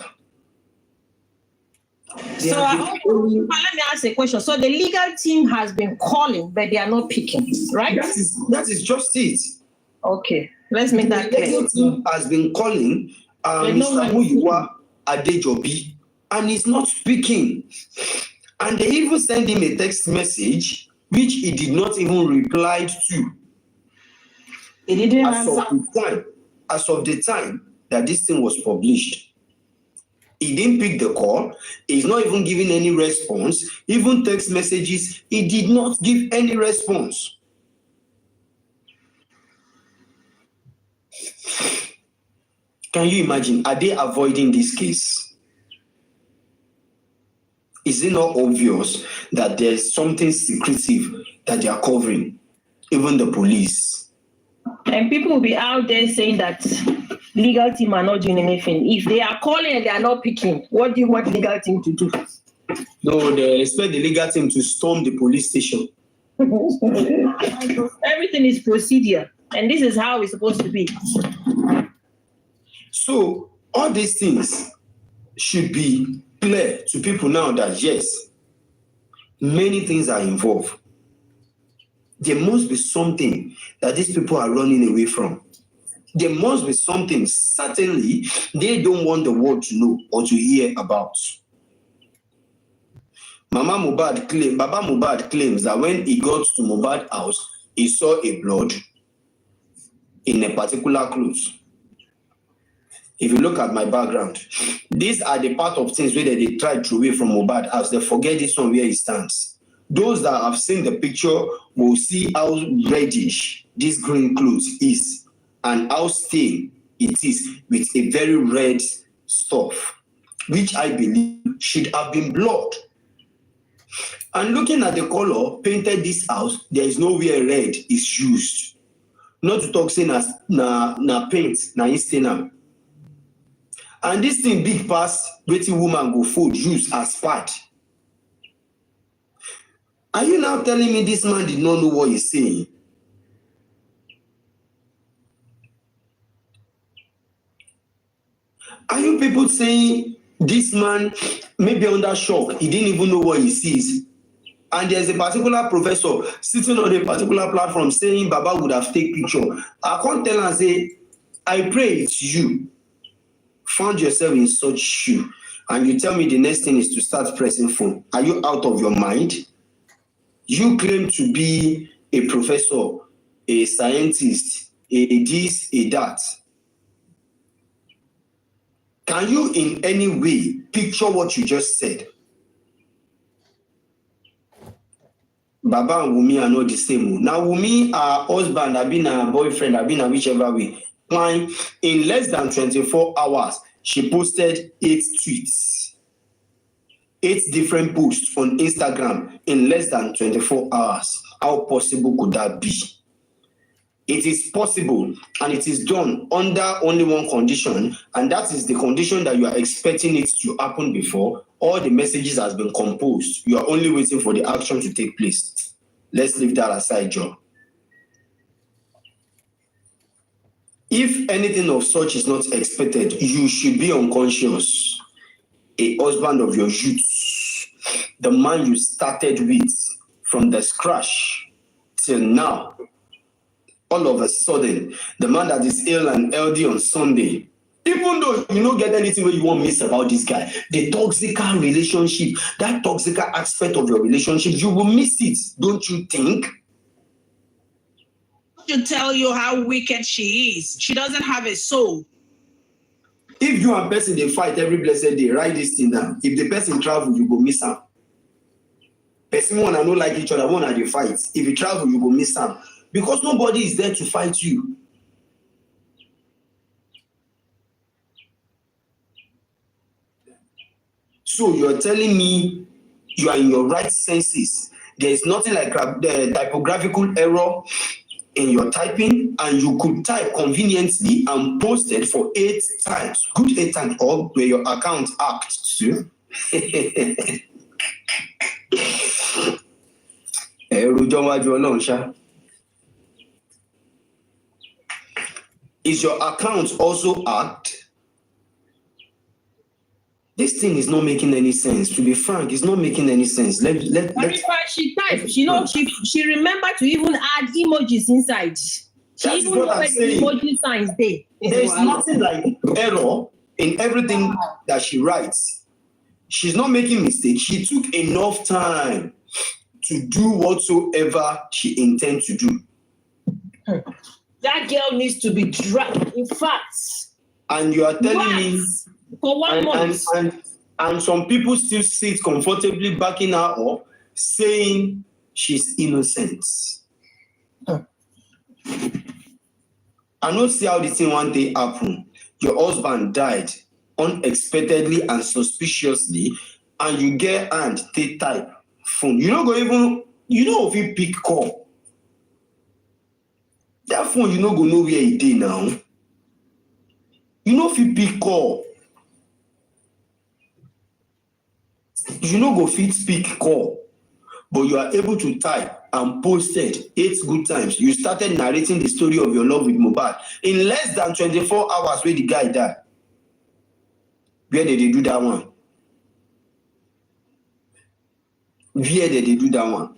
So let me ask a question. So the legal team has been calling, but they are not picking, right? That is just it. Okay, let's make that clear. The legal team has been calling Mr. Muyiwa Adejobi, and he's not speaking. And they even sent him a text message, which he did not even reply to. He didn't answer. As of the time that this thing was published. He didn't pick the call. He's not even giving any response. Even text messages, he did not give any response. Can you imagine? Are they avoiding this case? Is is it not obvious that there's something secretive that they are covering, even the police? And people will be out there saying that legal team are not doing anything. If they are calling and they are not picking, what do you want legal team to do? No, they expect the legal team to storm the police station. Everything is procedure, and this is how it's supposed to be. So all these things should be clear to people now that yes, many things are involved. There must be something that these people are running away from. There must be something certainly they don't want the world to know or to hear about. Baba Mohbad claims that when he got to Mohbad's house, he saw a blood in a particular clothes. If you look at my background, these are the part of things where they try to away from Mohbad house. They forget this one where he stands. Those that have seen the picture will see how reddish this green clothes is and how stained it is with a very red stuff, which I believe should have been blood. And looking at the color painted this house, there is nowhere red is used. Not to talk saying as na paint, na instant. And this thing big pass waiting woman go food use as part. Are you now telling me this man did not know what he's saying? Are you people saying this man may be under shock? He didn't even know what he sees. And there's a particular professor sitting on a particular platform saying Baba would have taken picture. I can't tell and say, I pray it's you. Found yourself in such shoe. And you tell me the next thing is to start pressing phone. Are you out of your mind? You claim to be a professor, a scientist, a this, a that. Can you in any way picture what you just said? Baba and Wumi are not the same. Now Wumi, her husband, have been her boyfriend, have been her whichever way. Fine. In less than 24 hours, she posted 8 tweets. 8 different posts on Instagram in less than 24 hours. How possible could that be? It is possible, and it is done under only one condition, and that is the condition that you are expecting it to happen before all the messages has been composed. You are only waiting for the action to take place. Let's leave that aside, Joe. If anything of such is not expected, you should be unconscious. A husband of your youth, the man you started with from the scratch till now, all of a sudden, the man that is ill and healthy on Sunday, even though you don't get anything where you want to miss about this guy, the toxic relationship, that toxic aspect of your relationship, you will miss it, don't you think? To tell you how wicked she is. She doesn't have a soul. If you and person they fight every blessed day, write this thing down. If the person travel, you go miss him. Person one and not like each other, one and they fight. If you travel, you go miss him. Because nobody is there to fight you. So you're telling me you are in your right senses. There is nothing like the typographical error in your typing, and you could type conveniently and post it for 8 times. Good 8 times, or where your account hacked to. Is your account also hacked? This thing is not making any sense. To be frank, it's not making any sense. Let she typed. You know, she remembered to even add emojis inside. She That's even what know I'm where the saying. emoji signs there. There is nothing like error in everything that she writes. She's not making mistakes. She took enough time to do whatsoever she intends to do. That girl needs to be dragged. In fact. And you are telling me for 1 month. And some people still sit comfortably backing her up, saying she's innocent. I don't see how the thing one day happened. Your husband died unexpectedly and suspiciously, and you get hand take type phone, you no go even, you know if you pick call. That phone, you no go know where e dey now. You know if you pick call. You no go fit speak call, but you are able to type and posted 8 good times. You started narrating the story of your love with Mohbad in less than 24 hours where the guy died. Where did they do that one? Where did they do that one?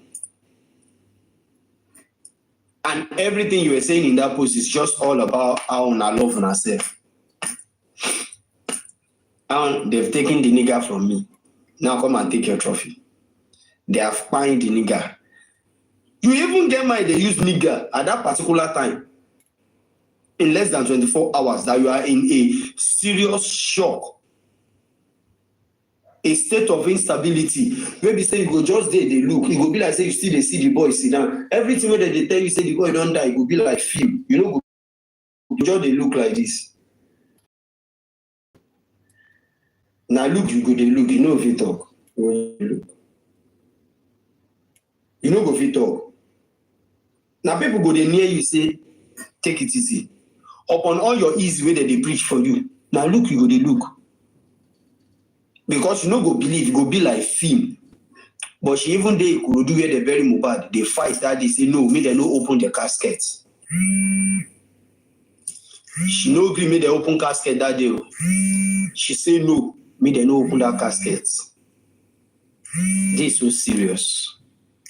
And everything you were saying in that post is just all about how una love una self. How they've taken the nigga from me. Now come and take your trophy. They have fined the nigga. You even get mad they use nigga at that particular time. In less than 24 hours that you are in a serious shock. A state of instability. Maybe say you go just there, they look. It go be like say you still they see the boy sit down. Everything where they tell you say the boy don't die, it go be like film. You know, just they look like this. Now look, you go they look. You know if you talk. You look. You know go fit talk. Now people go they near you say, take it easy. Upon all your easy way that they preach for you. Now look, you go they look. Because you no go believe, it go be like film. But she even they could do where they bury Mohbad. They fight that they say no, make they no open the casket. She no agree, make they open casket that day. She say no, make they no open that casket. This is so serious.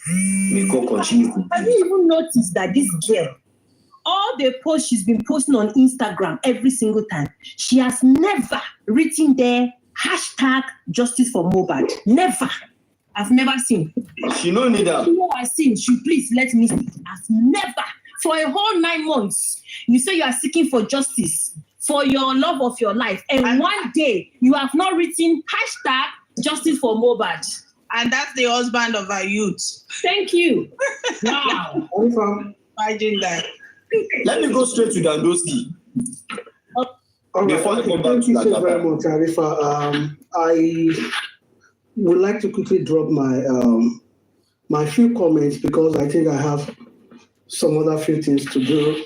May God continue. Have you even noticed that this girl, all the posts she's been posting on Instagram every single time, she has never written there hashtag justice for Mohbad. Never. I've never seen. She no need that. You know I've seen. She please let me speak. I've never. For a whole 9 months, you say you are seeking for justice for your love of your life. And one day, you have not written hashtag justice for Mohbad. And that's the husband of our youth. Thank you. Wow. Imagine that. Let me go straight to Dandoski. All right. Thank you so very much, Arifa. I would like to quickly drop my my few comments because I think I have some other few things to do.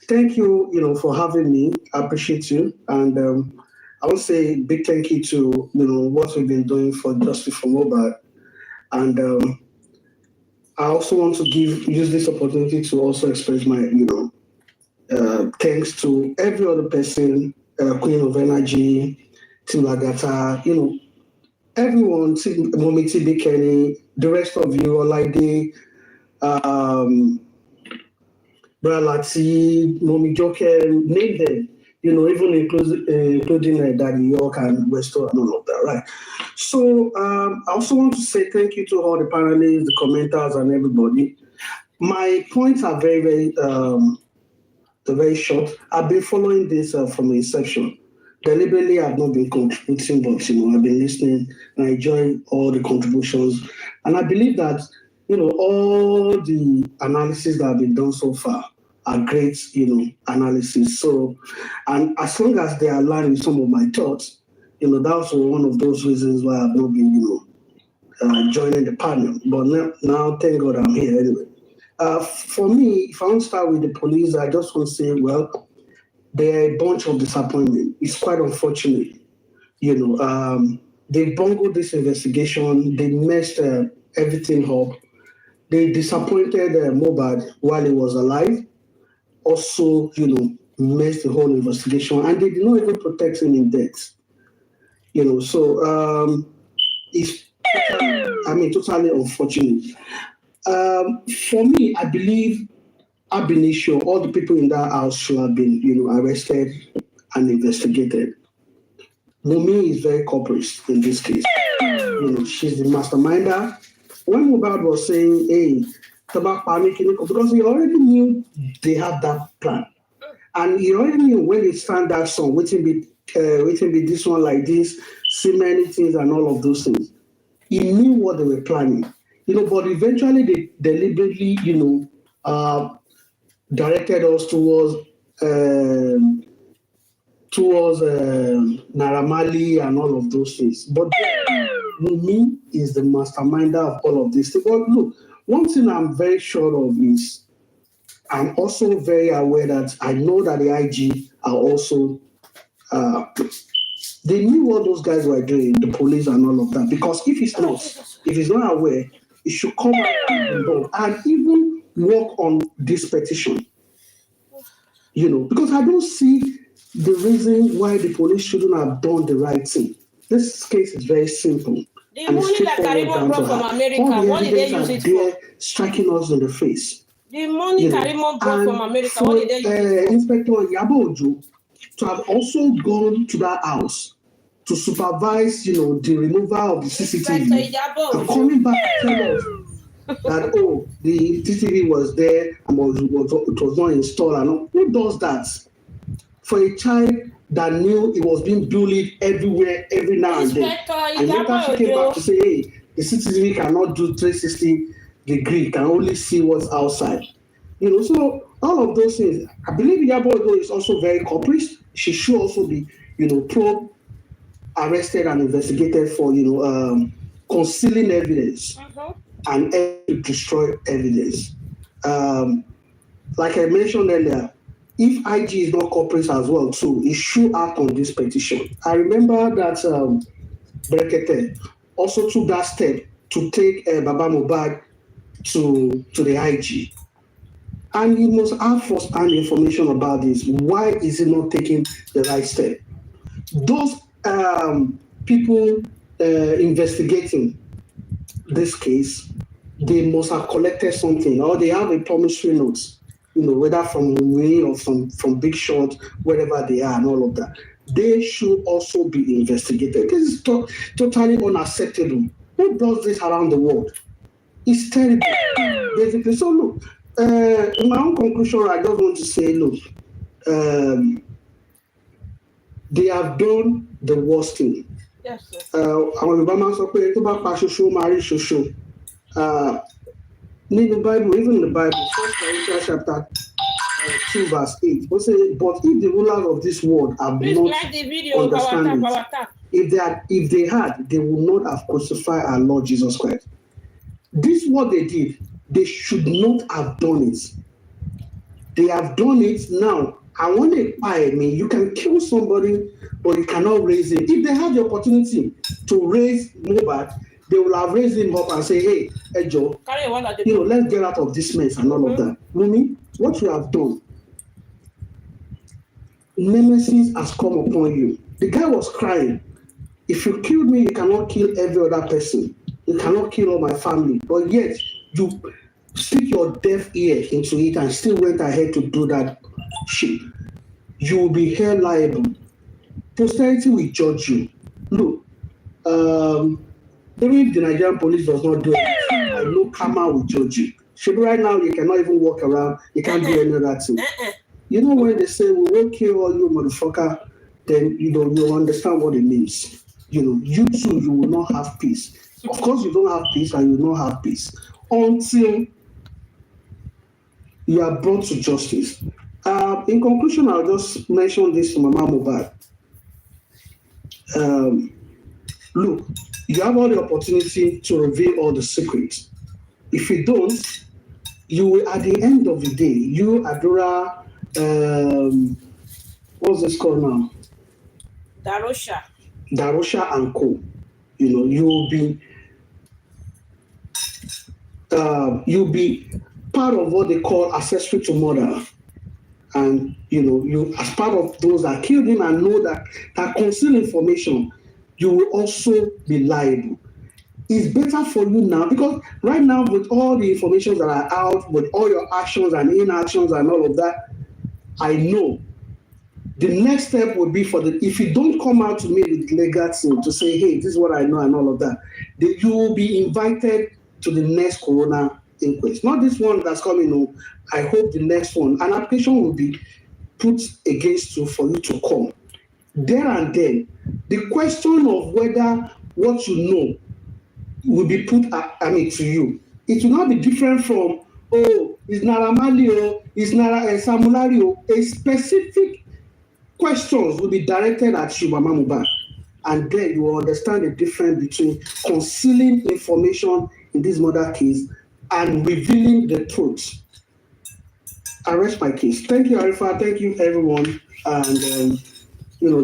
Thank you, for having me. I appreciate you, and I would say big thank you to what we've been doing for Justice for Mohbad, and I also want to use this opportunity to also express my thanks to every other person, Queen of Energy, Team Lagata, everyone, Mommy TB Kenny, the rest of you, Olaide, Bralati, Mommy Joker, name them, even including Daddy York and Westo and all of that, right? So I also want to say thank you to all the panelists, the commenters, and everybody. My points are very, very short. I've been following this from the inception. Deliberately, I've not been contributing, but I've been listening and I enjoy all the contributions. And I believe that all the analysis that have been done so far are great, analysis. So, and as long as they align with some of my thoughts, that's one of those reasons why I've not been, joining the panel. But now, thank God I'm here anyway. For me, if I want to start with the police, I just want to say, well, they're a bunch of disappointment. It's quite unfortunate. They bungled this investigation. They messed everything up. They disappointed Mohbad while he was alive. Also, messed the whole investigation. And they did not even protect him in death. So it's totally unfortunate. For me, I believe Ab initio, all the people in that house should have been, arrested and investigated. Mumi is very culprit in this case. She's the masterminder. When Mohbad was saying, hey, because he already knew they had that plan. And he already knew when they sang that song, waiting be this one like this, see many things and all of those things. He knew what they were planning. But eventually they deliberately, directed us towards Naira Marley and all of those things. But Wunmi is the masterminder of all of this. But look, one thing I'm very sure of is I'm also very aware that I know that the IG are also, they knew what those guys were doing, the police and all of that. Because if he's not aware, it should come out and even work on this petition. Because I don't see the reason why the police shouldn't have done the right thing. This case is very simple. The money that Karimo brought from America, what did they use it for? Striking us in the face. The money Karimo brought from America, what did they use it for? Inspector Yabojo to have also gone to that house to supervise, the removal of the CCTV. And coming back to tell us that, the CCTV was there and it was not installed. And who does that? For a child that knew it was being bullied everywhere, every now and then. And later she came back to say, hey, the CCTV cannot do 360 degree, can only see what's outside. So all of those things. I believe Yabo is also very corporate. She should also be, probed, arrested and investigated for, concealing evidence and destroy evidence. Like I mentioned earlier, if IG is not corporate as well too, it should act on this petition. I remember that Brekete also took that step to take Baba Mohbad to the IG. And you must have first-hand information about this. Why is it not taking the right step? Those people investigating this case, they must have collected something, or they have a promissory note, whether from me or from Big Shot, wherever they are and all of that. They should also be investigated. This is totally unacceptable. Who does this around the world? It's terrible, basically. So look, in my own conclusion, I just want to say, look, they have done the worst thing. Yes, sir. In the Bible, even in the Bible, 1 Corinthians chapter 2, verse 8, but if the rulers of this world have not understand it, if they had, they would not have crucified our Lord Jesus Christ. This is what they did. They should not have done it. They have done it now. I want to buy me. You can kill somebody, but you cannot raise him. If they had the opportunity to raise Mohbad, they will have raised him up and say, hey, Joe, let's get out of this mess and all of that. Mummy, what you have done, nemesis has come upon you. The guy was crying. If you killed me, you cannot kill every other person. You cannot kill all my family. But yet, you stick your deaf ear into it and still went ahead to do that shit. You will be held liable. Posterity will judge you. Look, even if the Nigerian police does not do it, I know karma will judge you. So right now, you cannot even walk around. You can't do any other thing. When they say, we won't kill all you, motherfucker, then, you understand what it means. You too, you will not have peace. Of course, you don't have peace and you will not have peace until you are brought to justice. In conclusion, I'll just mention this to Mama Mohbad. Look, you have all the opportunity to reveal all the secrets. If you don't, you will, at the end of the day, you, Adura, what's this called now? Darosha and Co. You'll be part of what they call accessory to murder. And, you as part of those that killed him and know that conceal information, you will also be liable. It's better for you now, because right now with all the information that are out, with all your actions and inactions and all of that, I know the next step would be if you don't come out to me with legal team to say, hey, this is what I know and all of that, you will be invited to the next coroner inquest. Not this one that's coming on. I hope the next one. An application will be put against you for you to come. There and then, the question of whether what you know will be put to you. It will not be different from, it's Naramali, it's Samulari. A specific questions will be directed at you, Mama Mohbad. and then you will understand the difference between concealing information in this murder case and revealing the truth. I rest my case. Thank you, Arifa. Thank you, everyone. And,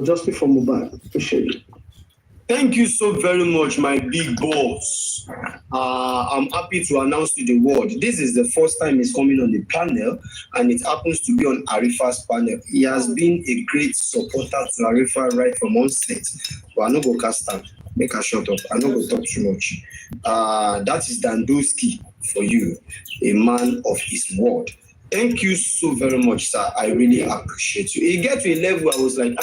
justice for Mohbad. Appreciate it. Thank you so very much, my big boss. I'm happy to announce to the world, this is the first time he's coming on the panel, and it happens to be on Arifa's panel. He has been a great supporter to Arifa right from onset. But I no go cast him. Make her shut up. I no go talk too much. That is Dandoski for you, a man of his word. Thank you so very much, sir. I really appreciate you. It get to a level I was like,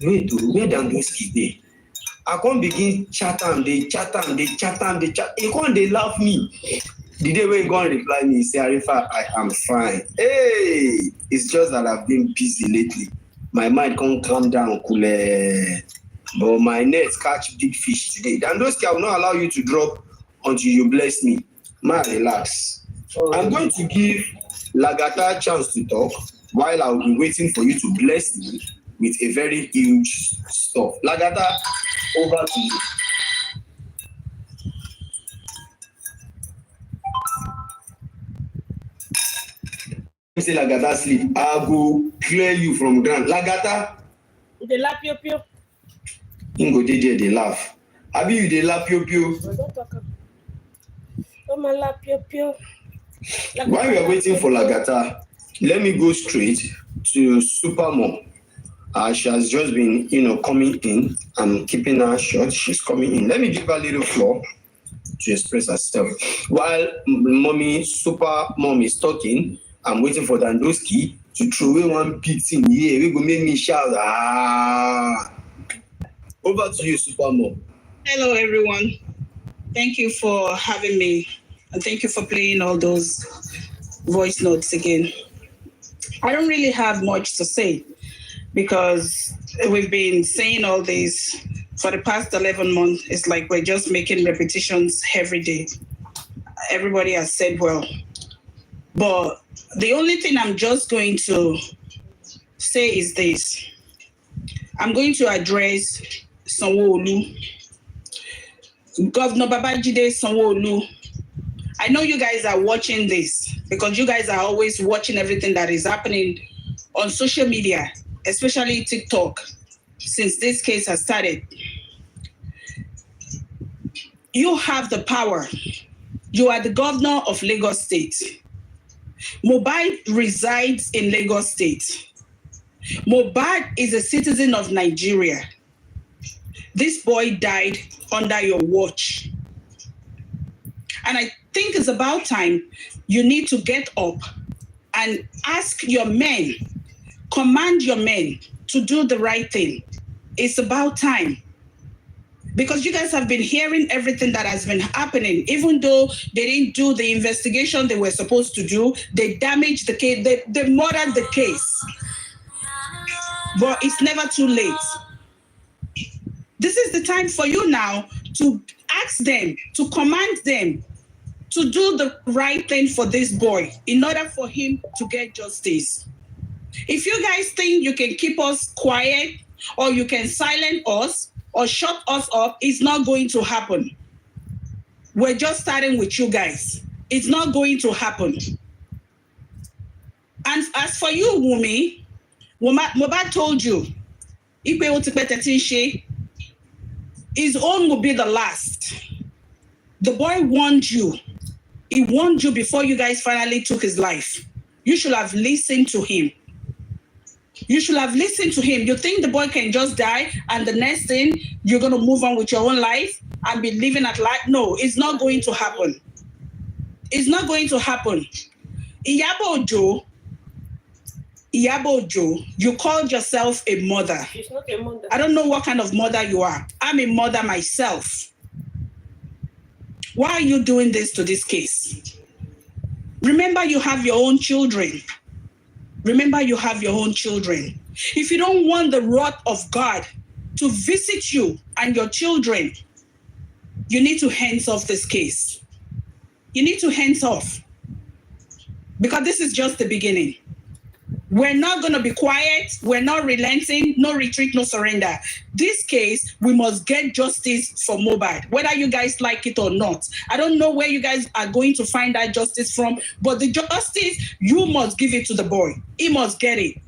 wait, where Dandoski dey? I can't begin chat am, they chat. He can't they laugh me. The day when he go and reply me, he say, Arifa, I am fine. Hey, it's just that I've been busy lately. My mind can't calm down, cool. But my nets catch big fish today. Dandoski, I will not allow you to drop until you bless me. Man, relax. I'm going to give Lagata a chance to talk while I'll be waiting for you to bless me with a very huge stuff. Lagata, over to you. Say Lagata sleep, I go clear you from ground. Lagata. They laugh pio. Ingo DJ they laugh. Abi you they laugh pio. Don't talk. Come on, laugh pio. While we are waiting for Lagata, let me go straight to Supermom. She has just been, coming in. I'm keeping her short. She's coming in. Let me give her a little floor to express herself. While Supermom is talking, I'm waiting for Dandoski to throw away one pizza in here. We go make me shout. Over to you, Supermom. Hello, everyone. Thank you for having me, and thank you for playing all those voice notes again. I don't really have much to say because we've been saying all this for the past 11 months. It's like we're just making repetitions every day. Everybody has said well. But the only thing I'm just going to say is this. I'm going to address Sanwo-Olu. Governor Babajide Sanwo-Olu. I know you guys are watching this because you guys are always watching everything that is happening on social media, especially TikTok, since this case has started. You have the power. You are the governor of Lagos State. Mohbad resides in Lagos State. Mohbad is a citizen of Nigeria. This boy died under your watch. And I think it's about time you need to get up and ask your men, command your men to do the right thing. It's about time. Because you guys have been hearing everything that has been happening. Even though they didn't do the investigation they were supposed to do, they damaged the case, they murdered the case. But it's never too late. This is the time for you now to ask them, to command them to do the right thing for this boy in order for him to get justice. If you guys think you can keep us quiet or you can silence us or shut us up, it's not going to happen. We're just starting with you guys. It's not going to happen. And as for you, Wumi, Mohbad told you, his own will be the last. The boy warned you. He warned you before you guys finally took his life. You should have listened to him. You should have listened to him. You think the boy can just die and the next thing you're going to move on with your own life and be living at life? No, it's not going to happen. It's not going to happen. Iyabo Ojo, you called yourself a mother. She's not a mother. I don't know what kind of mother you are. I'm a mother myself. Why are you doing this to this case? Remember, you have your own children. Remember, you have your own children. If you don't want the wrath of God to visit you and your children, you need to hands off this case. You need to hands off. Because this is just the beginning. We're not going to be quiet. We're not relenting. No retreat, no surrender. This case, we must get justice for Mohbad, whether you guys like it or not. I don't know where you guys are going to find that justice from, but the justice, you must give it to the boy. He must get it.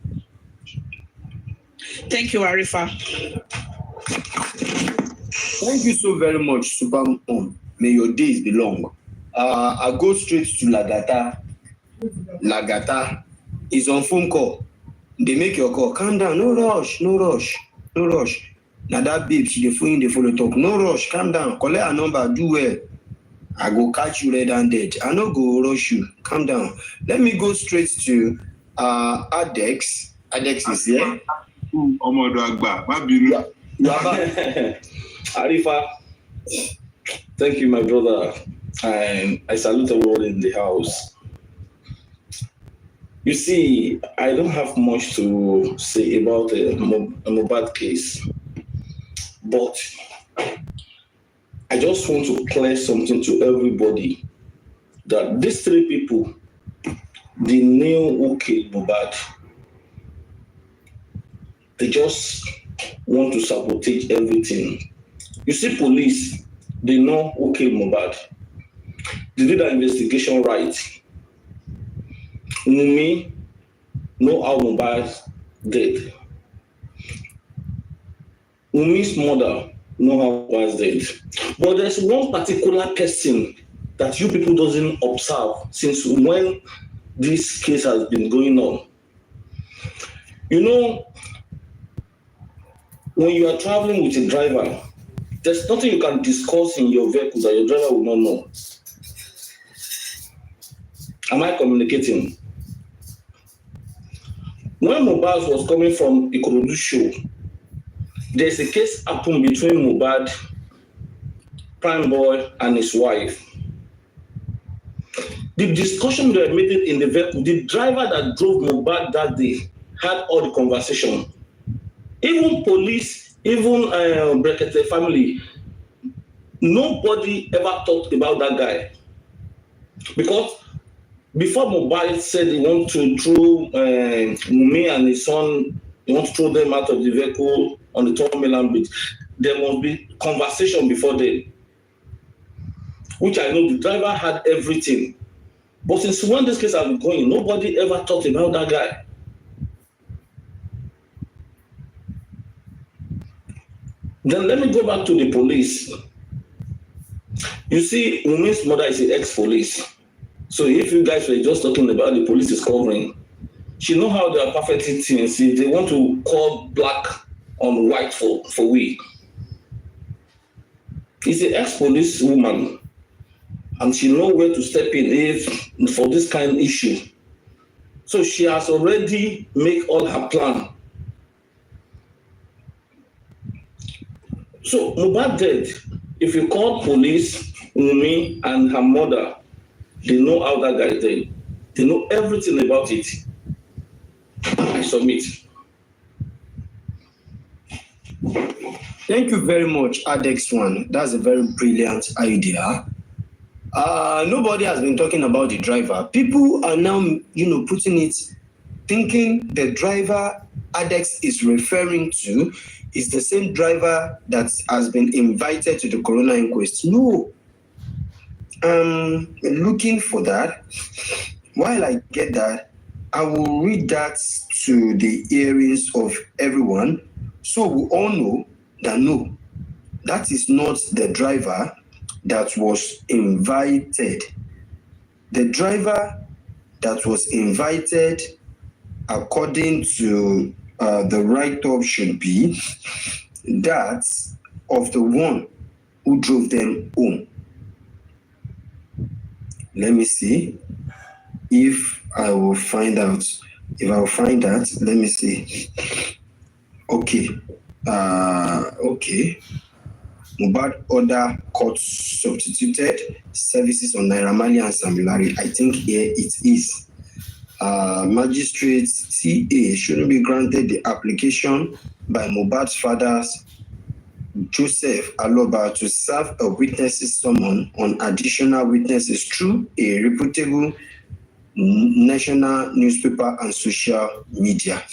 Thank you, Arifa. Thank you so very much, Super Mom. May your days be long. I'll go straight to Lagata. Lagata is on phone call. They make your call. Calm down. No rush. No rush. No rush. Now that babe, she the phone, they follow talk. No rush. Calm down. Collect her number. Do well. I go catch you red-handed. I no go rush you. Calm down. Let me go straight to Adex. Adex is here. Arifa, thank you, my brother. And I salute everyone in the house. You see, I don't have much to say about the Mohbad case, but I just want to clear something to everybody that these three people, they knew who killed Mohbad. They just want to sabotage everything. You see, police, they know who killed Mohbad. They did an investigation right. Wunmi know how Mohbad dead. Wunmi's mother know how Mohbad dead. But there's one particular person that you people doesn't observe since when this case has been going on. You know, when you are traveling with a driver, there's nothing you can discuss in your vehicle that your driver will not know. Am I communicating? When Mohbad was coming from Ikorodu show, there's a case happened between Mohbad, Prime Boy, and his wife. The discussion they were making in the vehicle, the driver that drove Mohbad that day had all the conversation. Even police, even Brekete family, nobody ever talked about that guy. Because before Mohbad said he want to throw Wunmi and his son, he want to throw them out of the vehicle on the Tomiland beach, there must be conversation before then. Which I know the driver had everything. But since when this case has been going, nobody ever talked about that guy. Then let me go back to the police. You see, Wunmi's mother is an ex-police. So if you guys were just talking about the police is covering, she know how they are perfecting things. If they want to call black on white for we. She's an ex-police woman. And she know where to step in if for this kind of issue. So she has already made all her plan. So Mohbad dead. If you call police, Wunmi and her mother, they know how that guy dead. They know everything about it. I submit. Thank you very much, Adex One. That's a very brilliant idea. Nobody has been talking about the driver. People are now, putting it, thinking the driver Adex is referring to is the same driver that has been invited to the coroner inquest. No. Looking for that. While I get that, I will read that to the earrings of everyone, so we all know that no, that is not the driver that was invited. The driver that was invited, according to the write-up, should be that of the one who drove them home. Let me see if I will find out. If I will find that, let me see. Okay. Okay. Mohbad order court substituted services on Naira Marley and Sam Larry. I think here it is. Magistrate TA shouldn't be granted the application by Mohbad's fathers, Joseph Aloba, to serve a witness's summon on additional witnesses through a reputable national newspaper and social media.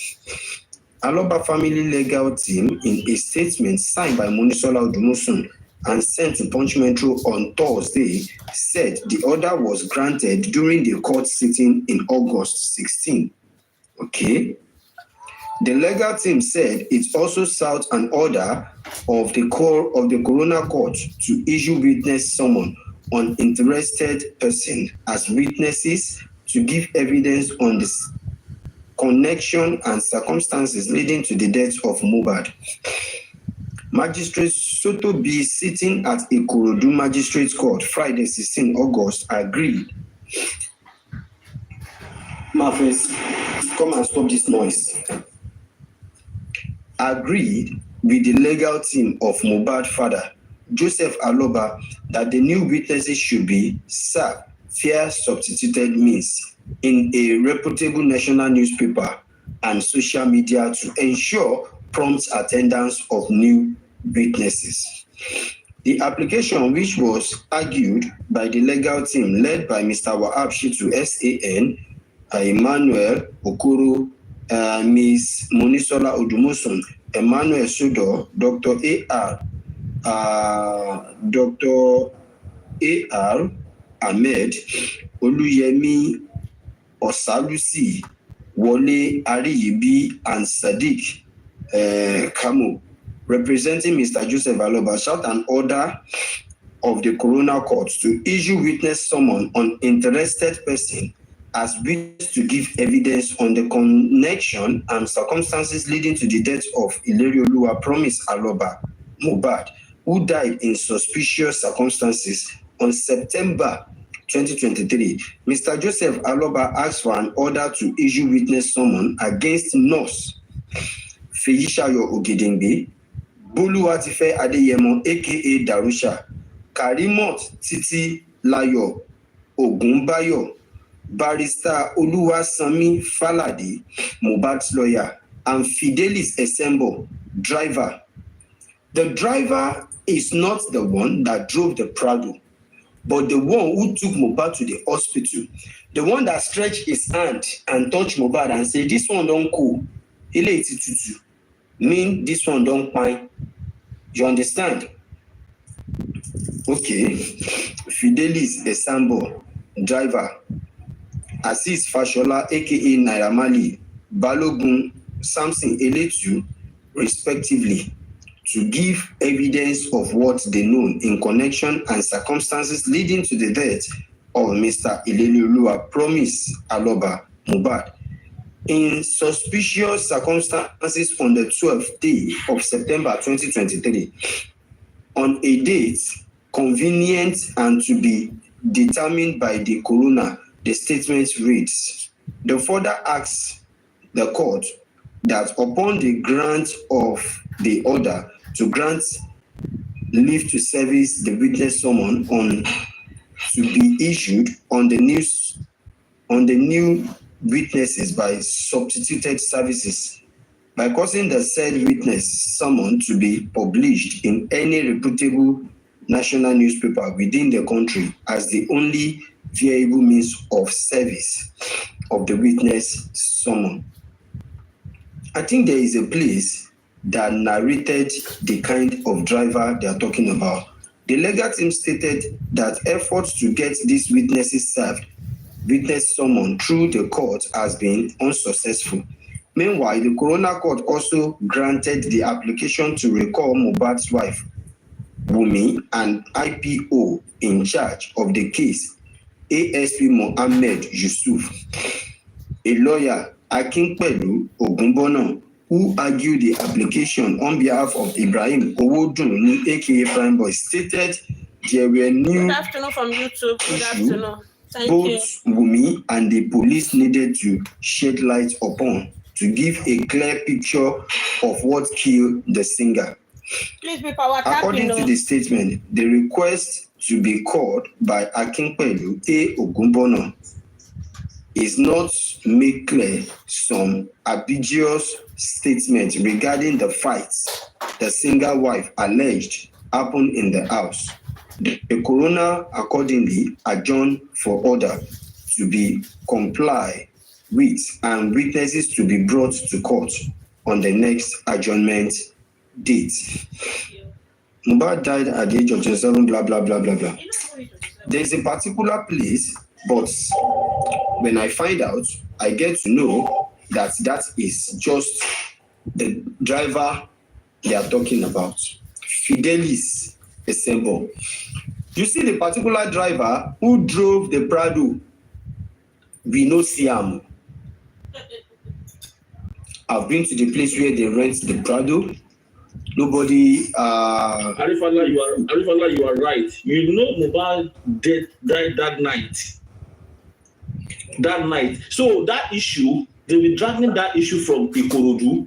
Aloba family legal team, in a statement signed by Monisola Odumosun and sent to Punch Metro on Thursday, said the order was granted during the court sitting in August 16. Okay. The legal team said it also sought an order of the Corona Court to issue witness summon on interested person as witnesses to give evidence on the connection and circumstances leading to the death of Mohbad. Magistrate Soto B, sitting at Ikorodu Magistrate Court Friday 16 August, agreed. Mafes, come and stop this noise. Agreed with the legal team of Mohbad father, Joseph Aloba, that the new witnesses should be served fair substituted means in a reputable national newspaper and social media to ensure prompt attendance of new witnesses. The application, which was argued by the legal team led by Mr. Wahab Shitu SAN, Emmanuel Okoro, Ms. Monisola Odumosun, Emmanuel Sudo, Dr. A.R. Ahmed, Oluyemi Osalusi, Wole Ariyibi, and Sadiq Kamo, representing Mr. Joseph Aloba, sought an order of the Corona Court to issue witness summon on interested person as witness to give evidence on the connection and circumstances leading to the death of Ilerioluwa Promise Aloba Mohbad, who died in suspicious circumstances on September 2023. Mr. Joseph Aloba asked for an order to issue witness summon against nurse Feyisayo Ogedengbe, Boluwatife Adeyemo aka Darusha, Karimot Titi Layo Ogunbayo, Barrister Oluwasanmi Falade, Mohbad's lawyer, and Fidelis Esembo, driver. The driver is not the one that drove the Prado, but the one who took Mohbad to the hospital, the one that stretched his hand and touched Mohbad and said, "This one don't cool. Ile iti mean this one don't pine." You understand? Okay. Fidelis Esambo, driver. Aziz Fashola, aka Naira Marley, Balogun, Samson Eletu, respectively, to give evidence of what they know in connection and circumstances leading to the death of Mr. Ilerioluwa Promise Aloba Mohbad in suspicious circumstances on the 12th day of September 2023, on a date convenient and to be determined by the coroner. The statement reads, the further asks the court that upon the grant of the order to grant leave to service the witness summon on to be issued on the new witnesses by substituted services, by causing the said witness summon to be published in any reputable national newspaper within the country as the only viable means of service of the witness summon. I think there is a place that narrated the kind of driver they are talking about. The legal team stated that efforts to get these witnesses served, witness summon through the court has been unsuccessful. Meanwhile, the Corona Court also granted the application to recall Mohbad's wife, Wumi, and IPO in charge of the case, ASP Mohammed Yusuf, a lawyer, Akinpelu Ogunbona, who argued the application on behalf of Ibrahim Owodunni, aka Prime Boy, stated there were new Good afternoon from YouTube. Good afternoon. Thank both you. Wumi and the police needed to shed light upon to give a clear picture of what killed the singer. Please be power According to the statement, the request to be called by Akinpelu A. Ogunbona is not make clear some ambiguous statements regarding the fights the singer wife alleged happened in the house. The coroner accordingly adjourned for order to be complied with and witnesses to be brought to court on the next adjournment date. Mohbad died at the age of 27, blah, blah, blah, blah, blah. There's a particular place, but when I find out, I get to know that that is just the driver they are talking about. Fidelis Assemble. You see the particular driver who drove the Prado, we know Siam. I've been to the place where they rent the Prado. Nobody. Arifala, you are right. You know, Mohbad died that night. That night. So that issue, they were dragging that issue from Ikorodu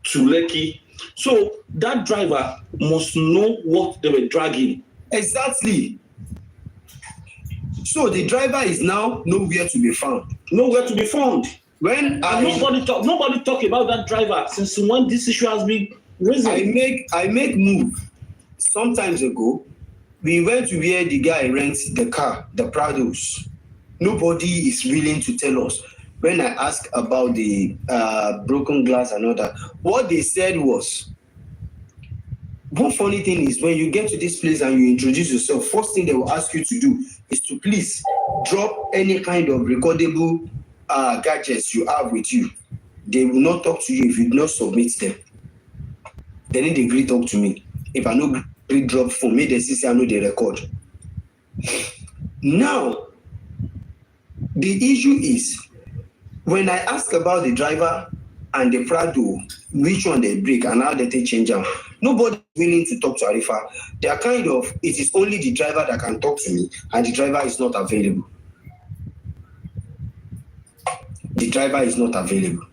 to Lekki. So that driver must know what they were dragging. Exactly. So the driver is now nowhere to be found. Nowhere to be found. When nobody talk about that driver since when this issue has been risen. I make move. Sometimes ago, we went to where the guy rents the car, the Prados. Nobody is willing to tell us. When I asked about the broken glass and all that, what they said was, one funny thing is when you get to this place and you introduce yourself, first thing they will ask you to do is to please drop any kind of recordable gadgets you have with you. They will not talk to you if you do not submit them. They need to agree talk to me. If I no agree drop phone, me they say I know they record. Now, the issue is when I ask about the driver and the Prado, which one they break and how they take change them, nobody is willing to talk to Arifa. They are kind of, it is only the driver that can talk to me, and the driver is not available. The driver is not available.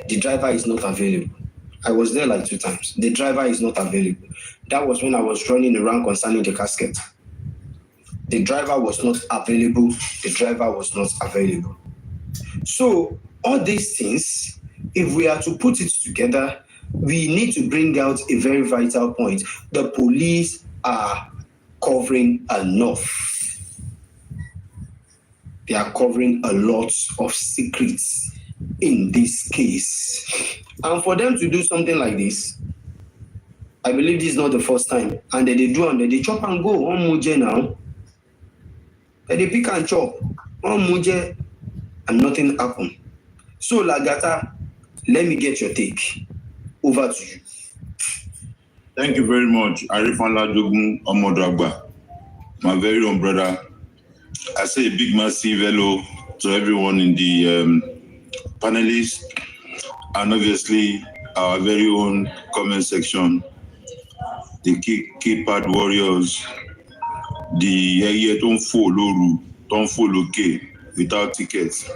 The driver is not available. I was there like 2 times. The driver is not available. That was when I was running around concerning the casket. The driver was not available. The driver was not available. So all these things, if we are to put it together, we need to bring out a very vital point. The police are covering enough. They are covering a lot of secrets in this case. And for them to do something like this, I believe this is not the first time. And then they do, and then they chop and go on Muje now. And they pick and chop on Muje, and nothing happened. So Lagata, let me get your take. Over to you. Thank you very much, Arifala Jogun Omodagba, my very own brother. I say a big massive hello to everyone in the panelists, and obviously our very own comment section, the keypad warriors, the don't follow without tickets.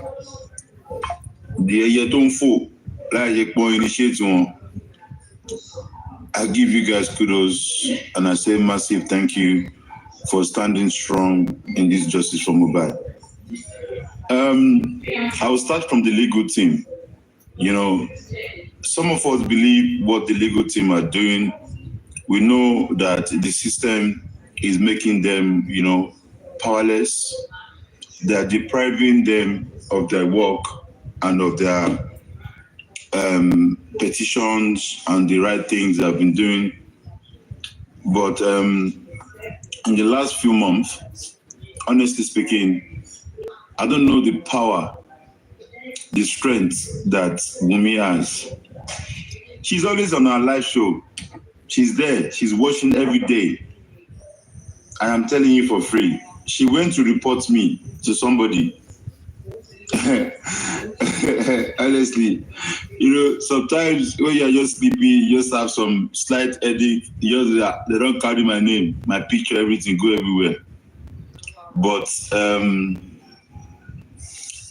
The don't follow, like initiate one. I give you guys kudos and I say massive thank you for standing strong in this justice for Mohbad. I will start from the legal team. You know, some of us believe what the legal team are doing. We know that the system is making them, you know, powerless. They are depriving them of their work and of their petitions and the right things they've been doing. But in the last few months, honestly speaking, I don't know the power, the strength that Wunmi has. She's always on our live show. She's there. She's watching every day. I am telling you for free. She went to report me to somebody. Honestly, you know, sometimes when you're just sleepy, you just have some slight headache. They don't carry my name, my picture, everything, go everywhere. But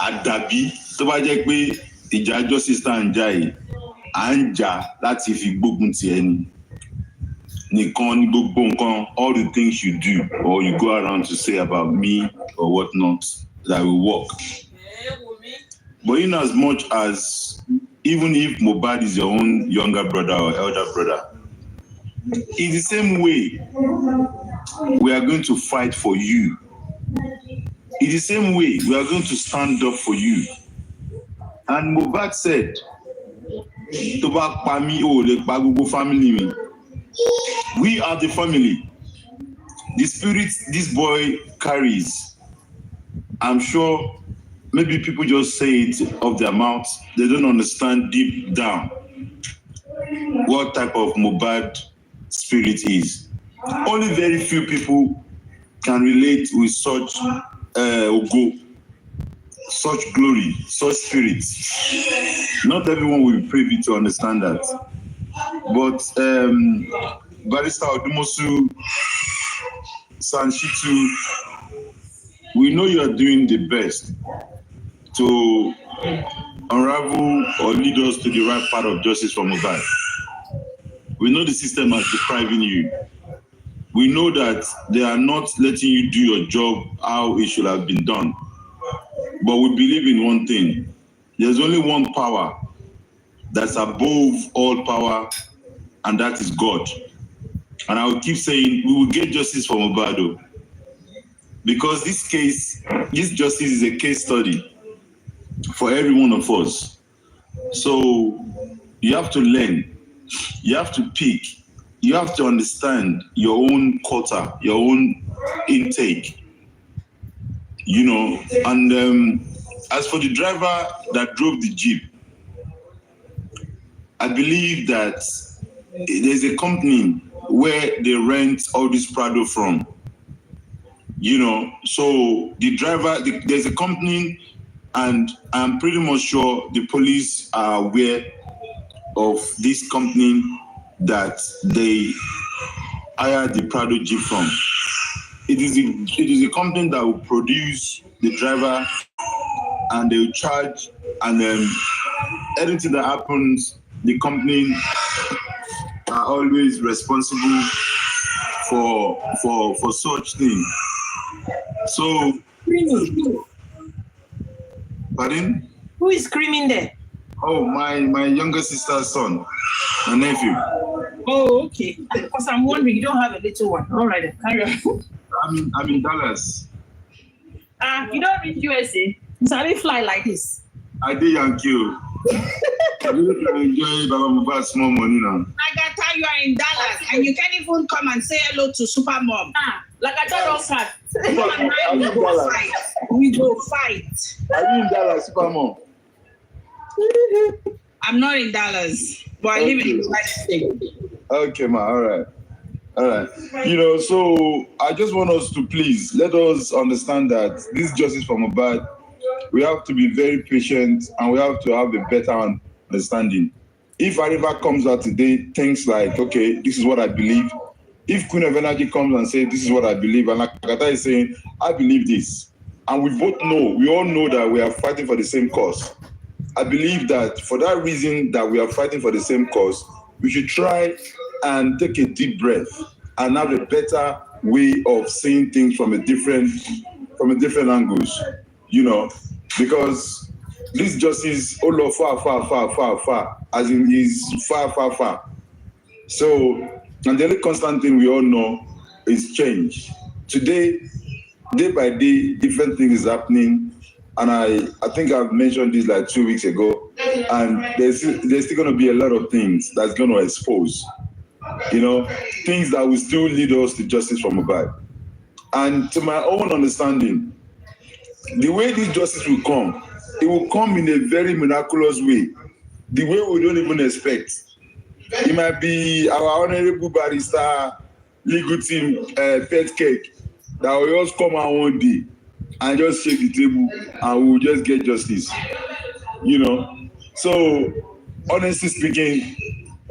Adabi, tó bá jẹ́ pé ìjà justice tá ń jà yìí, à ń jà láti fi gbógun ti ẹni. Nìkan ní gbogbo nǹkan, all the things you do or you go around to say about me or whatnot, that will work. But in as much as, even if Mohbad is your own younger brother or elder brother, in the same way, we are going to fight for you. in the same way, we are going to stand up for you. And Mohbad said, "To back pa mi o le pa gbogbo family mi." We are the family. The spirit this boy carries, I'm sure maybe people just say it off their mouths. They don't understand deep down what type of Mohbad spirit is. Only very few people can relate with such ogo, such glory, such spirits. Not everyone will be privy to understand that. But Barrister Odumosu, Sanshitu, we know you are doing the best to unravel or lead us to the right path of justice for Mohbad. We know the system is depriving you. We know that they are not letting you do your job how it should have been done. But we believe in one thing. There's only one power that's above all power, and that is God. And I will keep saying, we will get justice for Mohbad, because this justice is a case study for every one of us. So you have to learn, you have to pick, you have to understand your own quota, your own intake, And as for the driver that drove the Jeep, I believe that there's a company where they rent all this Prado from. So the driver, there's a company, and I'm pretty much sure the police are aware of this company that they hire the Prado Jeep from. It is a company that will produce the driver, and they will charge, and anything that happens, the company are always responsible for such things. So, pardon? Who is screaming there? Oh, my younger sister's son, my nephew. Oh, okay. Because I'm wondering, you don't have a little one. All right, then. Carry on. I'm in Dallas. You don't reach USA. So I fly like this. I did Yankee. I really enjoy Baba Mohbad's small money now. Like I tell you, are in Dallas, and you can't even come and say hello to Super Mom. Like I told us, we go fight. Are you in Dallas, Super Mom? I'm not in Dallas, but I live in the United States. Okay, ma. All right. So I just want us to please let us understand that this justice for Mohbad, we have to be very patient, and we have to have a better understanding. If Ariva comes out today, thinks like, okay, this is what I believe. If Queen of Energy comes and says, this is what I believe, and like Akata is saying, I believe this. And we all know that we are fighting for the same cause. I believe that for that reason that we are fighting for the same cause, we should try and take a deep breath and have a better way of seeing things from a different angles, because this justice, far, as in is far. So, and the only constant thing we all know is change. Today, day by day, different things is happening. And I think I've mentioned this like 2 weeks ago, and there's still going to be a lot of things that's going to expose, things that will still lead us to justice for Mohbad. And to my own understanding, the way this justice will come, it will come in a very miraculous way, the way we don't even expect. It might be our honorable barrister, legal team, pet cake, that will just come out one day and just shake the table, and we'll just get justice. So honestly speaking,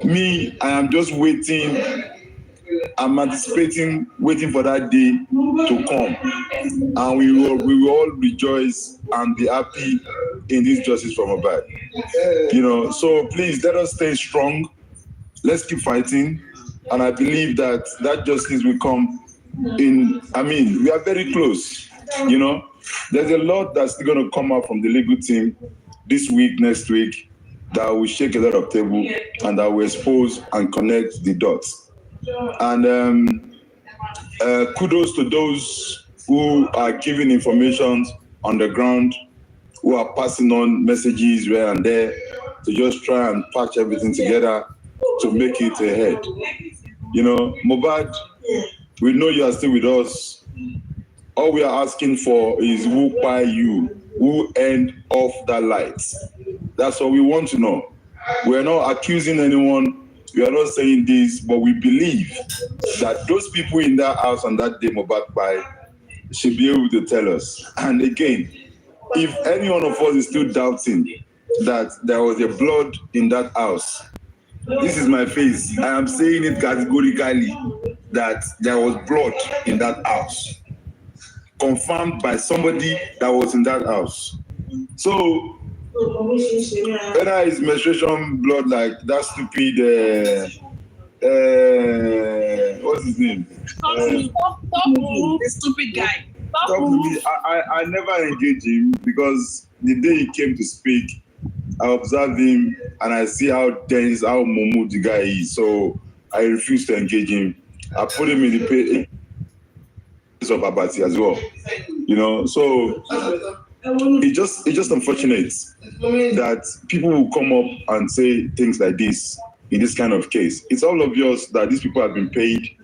me, I am just waiting. I'm anticipating, waiting for that day to come, and we will all rejoice and be happy in this justice for Mohbad. So please let us stay strong. Let's keep fighting, and I believe that justice will come in. We are very close. There's a lot that's going to come out from the legal team this week, next week, that will shake a lot of table and that will expose and connect the dots. And kudos to those who are giving information on the ground, who are passing on messages here and there to just try and patch everything together to make it ahead. You know, Mohbad, we know you are still with us. All we are asking for is who buy you, who end off that light. That's what we want to know. We are not accusing anyone. We are not saying this, but we believe that those people in that house on that day Mohbad by should be able to tell us. And again, if any one of us is still doubting that there was a blood in that house, this is my face. I am saying it categorically that there was blood in that house, confirmed by somebody that was in that house. So whether it's menstruation blood like that stupid what's his name? The stupid guy. I never engage him because the day he came to speak, I observed him and I see how dense, how mumu the guy is. So I refuse to engage him. I put him in the place of Abati as well. You know, so it's just unfortunate that people will come up and say things like this in this kind of case. It's all obvious that these people have been paid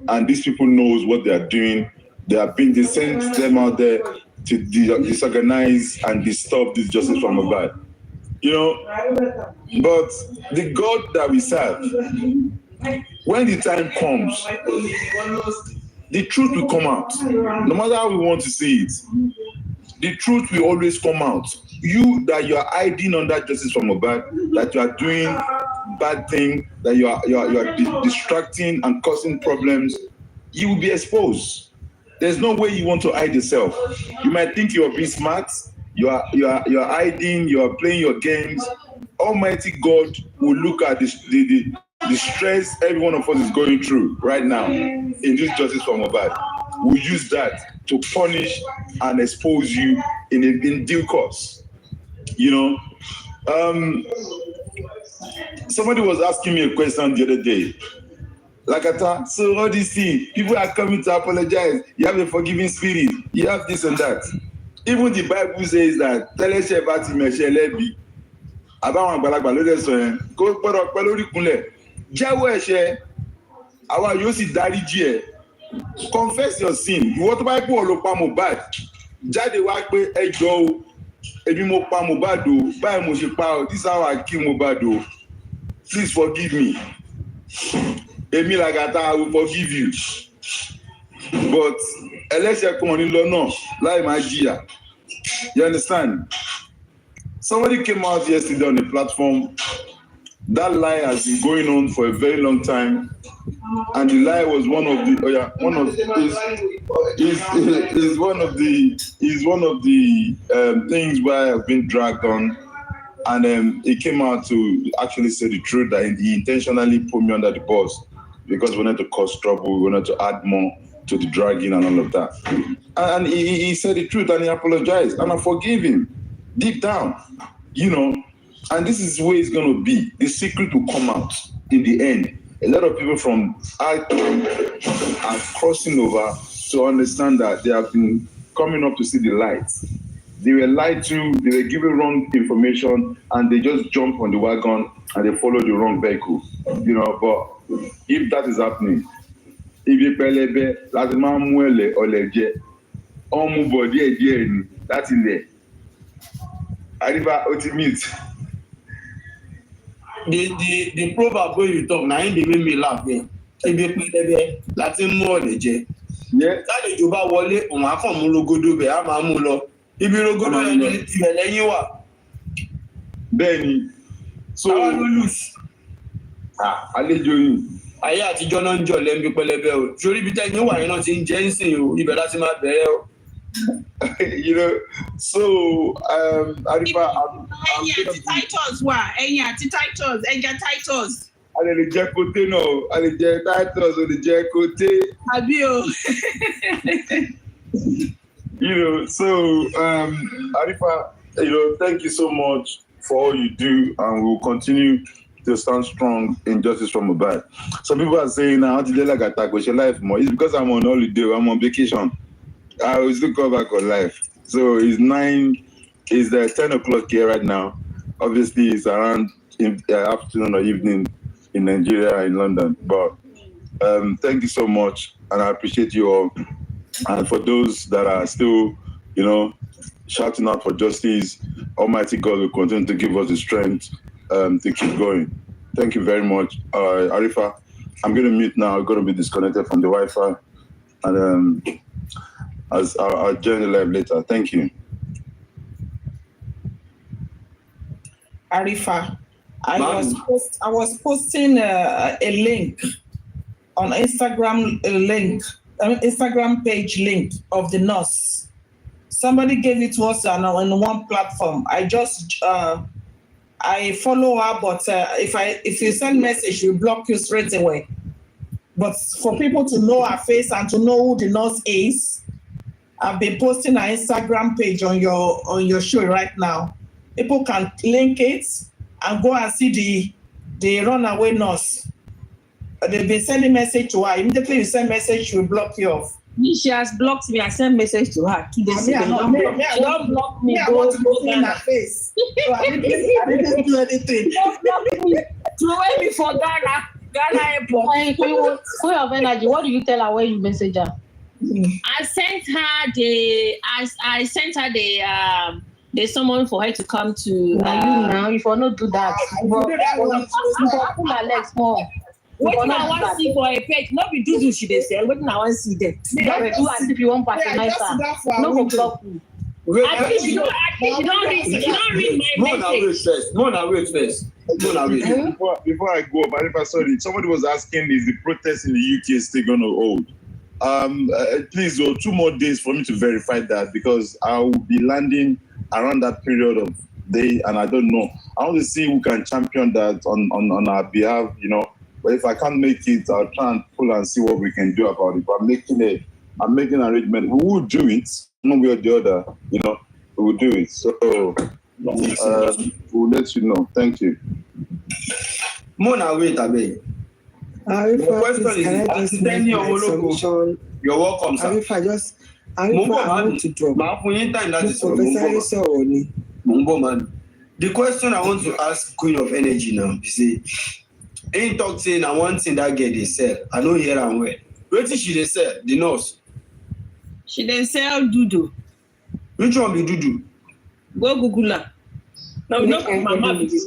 and these people knows what they are doing. They sent them out there to disorganize and disturb this justice from Mohbad. You know, but the God that we serve, when the time comes, the truth will come out. No matter how we want to see it, the truth will always come out. You that you are hiding under justice from Mohbad, that you are doing bad thing, that you are distracting and causing problems, you will be exposed. There's no way you want to hide yourself. You might think you are being smart. You are hiding. You are playing your games. Almighty God will look at the stress every one of us is going through right now in this justice for Mohbad. We'll use that to punish and expose you in due course. You know, somebody was asking me a question the other day. Lakata, so all these things, people are coming to apologize. You have a forgiving spirit. You have this and that. Even the Bible says that tẹ́lẹ̀ṣẹ̀ bá ti mẹ̀ṣẹ̀ lẹ́bi. Àbáwọn àgbàlagbà ló dẹ̀ sọ yẹn. Kó gbọ́dọ̀ pẹ́ lórí ìkúnlẹ̀. Jẹ́wọ́ ẹ̀ṣẹ̀. Àwa yóò sì dáríjì ẹ̀. Confess your sin. Ìwọ tó bá yẹ kó o lọ pa Mohbad. Jáde wá pé ẹ jọ̀ọ́ o. Èmi mo pa Mohbad o. Báyìí mo ṣe pa o. This is how I kill Mohbad o. Please forgive me. Èmi Lagata, I will forgive you. But ẹlẹ́ṣẹ̀ kan ní lọ́nà láì máa jìyà. You understand? Somebody came out yesterday on the platform. That lie has been going on for a very long time, and the lie was one of the things where I've been dragged on. And he came out to actually say the truth that he intentionally put me under the bus because we wanted to cause trouble, we wanted to add more to the dragging and all of that. And he said the truth and he apologized and I forgave him deep down, you know. And this is where it's going to be. The secret will come out in the end. A lot of people from our time are crossing over to understand that they have been coming up to see the light. They were lied to, they were given wrong information, and they just jump on the wagon and they follow the wrong vehicle. You know, but if that is happening, if you pelebe, that's man muele or leje, omu body again, that's in there. Arriva ultimate. The proverb where you talk, now they make me laugh. If you pelebe, that's in more leje. Yeah. That is Juba Wale, on my phone, Mulogodo, Amamulo. Ibi rogodo ẹni ìbẹ̀ lẹ́yìn wà. Bẹ́ẹ̀ni. So àwọn ló lùs. Àlejò yìí. Ayé àtijọ́ náà ń jọ lẹ́ńbí pẹlẹbẹ o. Sórí ibi tẹ́yìn wà yẹn náà ti ń jẹ́ ń sìn o. Ibẹ̀ láti máa bẹ̀rẹ̀ o. You know, so Arifa, ẹyin àti Titus wà. Ẹyin àti Titus, ẹja Titus. A lè jẹ kote náà. A lè jẹ Titus, o lè jẹ kote. Àbí o. You know, so Arifa, you know, thank you so much for all you do, and we'll continue to stand strong in justice from Mohbad. Some people are saying, "Now, how did they like attack with your life more?" It's because I'm on holiday, I'm on vacation. I will still come back on live. So it's 10 o'clock here right now. Obviously, it's around in afternoon or evening in Nigeria, in London. But thank you so much, and I appreciate you all. And for those that are still, shouting out for justice, Almighty God will continue to give us the strength to keep going. Thank you very much, Arifa. I'm going to mute now. I'm going to be disconnected from the Wi-Fi, and as I'll join the live later. Thank you. Arifa, I was posting a link on Instagram, Instagram page link of the nurse. Somebody gave it to us on one platform. I follow her, but if you send message, we block you straight away. But for people to know her face and to know who the nurse is, I've been posting her Instagram page on your show right now. People can link it and go and see the runaway nurse. They've been sending message to her. Immediately you send message, she will block you off. She has blocked me. I sent message to her 2 days ago. Don't block me. I want to go in her face. So I didn't do anything. Don't block me. Throw me for Ghana. Ghana airport. Full of energy. What do you tell her when you message her? I sent her the someone for her to come to. Now, if I not do that, you pull her legs more. What I want to see for a page, not be do she dey sell. What I want to see them. Do as if you want patronize her. No go block you. At least you don't read my message. Mona, wait first. Before I go, Marifa, sorry, somebody was asking, is the protest in the UK still going to hold? Please, 2 more days for me to verify that, because I will be landing around that period of day, and I don't know. I want to see who can champion that on our behalf, But if I can't make it, I'll try and pull and see what we can do about it. But I'm making an arrangement. We will do it, one way or the other, we will do it. So we'll let you know. Thank you. Mona, wait a minute. The question is, you're welcome, sir. I want to drop. The question I want to ask Queen of Energy now, you see, ain't talk saying I want thing that girl they sell. I know here and where. Where did she they sell? The nurse. She dey sell doodoo. Which one be doodoo? Go Google her. No, mama be this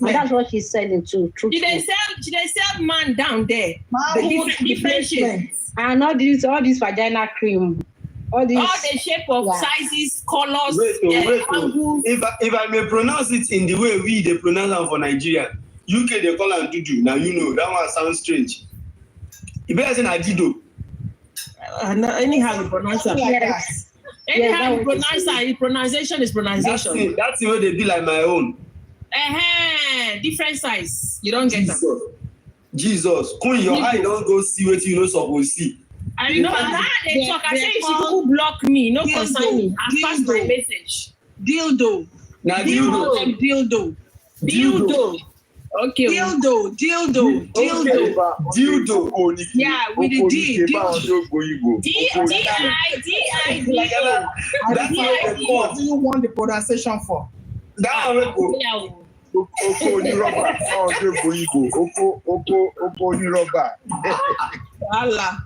that's what she's selling too. She dey sell man down there. The different shapes. And all this vagina cream. All the shape of sizes, colors, angles. If I may pronounce it in the way they pronounce them for Nigeria, UK they call them dudu. Now that one sounds strange. You better say Adido. Anyhow you pronounce it. Yes. Anyhow you pronounce it, pronunciation is pronunciation. That's the way they be like my own. Different size. You don't get them. Jesus. Queen, your eye don't go see what you supposed to see. And you know that they talk. I say if people block me, no concern me. I pass my message. Dildo. Now dildo. Okay. Dildo. Yeah, with the D. D-I-D-I-D. That's what do you want the pronunciation for? That one go. Oko ni rubber. Allah.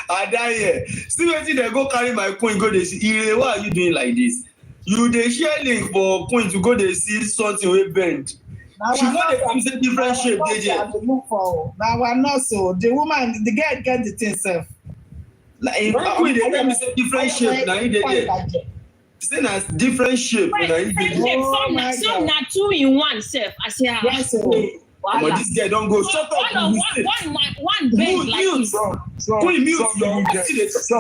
I die here. See wetin they go carry my coin go dey see. Ire, why are you doing like this? You dey share link for coin to go dey see something wey bend. She go dey come say different shape dey there. Now we're not so. The woman, the girl get the thing self. Like if coin dey come say different shape, na him dey there. Say na different shape, na him dey there. Some na 2 in 1 self. I say yes. But this girl don't go. Shut up. One bend like this. Queen, mute. Some get fingers.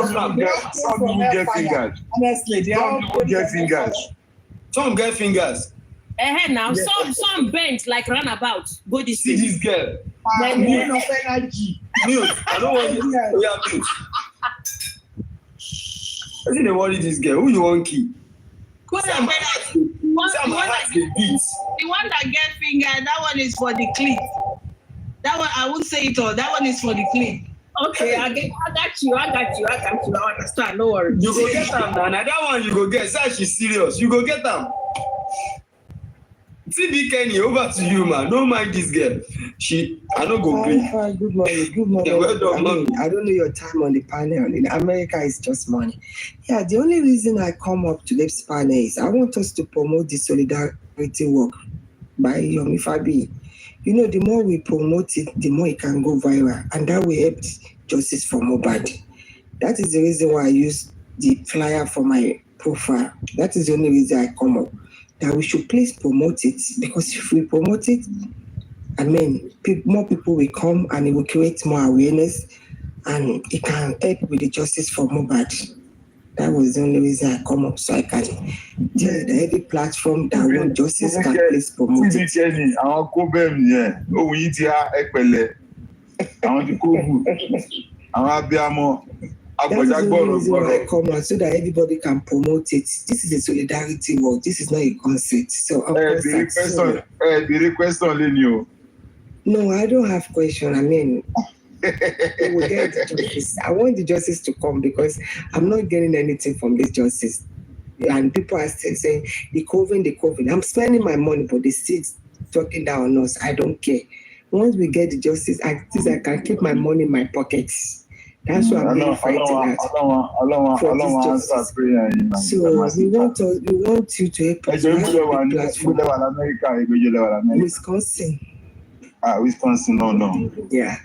Honestly, some get fingers. Some get fingers. Now some bent like runabout. Go this see this girl. Mute. Mute. I don't want you. We are mute. I think they worry this girl. Who you want key? The one that get finger, that one is for the clit. That one, I won't say it all. That one is for the clip. Okay, I got you. I understand. No worries. You go get them now. Now that one you go get. Say she's serious. You go get them. TB Kenny, over to you, man. Don't mind this girl. I don't go green. Fine. Good morning. Yeah, well done, I don't know your time on the panel. In America, it's just money. Yeah, the only reason I come up to this panel is I want us to promote the solidarity work by Yomi Fabi. You know, the more we promote it, the more it can go viral. And that will help justice for Mohbad. That is the reason why I use the flyer for my profile. That is the only reason I come up. That we should please promote it, because if we promote it, I mean, more people will come and it will create more awareness and it can help with the justice for Mohbad. That was the only reason I come up, so I can tell that every platform that want justice can please promote it. That is the only reason why I come out, so that everybody can promote it. This is a solidarity work. This is not a concert. So the request on Lenio. No, I don't have question. I mean, we will get the justice. I want the justice to come because I'm not getting anything from this justice. And people are still saying the COVID. I'm spending my money, but they still talking down on us. I don't care. Once we get the justice, I can keep my money in my pockets. That's why I'm really fighting that. For this justice. So we want you to help us. Wisconsin. Wisconsin, no. Yeah.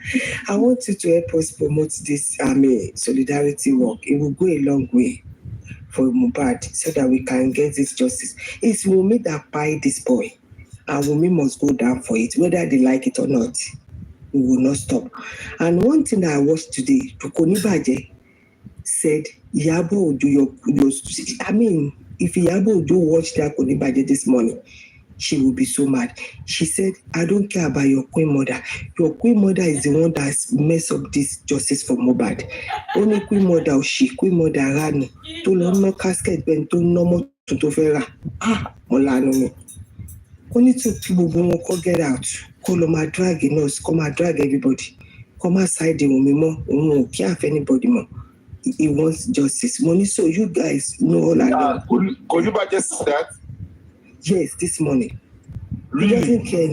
I want you to help us promote this solidarity work. It will go a long way for Mohbad so that we can get this justice. It's Wunmi that buy this boy. And Wunmi must go down for it, whether they like it or not. We will not stop. And one thing that I watched today, Tokonibaje said, Iyabo Ojo, if Iyabo Ojo watched that Konibaje this morning, she will be so mad. She said, I don't care about your queen mother. Your queen mother is the one that's messed up this justice for Mohbad. Only queen mother Rani. To no casket, ben to no more to Tofera. Molano me. Only two people won't get out. Come and drag us, come and drag everybody. Come outside the woman more. Can't have anybody more. He wants justice. Money, so you guys know all I know. Could you just that? Yes, this morning. Really? He doesn't care.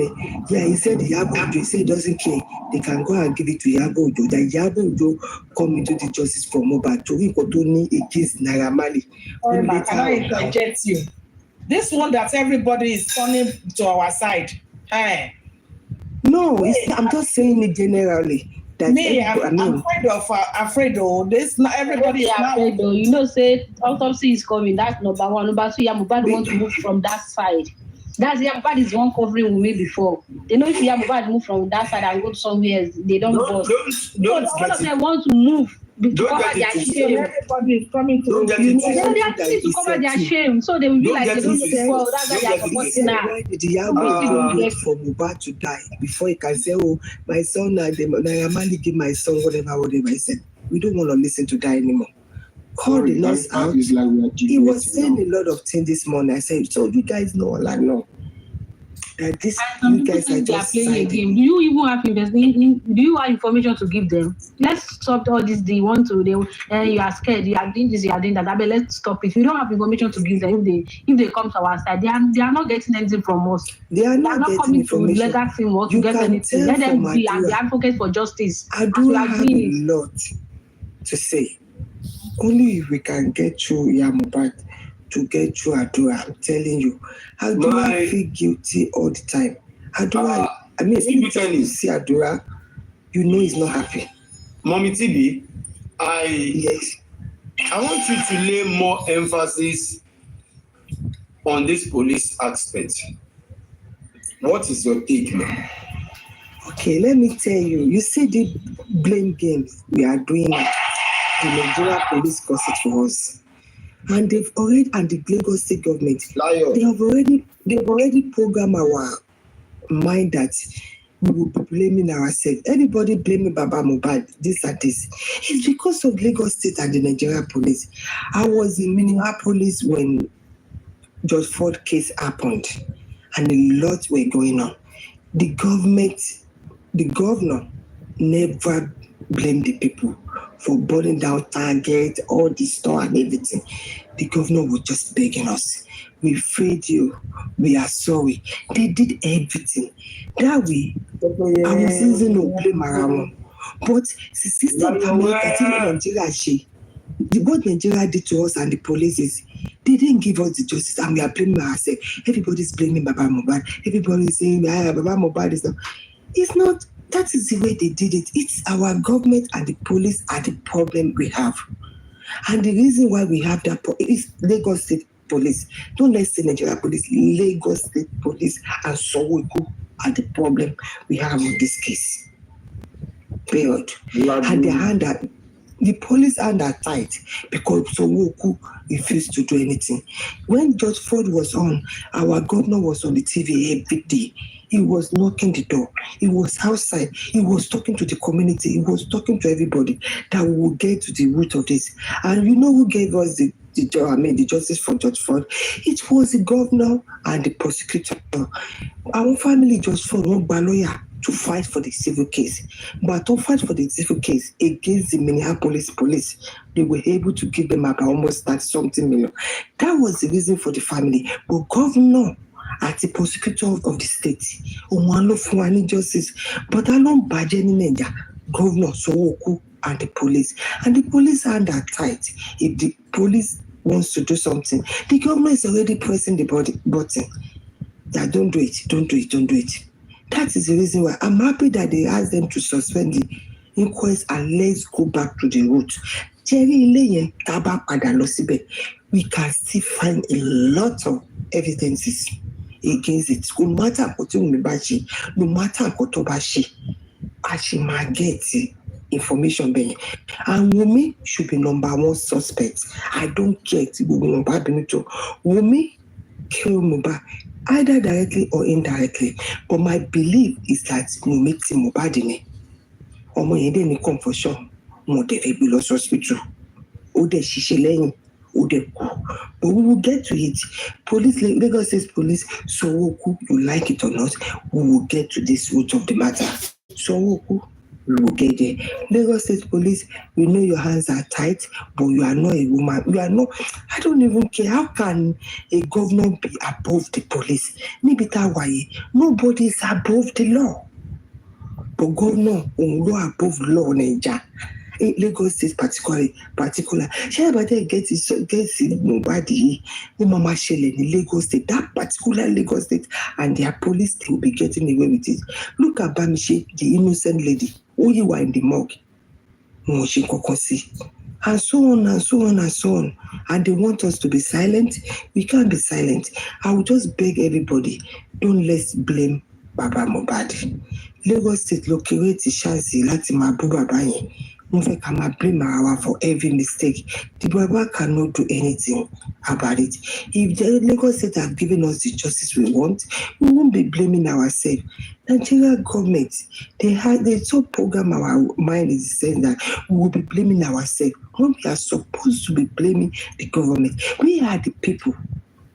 Yeah, he said Iyabo Ojo. He said he doesn't care. They can go and give it to Iyabo Ojo. That Iyabo Ojo come into the justice for Mohbad to Ikotoni against Naira Marley. Can I interject you? This one that everybody is turning to our side. Hey. No, I'm just saying it generally. I'm afraid of this. Not everybody is afraid though. You know, say autopsy is coming. That's number one. Number two, Mohbad wants to move from that side. That's Mohbad is one covering with me before. They know if Mohbad move from that side and go to somewhere else, they don't bust. All of them want to move to cover their shame. Everybody is coming to they actually to cover their shame, so they will be like they don't know. Well, that's why they are supporting her. Why did Iyabo wait for Mohbad to die before he can say, "Oh, my son, Naira Marley give my son whatever." I said, we don't want to listen to that anymore. Call the nurse out. He was saying a lot of things this morning. I said, so you guys know all I know. That this you guys are just playing a game. Do you even have do you have information to give them? Let's stop all this. They want to. You are scared. You are doing this. You are doing that. But let's stop it. We don't have information to give them. If they come to our side, they are not getting anything from us. They are not coming to legal framework to get anything. Let them be and the advocate for justice. I do have a lot to say. Only if we can get through Mohbad to get through Adura, I'm telling you. Adura feel guilty all the time. Adura, anytime you see Adura, you know he's not happy. Mommy TB, I want you to lay more emphasis on this police aspect. What is your take now? Okay, let me tell you. You see the blame games we are doing now. The Nigeria police cause it for us. And the Lagos State government, they've already programmed our mind that we will be blaming ourselves. Everybody blaming Baba Mohbad, this and this. It's because of Lagos State and the Nigeria police. I was in Minneapolis when George Ford case happened, and a lot were going on. The government the governor never blamed the people for burning down Target, all the store and everything. The governor was just begging us. We failed you. We are sorry. They did everything. That way, I was saying no blame around. But the system Nigeria, what Nigeria did to us and the police they didn't give us the justice, and we are blaming ourselves. Everybody's blaming Baba Mohbad. Everybody's saying, Baba Mohbad is not. It's not. That is the way they did it. It's our government and the police are the problem we have. And the reason why we have that is Lagos State Police. Don't let's say Nigeria Police. Lagos State Police and Soweto are the problem we have with this case. Period. And the police hand are tight because Soweto refused to do anything. When George Ford was on, our governor was on the TV every day. He was knocking the door. He was outside. He was talking to the community. He was talking to everybody that we will get to the root of this. And you know who gave us the justice for George Ford? It was the governor and the prosecutor. Our family, George Ford, won't be a lawyer to fight for the civil case. But to fight for the civil case against the Minneapolis police, they were able to give them about almost 30-something million. That was the reason for the family. But governor at the prosecutor of the state, justice, but I don't budget in India, governor Sowoku and the police. And the police are under tight. If the police wants to do something, the government is already pressing the button. Yeah, don't do it, don't do it, don't do it. That is the reason why I'm happy that they asked them to suspend the inquest and let's go back to the root. We can still find a lot of evidences against it. No matter what you no matter what she might get information. And Wumi should be number one suspect. I don't care if Wumi kill Mohbad either directly or indirectly. But my belief is that Wumi ti Mohbad ni. Omo yende ni come for sure. Mo de be lost hospital. O de ṣiṣẹ́ lẹ́yìn. But we will get to it. Police, Lagos State Police, Sowoku, you like it or not, we will get to this root of the matter. Sowoku, we will get there. Lagos State Police, we know your hands are tight, but you are not a woman. You are not. I don't even care. How can a governor be above the police? Nobody is above the law. But governor, above law, Nigeria. Lagos State particular. Everybody gets nobody. Mama Shelley in Lagos State, that particular Lagos State, and their police will be getting away with it. Look at Bamiche, the innocent lady, who you were in the morgue. And so on and so on and so on. And they want us to be silent. We can't be silent. I will just beg everybody, don't let's blame Baba Mohbad. Lagos State locate chance láti máa bú bàbá yẹn. Wọ́n fẹ́ ká máa blame our for every mistake. The Baba cannot do anything about it. If the Lagos State have given us the justice we want, we won't be blaming ourselves. Nigeria government, they so program our mind is saying that we will be blaming ourselves when we are supposed to be blaming the government. We are the people.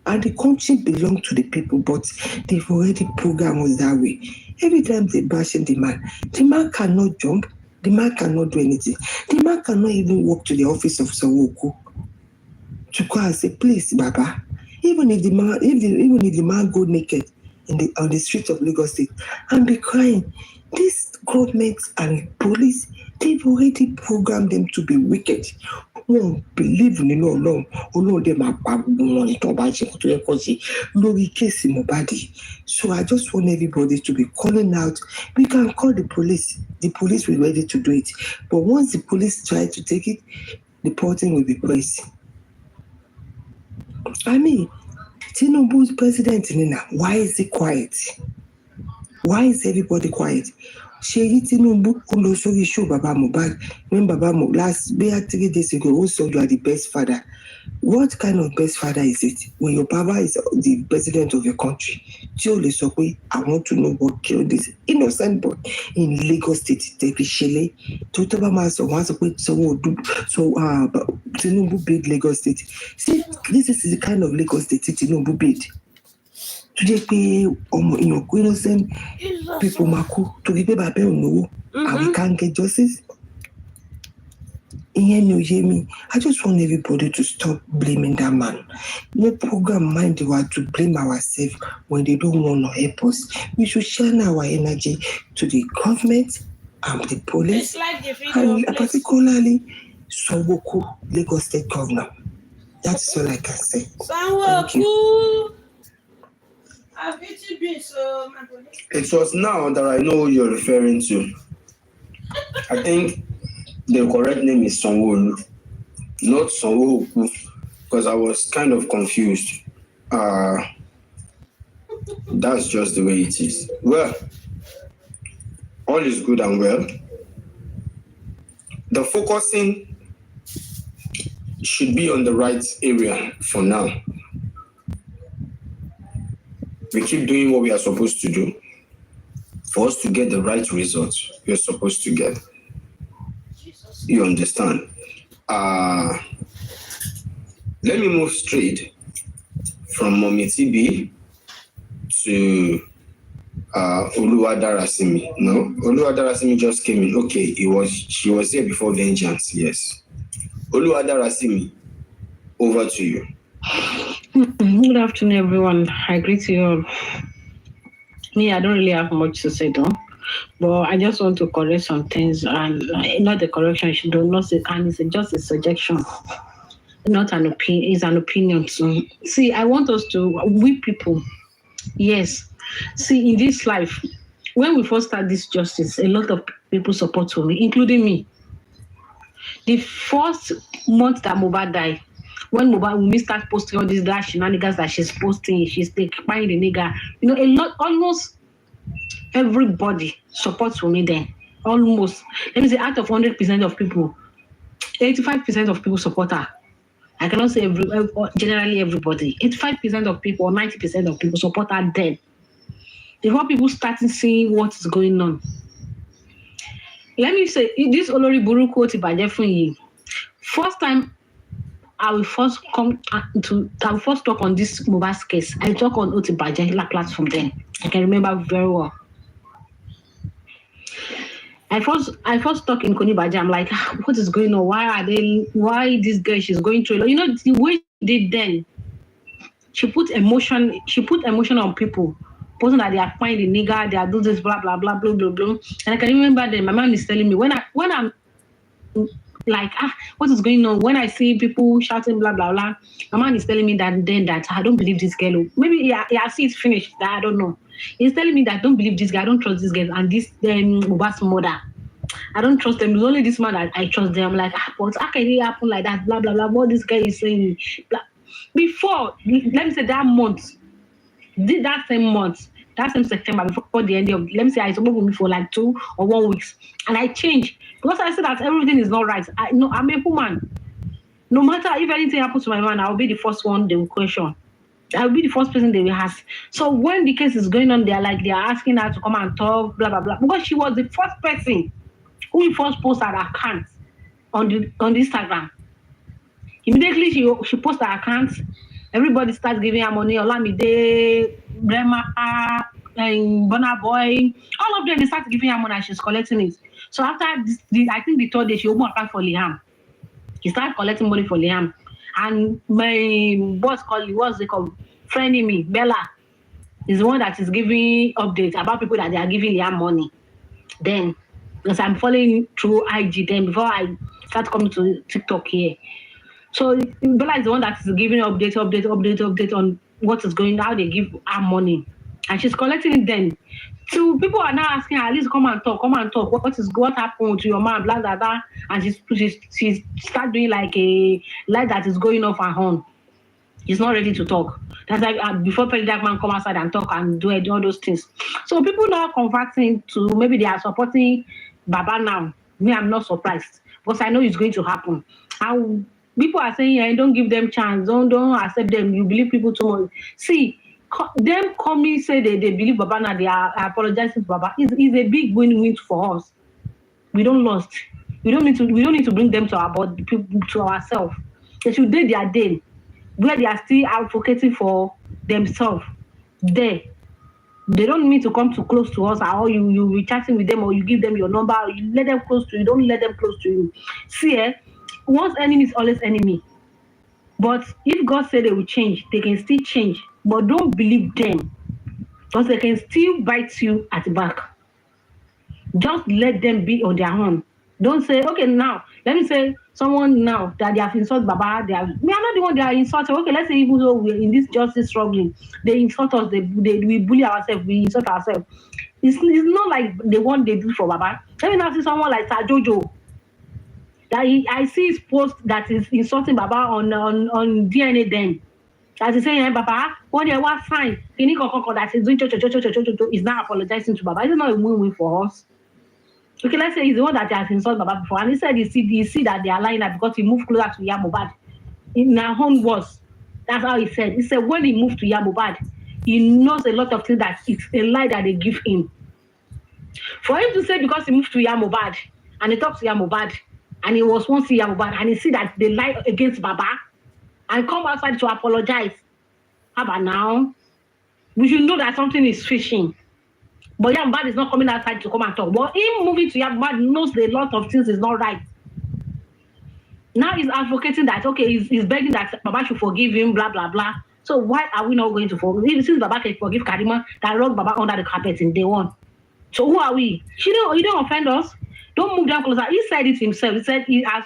And the country belongs to the people, but they've already programmed us that way. Every time they bash the man cannot jump, the man cannot do anything. The man cannot even walk to the office of Sowoku to go and say, please, Baba. Even if the man go naked on the street of Lagos State and be crying, this government and police, they've already programmed them to be wicked. Won't believe in no. So I just want everybody to be calling out. We can call the police. The police will be ready to do it. But once the police try to take it, the reporting will be placed. I mean, Tinubu's president, why is he quiet? Why is everybody quiet? Sheyi Tinubu also show Baba Mohbad when Baba Mohbad last 3 days ago also you are the best father. What kind of best father is it when your Baba is the president of your country? I want to know what killed this innocent boy in Lagos State. Shele to once Tinubu bid Lagos State. See, this is the kind of Lagos State Tinubu bid. tó jẹ́ pé ọmọ èèyàn kó innocent people máa kú torí pé bàbá ẹ̀ ò lówó and we can't get justice. I just want everybody to stop blaming that man. No program mind you to blame ourselves when they don't want to help us. We should share our energy to the government and the police, and particularly Soboku, Lagos State Governor. That's all I can say. Thank you. It was now that I know who you're referring to. I think the correct name is Sanwo-Olu, not Sanwo-Oku, because I was kind of confused. That's just the way it is. Well, all is good and well. The focusing should be on the right area for now. We keep doing what we are supposed to do for us to get the right results we are supposed to get. You understand? Let me move straight from Mommy TB to Oluwadarasimi. No, Oluwadarasimi just came in. Okay, she was here before Vengeance. Yes. Oluwadarasimi, over to you. Good afternoon, everyone. I greet you all. Me, I don't really have much to say, though. But I just want to correct some things, and not the correction, she do not say, and it's just a suggestion, not an opinion. It's an opinion. So, see, I want us to, we people, yes. See, in this life, when we first start this justice, a lot of people support me, including me. The first month that Mohbad died, when we start posting all these shenanigans that she's posting, she's buying the nigga, a lot, almost everybody supports me then. Almost. Let me say, out of 100% of people, 85% of people support her. I cannot say generally everybody. 85% of people or 90% of people support her then. Before people started seeing what is going on. Let me say, this Olori Buruku Otibaje. First time I will first talk on this Mohbad's case. I talk on Otibaje platform then. I can remember very well. I first talk in Konibaja. I'm like, what is going on? Why this girl, she's going through? The way she did then, she put emotion on people. Posting that they are finding the nigga, they are doing this, blah, blah, blah, blah, blah, blah. And I can remember then my mom is telling me when I'm like, what is going on? When I see people shouting, blah, blah, blah, my mom is telling me that I don't believe this girl. Maybe I see it's finished, that I don't know. He's telling me that I don't believe this guy, I don't trust this girl, and this Mohbad's mother. I don't trust them. It's only this man that I trust them. I'm like, but how can it happen like that? Blah, blah, blah. What this guy is saying. Blah. Before, let me say that same September, before the end of, let me say, I spoke with me for like 2 or 1 week, and I changed because I said that everything is not right. I'm a woman. No matter if anything happens to my man, I'll be the first one they will question. I'll be the first person they will ask. So when the case is going on, they are asking her to come and talk, blah, blah, blah, because she was the first person who first posted her account on the Instagram. Immediately she posted her account. Everybody starts giving her money. Olamide, Brema, and Burna Boy, all of them, they start giving her money and she's collecting it. So after this, I think the 3rd day, she opened account for Liam. He started collecting money for Liam. And my boss called, what's it called? Friending me, Bella, is the one that is giving updates about people that they are giving Liam money. Then, because I'm following through IG then before I start coming to TikTok here. So Bella is the one that is giving update on what is going on, how they give her money. And she's collecting it then. So people are now asking her, at least come and talk. What happened to your man, blah, blah, blah. And she start doing like a light that is going off her horn. He's not ready to talk. That's like before President man come outside and talk and do all those things. So people now converting to maybe they are supporting Baba now. Me, I'm not surprised because I know it's going to happen. And people are saying, don't give them chance, don't accept them. You believe people too much. See, them coming say they believe Baba now, they are apologizing to Baba. It's a big win-win for us. We don't lost. We don't need to bring them to ourselves. They should do their day where they are still advocating for themselves. there. They don't need to come too close to us, or you be chatting with them, or you give them your number, or you let them close to you. Don't let them close to you. See, once enemy is always enemy. But if God said they will change, they can still change. But don't believe them, because they can still bite you at the back. Just let them be on their own. Don't say, okay, now, let me say someone now that they have insulted Baba, we are not the one they are insulted. Okay, let's say even though we're in this justice struggling, they insult us, we bully ourselves, we insult ourselves. It's not like the one they do for Baba. Let me now see someone like Sir Jojo. That I see his post that is insulting Baba on DNA then. As he's saying, Baba, when they were fine, that is doing is now apologizing to Baba. It's not a win-win for us. Okay, let's say he's the one that has insulted Baba before, and he said he see that they are lying because he moved closer to Mohbad. In our own words, that's how he said. He said when he moved to Mohbad, he knows a lot of things that it's a lie that they give him. For him to say because he moved to Mohbad and he talks to Mohbad and he was once in Mohbad and he see that they lie against Baba and come outside to apologize. How about now? We should know that something is fishing. But Mohbad is not coming outside to come and talk. But him moving to Mohbad knows a lot of things is not right. Now he's advocating that, okay, he's begging that Baba should forgive him, blah, blah, blah. So why are we not going to forgive? Since Baba can forgive Karima, that rocked Baba under the carpet in day one. So who are we? You don't offend us. Don't move them closer. He said it himself. He said he has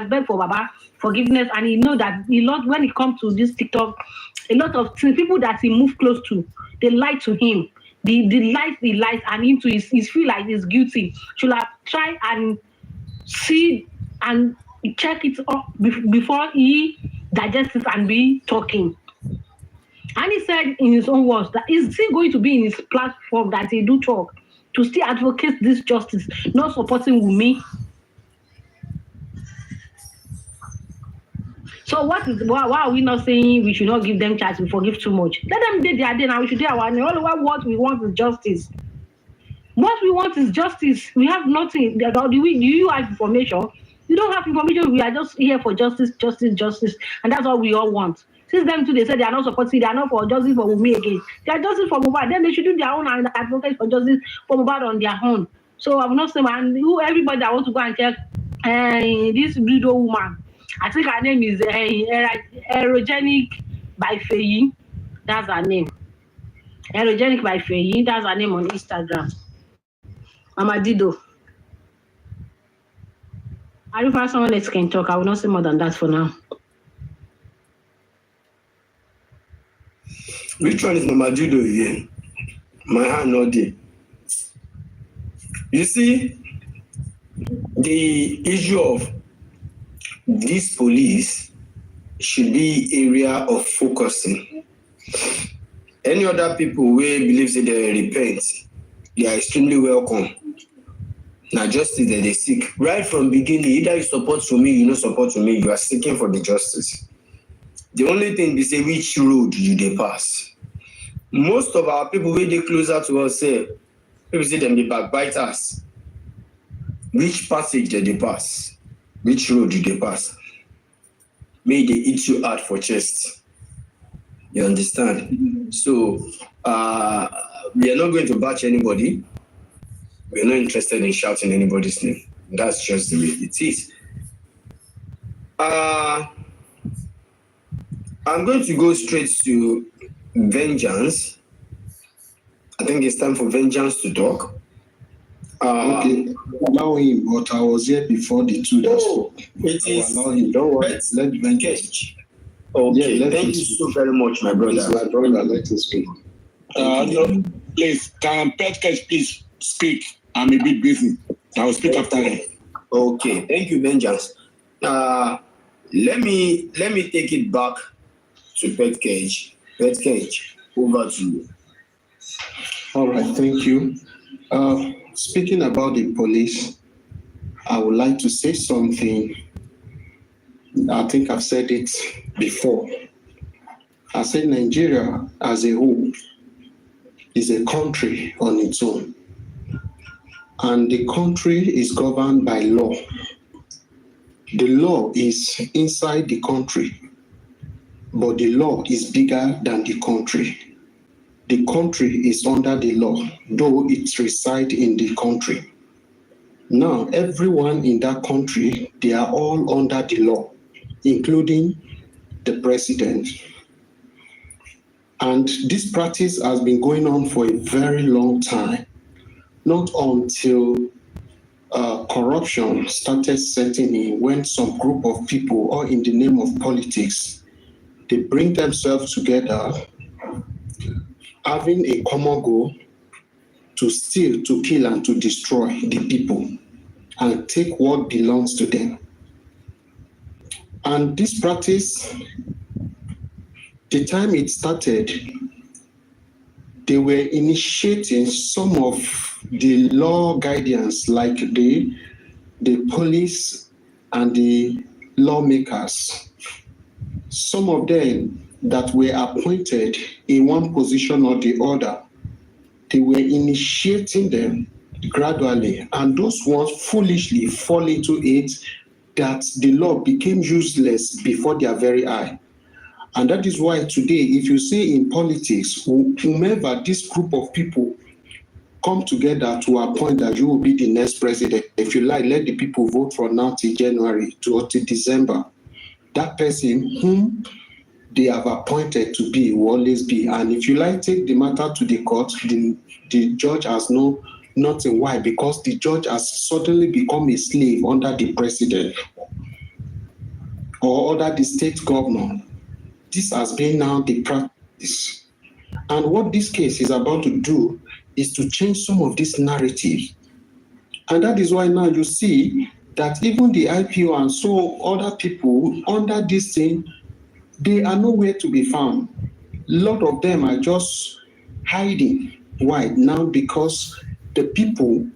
begged for Baba forgiveness, and he know that when it comes to this TikTok, a lot of people that he moved close to, they lie to him. The lies, and him to he feel like he's guilty. Should have tried and see and check it up before he digests it and be talking. And he said in his own words that he's still going to be in his platform that he do talk to still advocate this justice, not supporting Wunmi. So why are we not saying we should not give them chance, we forgive too much? Let them do their day now, we should do our all over what we want is justice. What we want is justice. We have nothing. Do you have information? You don't have information. We are just here for justice, and that's all we all want. Since them too, they said they are not supporting, they are not for justice for Wunmi again. They are justice for Mohbad. Then they should do their own and advocate for justice for Mohbad on their own. So I'm not saying, and everybody that wants to go and check this widow woman, I think her name is Aerogenic by Feyi. That's her name. Aerogenic by Feyi. That's her name on Instagram. Mama Dido. I don't know if someone else can talk. I will not say more than that for now. Which one is Mama Dido here? My hand not there. You see, the issue of this police should be area of focusing. Any other people who believe that they repent, they are extremely welcome. Now justice that they seek. Right from beginning, either you support to me, you no support to me, you are seeking for the justice. The only thing is say which road you they pass. Most of our people where they closer to us say, people say them they backbiters. Which passage did they pass? Which road did they pass? May they eat you out for chest. You understand? So we are not going to batch anybody. We are not interested in shouting anybody's name. That's just the way it is. I'm going to go straight to Vengeance. I think it's time for Vengeance to talk. Okay, allow him, but I was here before the two that spoke. It is. Allow him. Don't worry. Let Vengeance. Okay, Yeah, thank you so very much, my brother. It's my brother, let him speak. No, please, can Petcatch please speak? I'm a bit busy. I will speak after him. Okay, thank you, Vengeance. Let me take it back to Petcatch. Petcatch, over to you. All right, thank you. Speaking about the police, I would like to say something. I think I've said it before. I said Nigeria as a whole is a country on its own. And the country is governed by law. The law is inside the country, but the law is bigger than the country. the country is under the law, though it resides in the country. Now, everyone in that country, they are all under the law, including the president. And this practice has been going on for a very long time, not until corruption started setting in when some group of people, or in the name of politics, they bring themselves together, having a common goal to steal, to kill, and to destroy the people and take what belongs to them. And this practice, the time it started, they were initiating some of the law guidance, like the police and the lawmakers. Some of them that were appointed in one position or the other, they were initiating them gradually, and those ones foolishly fall into it, that the law became useless before their very eye. And that is why today, if you say in politics, whomever this group of people come together to appoint that you will be the next president, if you like, let the people vote from now till January to December. That person whom they have appointed to be will always be. And if you like, take the matter to the court, the judge has nothing. Why? Because the judge has suddenly become a slave under the president or under the state governor. This has been now the practice. And what this case is about to do is to change some of this narrative. And that is why now you see that even the IPO and so other people under this thing, they are nowhere to be found. A lot of them are just hiding. Why? Now because the people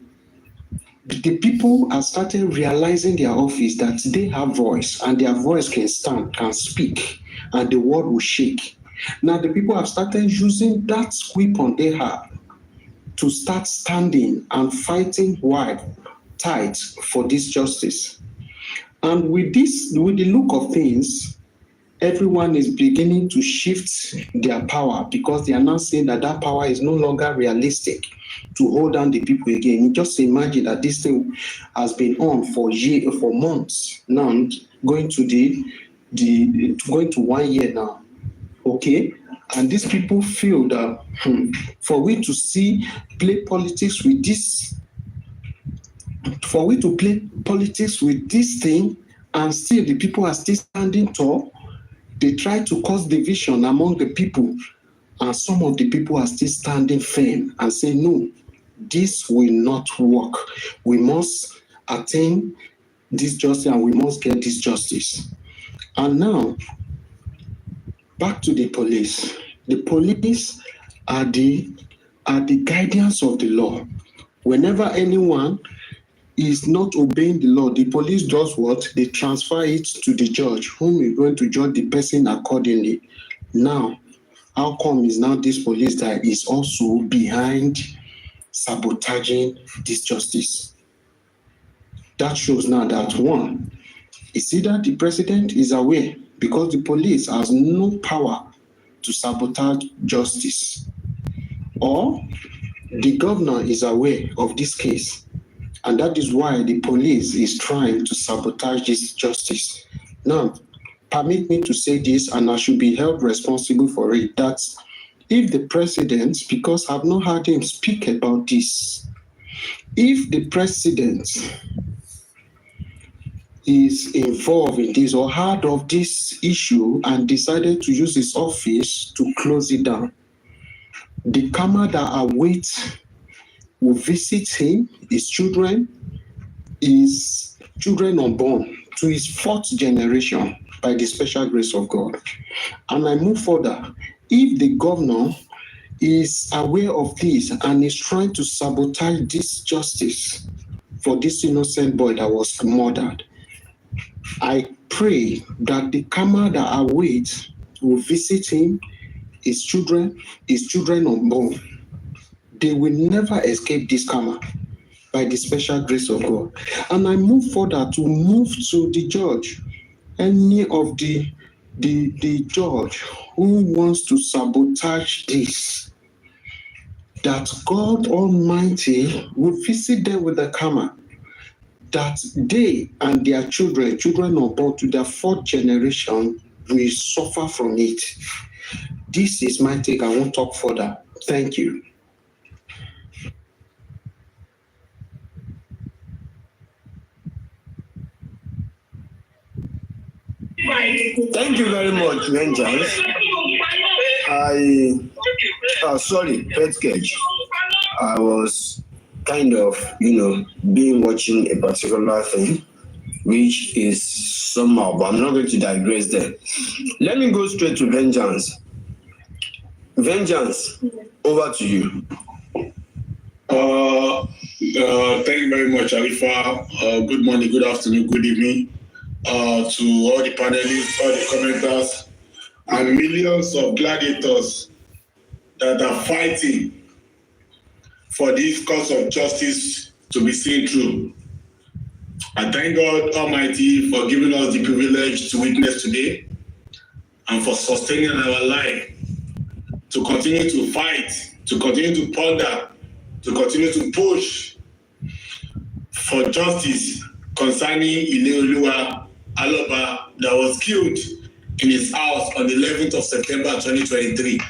are starting realizing their office, that they have voice, and their voice can stand, can speak, and the world will shake. Now the people have started using that weapon they have to start standing and fighting tight for this justice. And with the look of things, everyone is beginning to shift their power, because they are now saying that power is no longer realistic to hold down the people again. You just imagine that this thing has been on for months now, going to going to 1 year now. Okay? And these people feel that for we to play politics with this, for we to play politics with this thing, and still the people are still standing tall, they try to cause division among the people, and some of the people are still standing firm and say, no, this will not work. We must attain this justice, and we must get this justice. And now, back to the police. The police are the guardians of the law. Whenever anyone is not obeying the law, the police does what? They transfer it to the judge, whom is going to judge the person accordingly. Now, how come is now this police that is also behind sabotaging this justice? That shows now that one, it's either the president is aware, because the police has no power to sabotage justice, or the governor is aware of this case, and that is why the police is trying to sabotage this justice. Now, permit me to say this, and I should be held responsible for it, that if the president, because I've not heard him speak about this, if the president is involved in this or heard of this issue and decided to use his office to close it down, the karma that awaits will visit him, his children unborn, to his fourth generation by the special grace of God. And I move further. If the governor is aware of this and is trying to sabotage this justice for this innocent boy that was murdered, I pray that the karma that awaits will visit him, his children unborn. They will never escape this karma by the special grace of God. And I move further to move to the judge. Any of the judge who wants to sabotage this, that God Almighty will visit them with the karma, that they and their children on board to their fourth generation, will suffer from it. This is my take. I won't talk further. Thank you. Thank you very much, Vengeance. Sorry, Petcage. I was kind of, being watching a particular thing, which is somehow, but I'm not going to digress there. Let me go straight to Vengeance. Vengeance, over to you. Thank you very much, Alifa. Good morning, good afternoon, good evening to all the panelists, all the commenters, and millions of gladiators that are fighting for this cause of justice to be seen through. I thank God Almighty for giving us the privilege to witness today and for sustaining our life to continue to fight, to continue to ponder, to continue to push for justice concerning Ileoluwa Aloba that was killed in his house on the 11th of September 2023.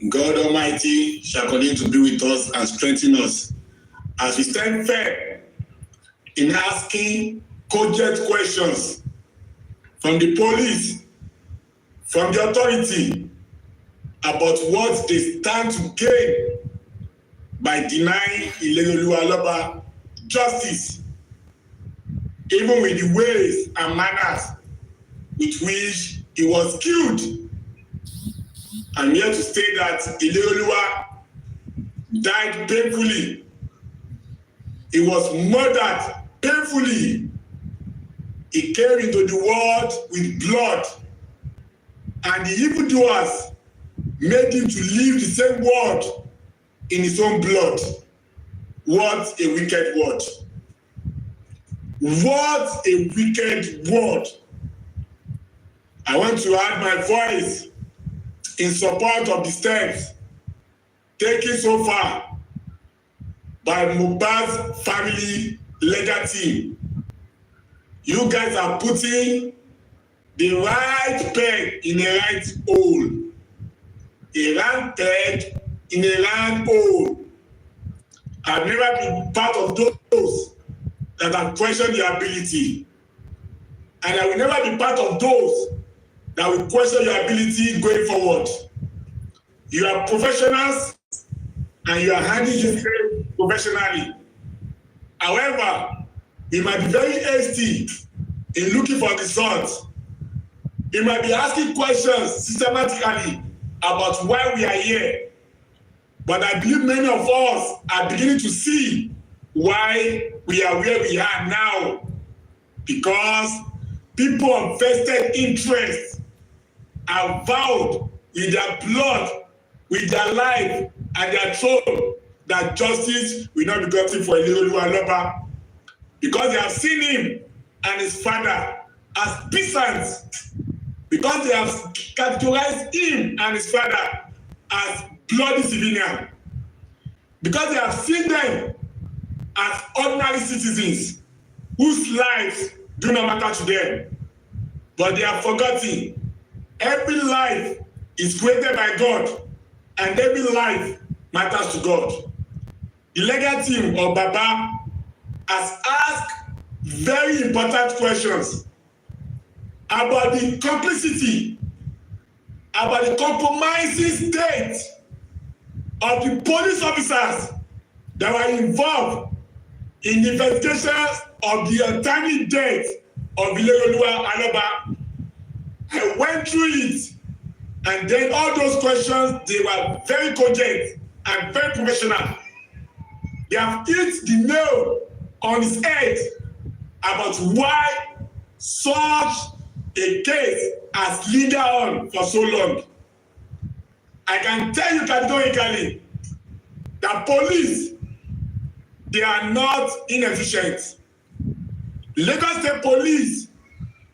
God Almighty shall continue to be with us and strengthen us as we stand firm in asking cogent questions from the police, from the authority, about what they stand to gain by denying Ileoluwa Aloba justice, even with the ways and manners with which he was killed. I'm here to state that Ileoluwa died painfully. He was murdered painfully. He came into the world with blood, and the evildoers made him to live the same world in his own blood. What a wicked word. What a wicked word. I want to add my voice in support of the steps taken so far by Mohbad's family legal team. You guys are putting the right peg in a right hole. A round peg in a round hole. I've never been part of those that have questioned your ability. And I will never be part of those that will question your ability going forward. You are professionals and you are handling this professionally. However, you might be very hasty in looking for results. You might be asking questions systematically about why we are here. But I believe many of us are beginning to see why we are where we are now. Because people of vested interest have vowed with their blood, with their life, and their soul that justice will not be gotten for Ileoluwa Aloba. Because they have seen him and his father as peasants. Because they have categorized him and his father as bloody civilians. Because they have seen them as ordinary citizens whose lives do not matter to them. But they have forgotten every life is created by God and every life matters to God. The legal team of Baba has asked very important questions about the complicity, about the compromising state of the police officers that were involved in the investigations of the untimely death of Ileoluwa Aloba. I went through it, and then all those questions, they were very cogent and very professional. They have hit the nail on his head about why such a case has lingered on for so long. I can tell you categorically that police, they are not inefficient. Lagos State Police,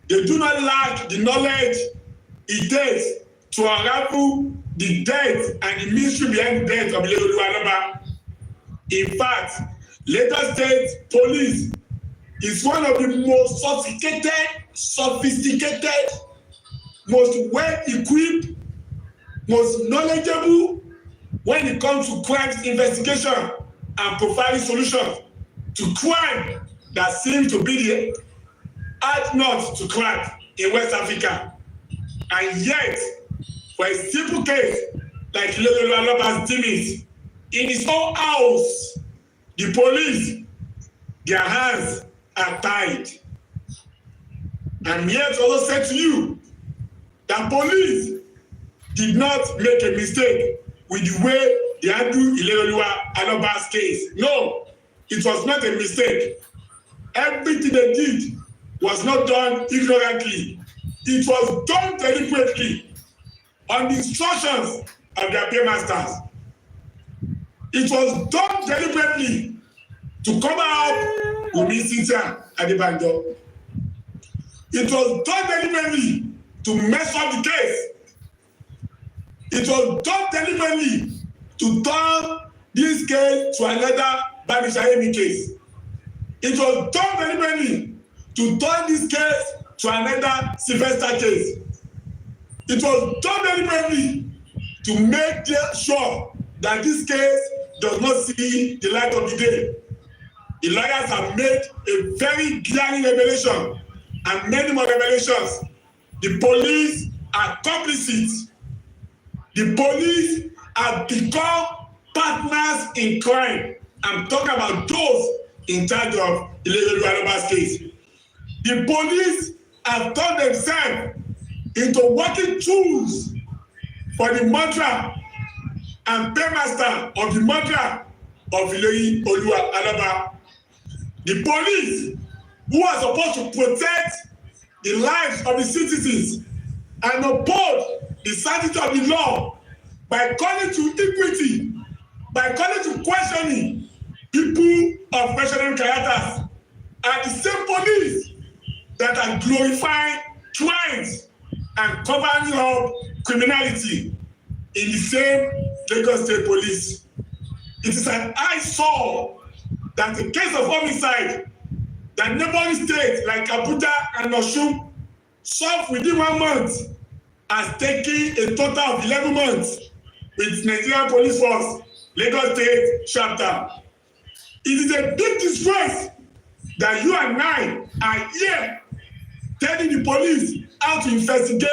they do not lack the knowledge it takes to unravel the death and the mystery behind the death of Imole Oluwaloba. In fact, Lagos State Police is one of the most sophisticated, most well-equipped, most knowledgeable when it comes to crimes investigation and profiling solutions to crime that seems to be the hard nut to crack in West Africa. And yet, for a simple case like Imole Oluwaloba's demise, in his own house, the police, their hands are tied. I'm here to also say to you that police did not make a mistake with the way they handled Imole Oluwaloba's case. No, it was not a mistake. Everything they did was not done ignorantly. It was done deliberately on the instructions of their paymasters. It was done deliberately to cover up Wunmi Cynthia Adebanjo. It was done deliberately to mess up the case. It was done deliberately to turn this case to another Bamishayemi case. It was done deliberately to turn this case to another Sylvester case. It was done deliberately to make sure that this case does not see the light of the day. The lawyers have made a very glaring revelation and many more revelations. The police are complicit. The police have become partners in crime. I'm talking about those in charge of Imole Oluwaloba's case. The police have turned themselves into working tools for the murderer and paymaster of the murderer of Imole Oluwaloba. The police, who are supposed to protect the lives of the citizens and uphold the sanctity of the law by calling to equity, by calling to questioning people of questioning characters, are the same police that are glorifying crimes and covering up criminality in the same Lagos State Police. It is an eyesore that the case of homicide that neighboring states like Abuja and Osun solved within 1 month has taken a total of 11 months with Nigerian Police Force, Lagos State chapter. It is a big disgrace that you and I are here telling the police how to investigate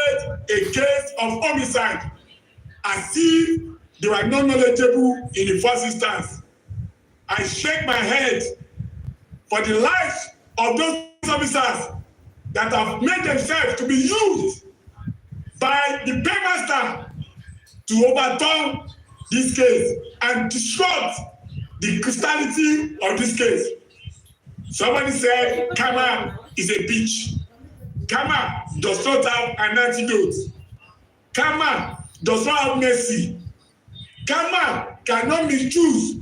a case of homicide as if they were not knowledgeable in the first instance. I shake my head for the lives of those officers that have made themselves to be used by the paymaster to overturn this case and disrupt the crystality of this case. Somebody said karma is a bitch. Karma does not have an antidote. Karma does not have mercy. Karma cannot misuse.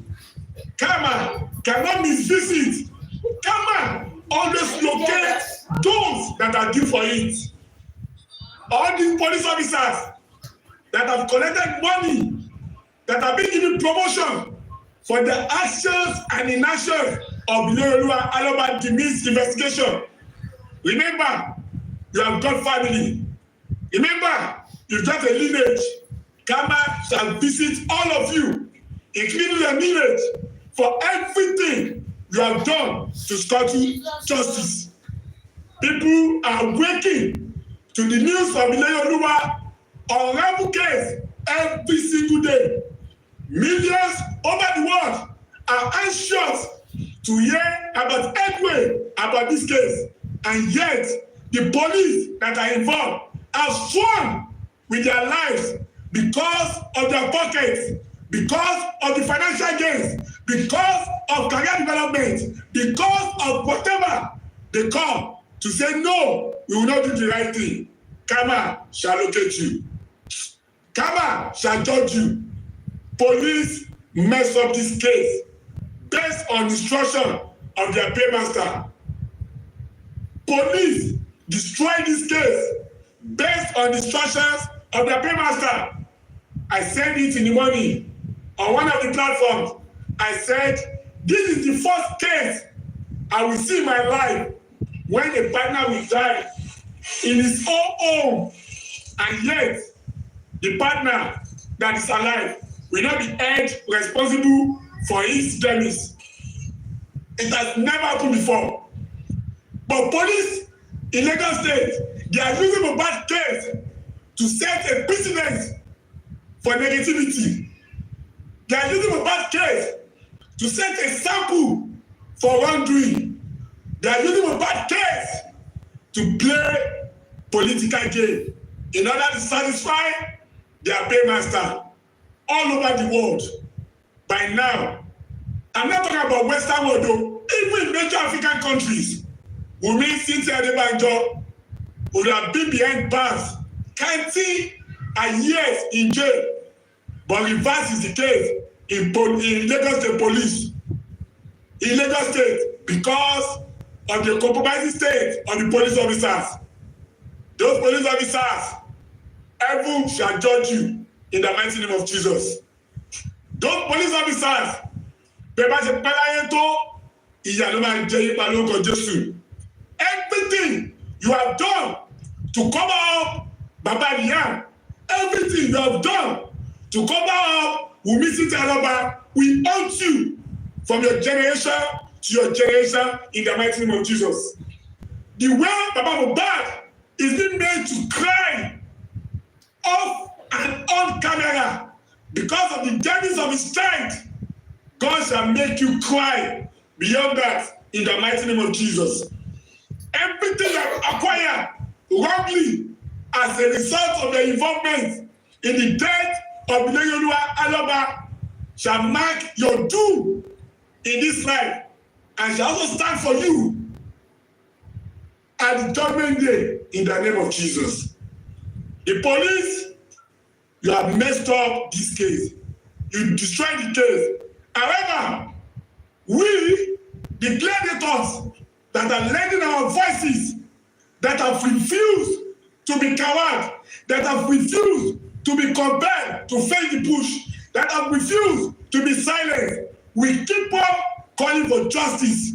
Karma cannot misvisit. Karma always locate those that are due for it. All these police officers that have collected money, that have been given promotion for the actions and inactions of Imole Oluwaloba demise investigation. Remember, you have got family. Remember, you've got a lineage. Karma shall visit all of you, including your lineage, for everything you have done to scuttle justice. People are waking to the news of Imole Oluwa unravel case every single day. Millions over the world are anxious to hear about headway about this case, and yet the police that are involved have sworn with their lives because of their pockets, because of the financial gains, because of career development, because of whatever they come to say, no, we will not do the right thing. Karma shall locate you. Karma shall judge you. Police mess up this case based on instruction of their paymaster. Police destroy this case based on instructions of their paymaster. I said it in the morning on one of the platforms. I said, this is the first case I will see in my life when a partner will die in his own home, and yet the partner that is alive will not be held responsible for his demise. It has never happened before. But police in Lagos State, they are using a bad case to set a precedent for negativity. They are using a bad case to set a sample for wrongdoing. They are using a bad case to play political game in order to satisfy their paymaster all over the world. By now, I'm not talking about Western world though, even in major African countries, Wunmi Cynthia Adebanjo would have been behind bars, counting and years in jail. But reverse is the case in Lagos State Police. In Lagos State, because of the compromising state of the police officers. Those police officers, heaven shall judge you in the mighty name of Jesus. Those police officers, everything you have done to cover up Baba Liam, everything you have done to cover up Wunmi Cynthia Aloba, we haunt you from your generation to your generation in the mighty name of Jesus. The way Baba Mohbad is being made to cry off and on camera because of the demise of his child, God shall make you cry beyond that in the mighty name of Jesus. Everything you acquire wrongly as a result of the involvement in the death of Ileoluwa Aloba shall mark your doom in this life and shall also stand for you at the judgment day in the name of Jesus. The police, you have messed up this case. You destroyed the case. However, we, the gladiators that are lending our voices, that have refused to be coward, that have refused to be compelled to face the push, that have refused to be silent, we keep on calling for justice.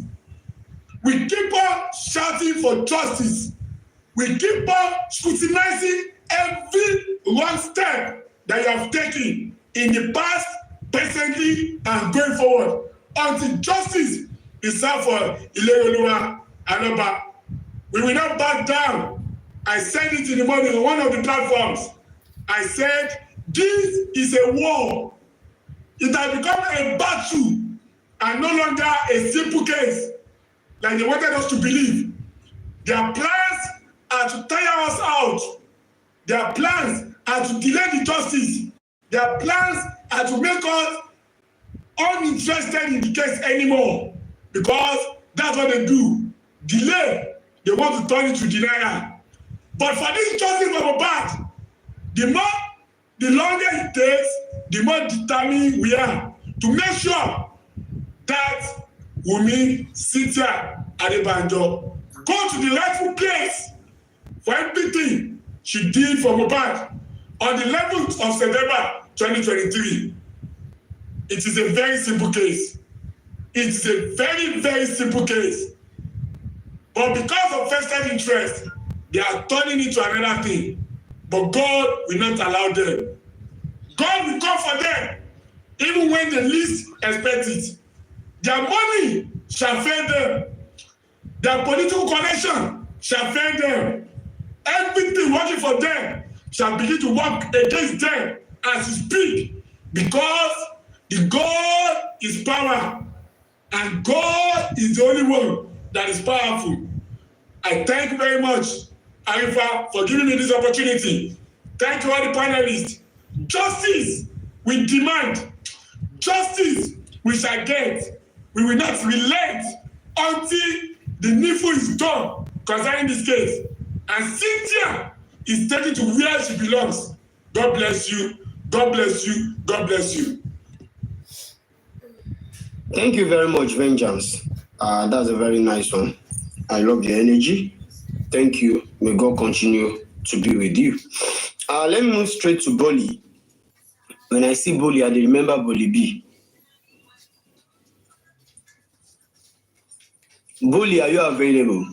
We keep on shouting for justice. We keep on scrutinizing every wrong step that you have taken in the past, presently, and going forward until justice is served for Ileoluwa Aloba. We will not back down. I said it in the morning on one of the platforms. I said, this is a war. It has become a battle and no longer a simple case like they wanted us to believe. Their plans are to tire us out. Their plans are to delay the justice. Their plans are to make us uninterested in the case anymore, because that's what they do. Delay. They want to turn it to denial. But for this justice of Mohbad, the longer it takes, the more determined we are to make sure that Wunmi Cynthia Adebanjo go to the rightful place for everything she did for Mohbad on the 11th of September 2023. It is a very simple case. It is a very, very simple case. But because of vested interest, they are turning it to another thing. But God will not allow them. God will come for them, even when they least expect it. Their money shall fail them. Their political connection shall fail them. Everything working for them shall begin to work against them as you speak, because the God is power, and God is the only one that is powerful. I thank you very much, Arifa, for giving me this opportunity. Thank you all the panelists. Justice we demand. Justice we shall get. We will not relent until the needful is done concerning this case. And Cynthia is taken to where she belongs. God bless you. God bless you. God bless you. Thank you very much, Vengeance. That's a very nice one. I love the energy. Thank you. May God continue to be with you. Let me move straight to Bolly. When I see Bully, I dey remember Bully B. Bully, are you available?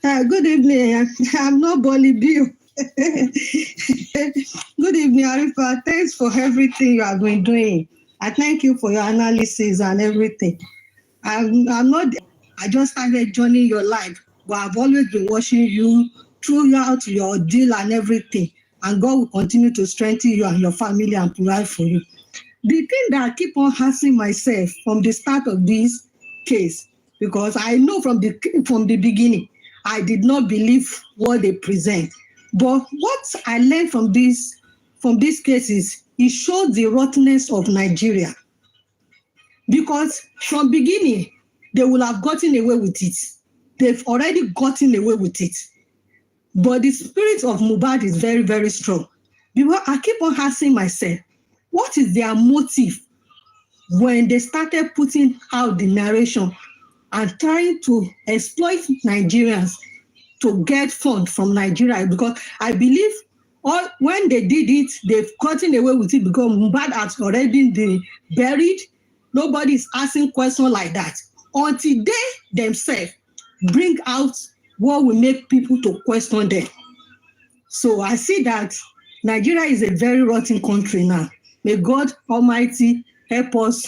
Good evening. I'm not Bolly Bill. Good evening, Arifa. Thanks for everything you have been doing. I thank you for your analysis and everything. I'm not, I just started joining your life, but I've always been watching you throughout your deal and everything. And God will continue to strengthen you and your family and provide for you. The thing that I keep on asking myself from the start of this case, because I know from the beginning, I did not believe what they present. But what I learned from this case is it shows the rottenness of Nigeria. Because from beginning, they will have gotten away with it. They've already gotten away with it. But the spirit of Mohbad is very, very strong. Because I keep on asking myself, what is their motive when they started putting out the narration and trying to exploit Nigerians to get funds from Nigeria? Because I believe when they did it, they've gotten away with it because Mohbad has already been buried. Nobody is asking questions like that until they themselves bring out what will make people to question them. So I see that Nigeria is a very rotten country now. May God Almighty help us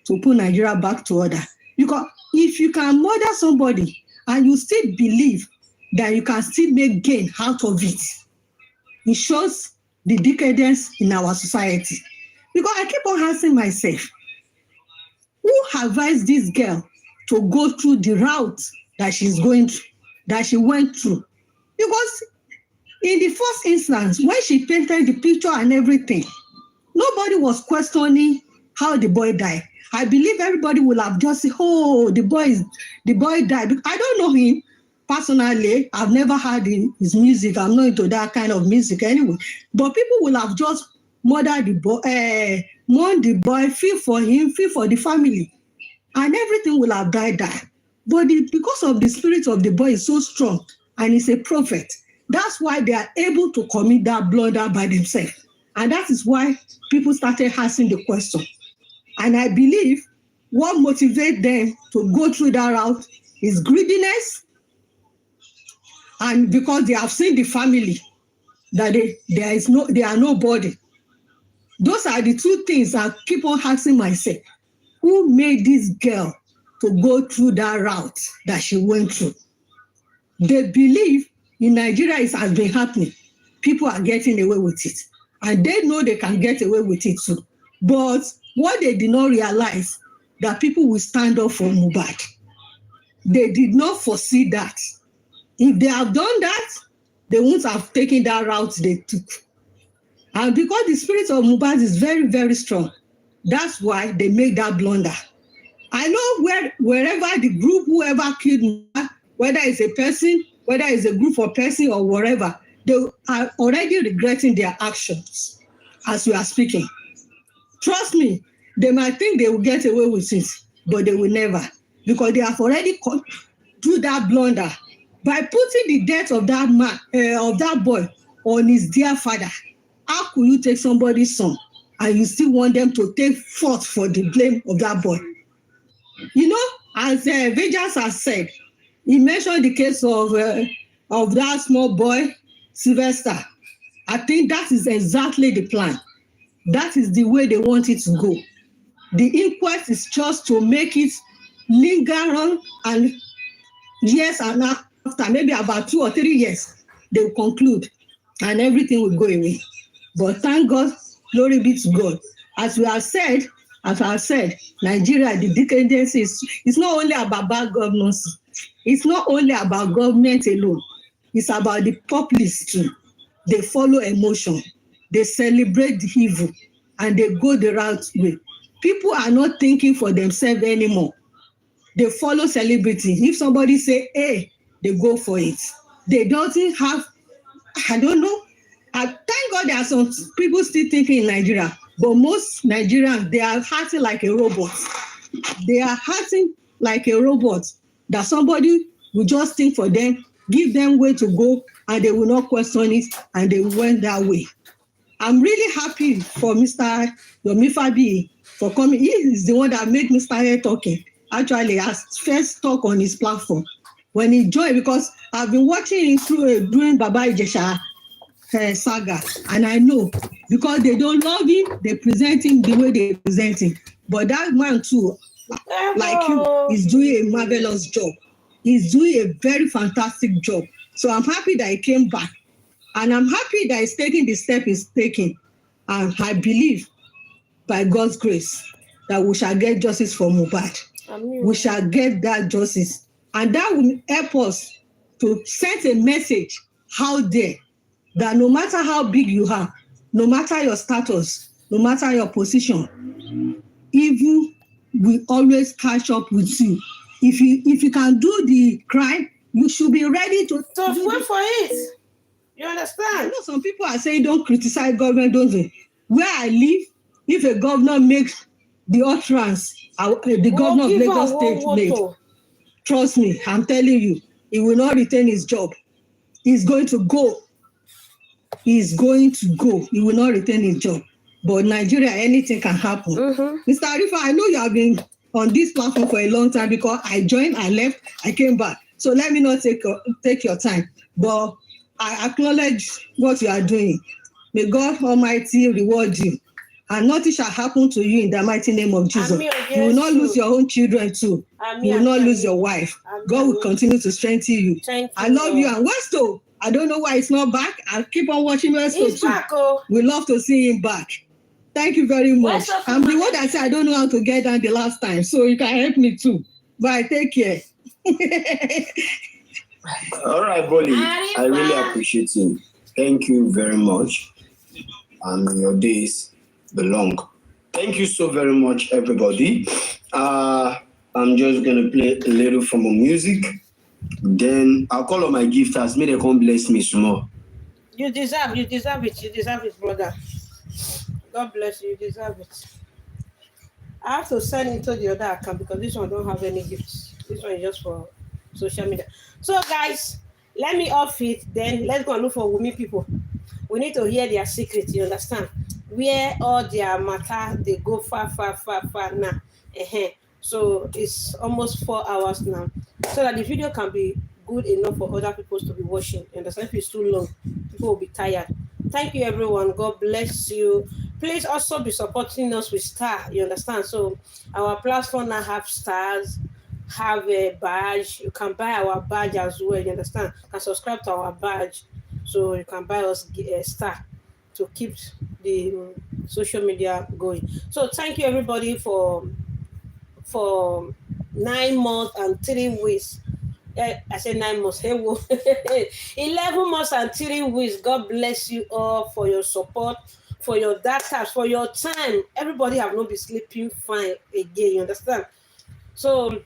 to put Nigeria back to order. Because if you can murder somebody and you still believe that you can still make gain out of it, it shows the decadence in our society. Because I keep on asking myself, who advised this girl to go through the route that she went through? Because in the first instance, when she painted the picture and everything, nobody was questioning how the boy died. I believe everybody will have just said, oh, the boy died. I don't know him personally. I've never heard his music. I'm not into that kind of music anyway. But people will have just murdered the boy, mourned the boy, feel for him, feel for the family. And everything will have died there. But because of the spirit of the boy is so strong and he's a prophet, that's why they are able to commit that blunder by themselves. And that is why people started asking the question. And I believe what motivates them to go through that route is greediness, and because they have seen the family, that they are nobody. Those are the two things I keep on asking myself. Who made this girl to go through that route that she went through? They believe in Nigeria it has been happening. People are getting away with it. And they know they can get away with it too. But what they did not realize, that people will stand up for Mohbad. They did not foresee that. If they have done that, they wouldn't have taken that route they took. And because the spirit of Mohbad is very, very strong, that's why they make that blunder. I know wherever the group, whoever killed Mohbad, whether it's a person, whether it's a group of person or whatever, they are already regretting their actions as we are speaking. Trust me, they might think they will get away with it, but they will never, because they have already do that blunder by putting the death of that man, of that boy, on his dear father. How could you take somebody's son and you still want them to take fault for the blame of that boy? You know, as Vejas has said, he mentioned the case of that small boy, Sylvester. I think that is exactly the plan. That is the way they want it to go. The inquest is just to make it linger on, and years and after, maybe about 2 or 3 years, they will conclude and everything will go away. But thank God, glory be to God. As I have said, Nigeria, the decadence is not only about bad governance. It's not only about government alone. It's about the populace too. They follow emotion. They celebrate the evil, and they go the right way. People are not thinking for themselves anymore. They follow celebrity. If somebody say A, they go for it. They don't have, I don't know. Thank God there are some people still thinking in Nigeria, but most Nigerians, they are acting like a robot. They are acting like a robot, that somebody will just think for them, give them way to go, and they will not question it, and they went that way. I'm really happy for Mr. Yomi Fabi for coming. He is the one that made me start talking. Actually, as first talk on his platform when he joined, because I've been watching him through doing Baba Ijesha saga, and I know because they don't love him, they present him the way they present him. But that man too, like you, is doing a marvelous job. He's doing a very fantastic job. So I'm happy that he came back. And I'm happy that he's taking the step he's taking. And I believe, by God's grace, that we shall get justice for Mohbad. We shall get that justice. And that will help us to send a message out there that no matter how big you are, no matter your status, no matter your position, evil will always catch up with you. If you can do the crime, you should be ready to wait for it. You understand? I know some people are saying don't criticize government, don't they? Where I live, if a governor makes the utterance, the governor of Lagos State made, trust me, I'm telling you, he will not retain his job. He's going to go. He's going to go. He will not retain his job. But Nigeria, anything can happen. Mr. Arifa, I know you have been on this platform for a long time because I joined, I left, I came back. So let me not take your time. But I acknowledge what you are doing. May God Almighty reward you. And nothing shall happen to you in the mighty name of Jesus. You will not lose your own children too. You will not lose your wife. God will continue to strengthen you. I love you. And Westo, I don't know why it's not back. I'll keep on watching Westo too. Back, oh. We love to see him back. Thank you very much. I'm the one that said I don't know how to get down the last time, so you can help me too. Bye. Take care. All right, Bolly. I really appreciate you. Thank you very much. And your days belong. Thank you so very much, everybody. I'm just gonna play a little from the music. Then I'll call on my gifters. May they come bless me some more. You deserve it, brother. God bless you, you deserve it. I have to send into the other account because this one don't have any gifts. This one is just for social media. So guys, let me off it. Then let's go and look for Wumi people. We need to hear their secret, you understand? Where all their matter, they go far now. So it's almost 4 hours now. So that the video can be good enough for other people to be watching. You understand? If it's too long, people will be tired. Thank you, everyone. God bless you. Please also be supporting us with star. You understand? So our platform now have stars, have a badge. You can buy our badge as well. You understand? You can subscribe to our badge, so you can buy us a star to keep the social media going. So thank you, everybody, for 9 months and 3 weeks. I said 9 months. Hey, 11 months and 3 weeks. God bless you all for your support, for your data, for your time. Everybody have not been sleeping fine again. You understand? So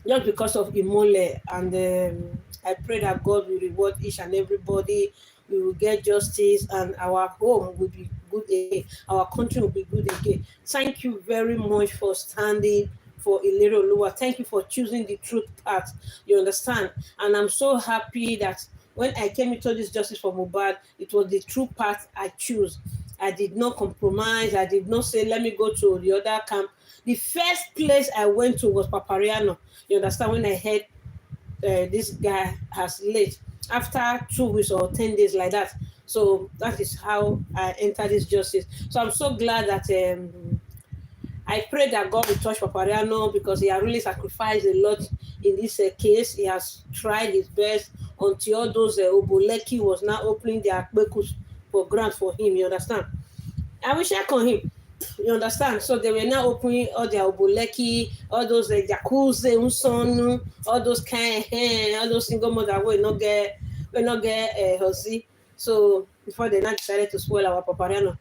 just because of Imole, and I pray that God will reward each and everybody. We will get justice, and our home will be good again. Our country will be good again. Thank you very much for standing for Ilero Lua. Thank you for choosing the truth path. You understand? And I'm so happy that when I came into this justice for Mohbad, it was the true path I chose. I did not compromise. I did not say, let me go to the other camp. The first place I went to was Papariano. You understand? When I heard this guy has late after 2 weeks or 10 days like that. So that is how I entered this justice. So I'm so glad that I pray that God will touch Papariano, because he has really sacrificed a lot in this case. He has tried his best until all those Oboleki was now opening their bekus for grant for him. You understand? I will check on him. You understand? So they were now opening all their Oboleki, all those Jacuzzi, Unsonu, all those kind, all those single mother will not get Hosi. So before they now decided to spoil our Papariano.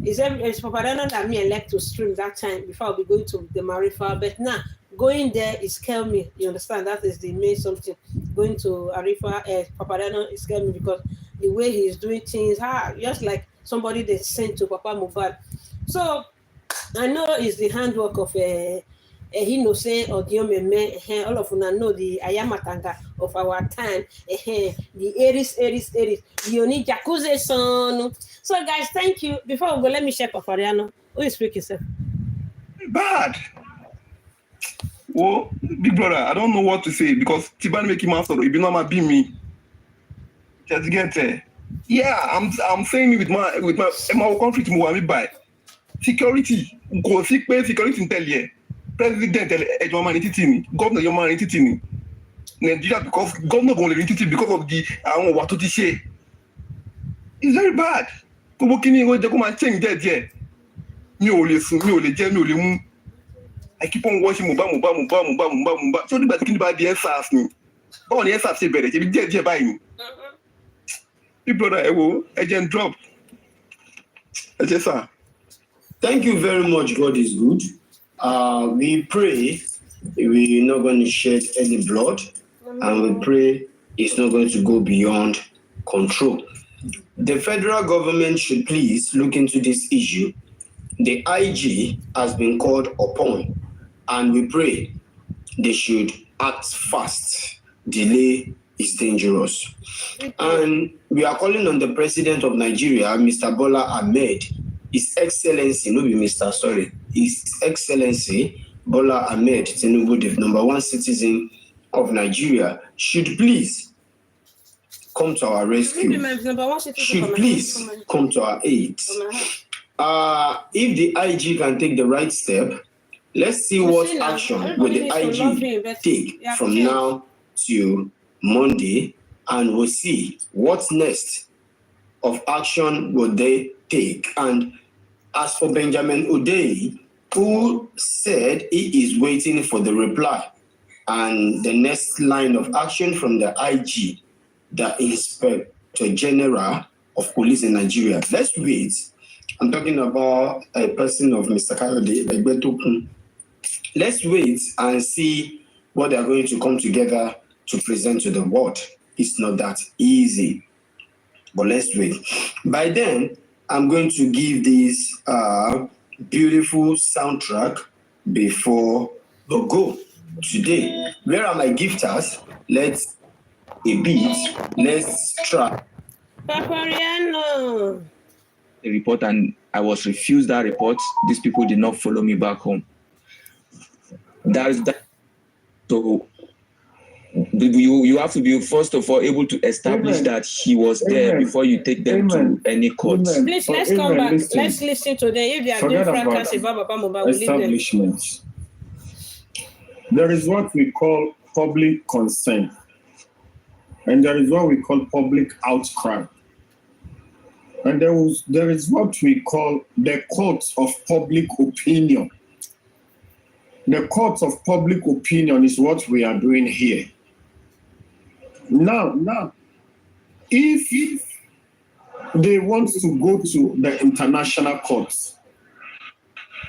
It's Papariano that me elect to stream that time before I'll be going to the Marifa. But now going there is scare me. You understand? That is the main something. Going to Arifa, Papariano is scare me because the way he is doing things, just like somebody they sent to Papa Mohbad. So I know it's the handwork of He no say Odiomeme, all of una know the Ayamatanga of our time. The Aries, the Oni Jacuzzi son. So guys, thank you. Before we go, let me share Papariano. Who is speaking, sir? Bad. Oh, big brother, I don't know what to say because Tiban make him answer. If you know my be me, just get there. Yeah, I'm saying it with my conflict with by security. Go sick pay security in Telia. President Ejoma Titini, Governor Yoma Titini. Nigeria because governor going to because of the what to say. It's very bad. Go come and change that yeah. I keep on watching Mohbad. So the thinking about the SARS me. Oh, the SARS say better. You get by me. People that I will agent drop. Sir. Thank you very much. God is good. We pray we're not going to shed any blood, and we pray it's not going to go beyond control. The federal government should please look into this issue. The IG has been called upon, and we pray they should act fast. Delay is dangerous. And we are calling on the President of Nigeria, Mr. Bola Ahmed, His Excellency, no be Mr. Sorry, His Excellency Bola Ahmed Tinubu, the #1 citizen of Nigeria, should please come to our rescue. Should please come to our aid. If the IG can take the right step, let's see what action will the IG take from now to Monday, and we'll see what's next of action will they take. And as for Benjamin Udei, who said he is waiting for the reply and the next line of action from the IG, the Inspector General of Police in Nigeria. Let's wait. I'm talking about a person of Mr. Kayode. Let's wait and see what they are going to come together to present to the world. It's not that easy, but let's wait. By then, I'm going to give this beautiful soundtrack before the go today. Where are my gifters? Let's a beat. Let's try. Papariano. The report, and I was refused that report. These people did not follow me back home. That is that. So you have to be first of all able to establish that he was there before you take them to any court. Please let's come back. Let's listen to them. If they are doing fracas about Mohbad, establishments. There is what we call public consent, and there is what we call public outcry. And there is what we call the court of public opinion. The court of public opinion is what we are doing here. Now, if they want to go to the international courts,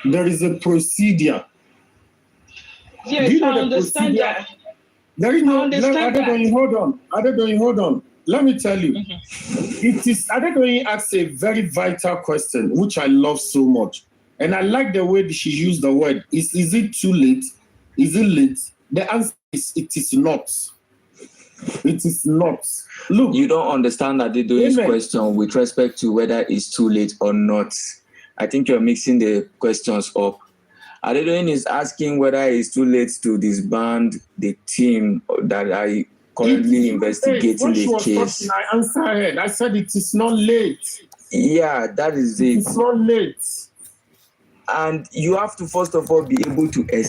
there is a procedure. Yes, I understand that. There is no. Hold on. Let me tell you, it is. Adedoyin asked a very vital question, which I love so much, and I like the way she used the word. Is it too late? Is it late? The answer is it is not. It is not. Look, you don't understand Adedoyin's question with respect to whether it's too late or not. I think you're mixing the questions up. Adedoyin is asking whether it's too late to disband the team that are currently investigating the case. I answered. I said it is not late. Yeah, that is it. It's not late. And you have to first of all be able to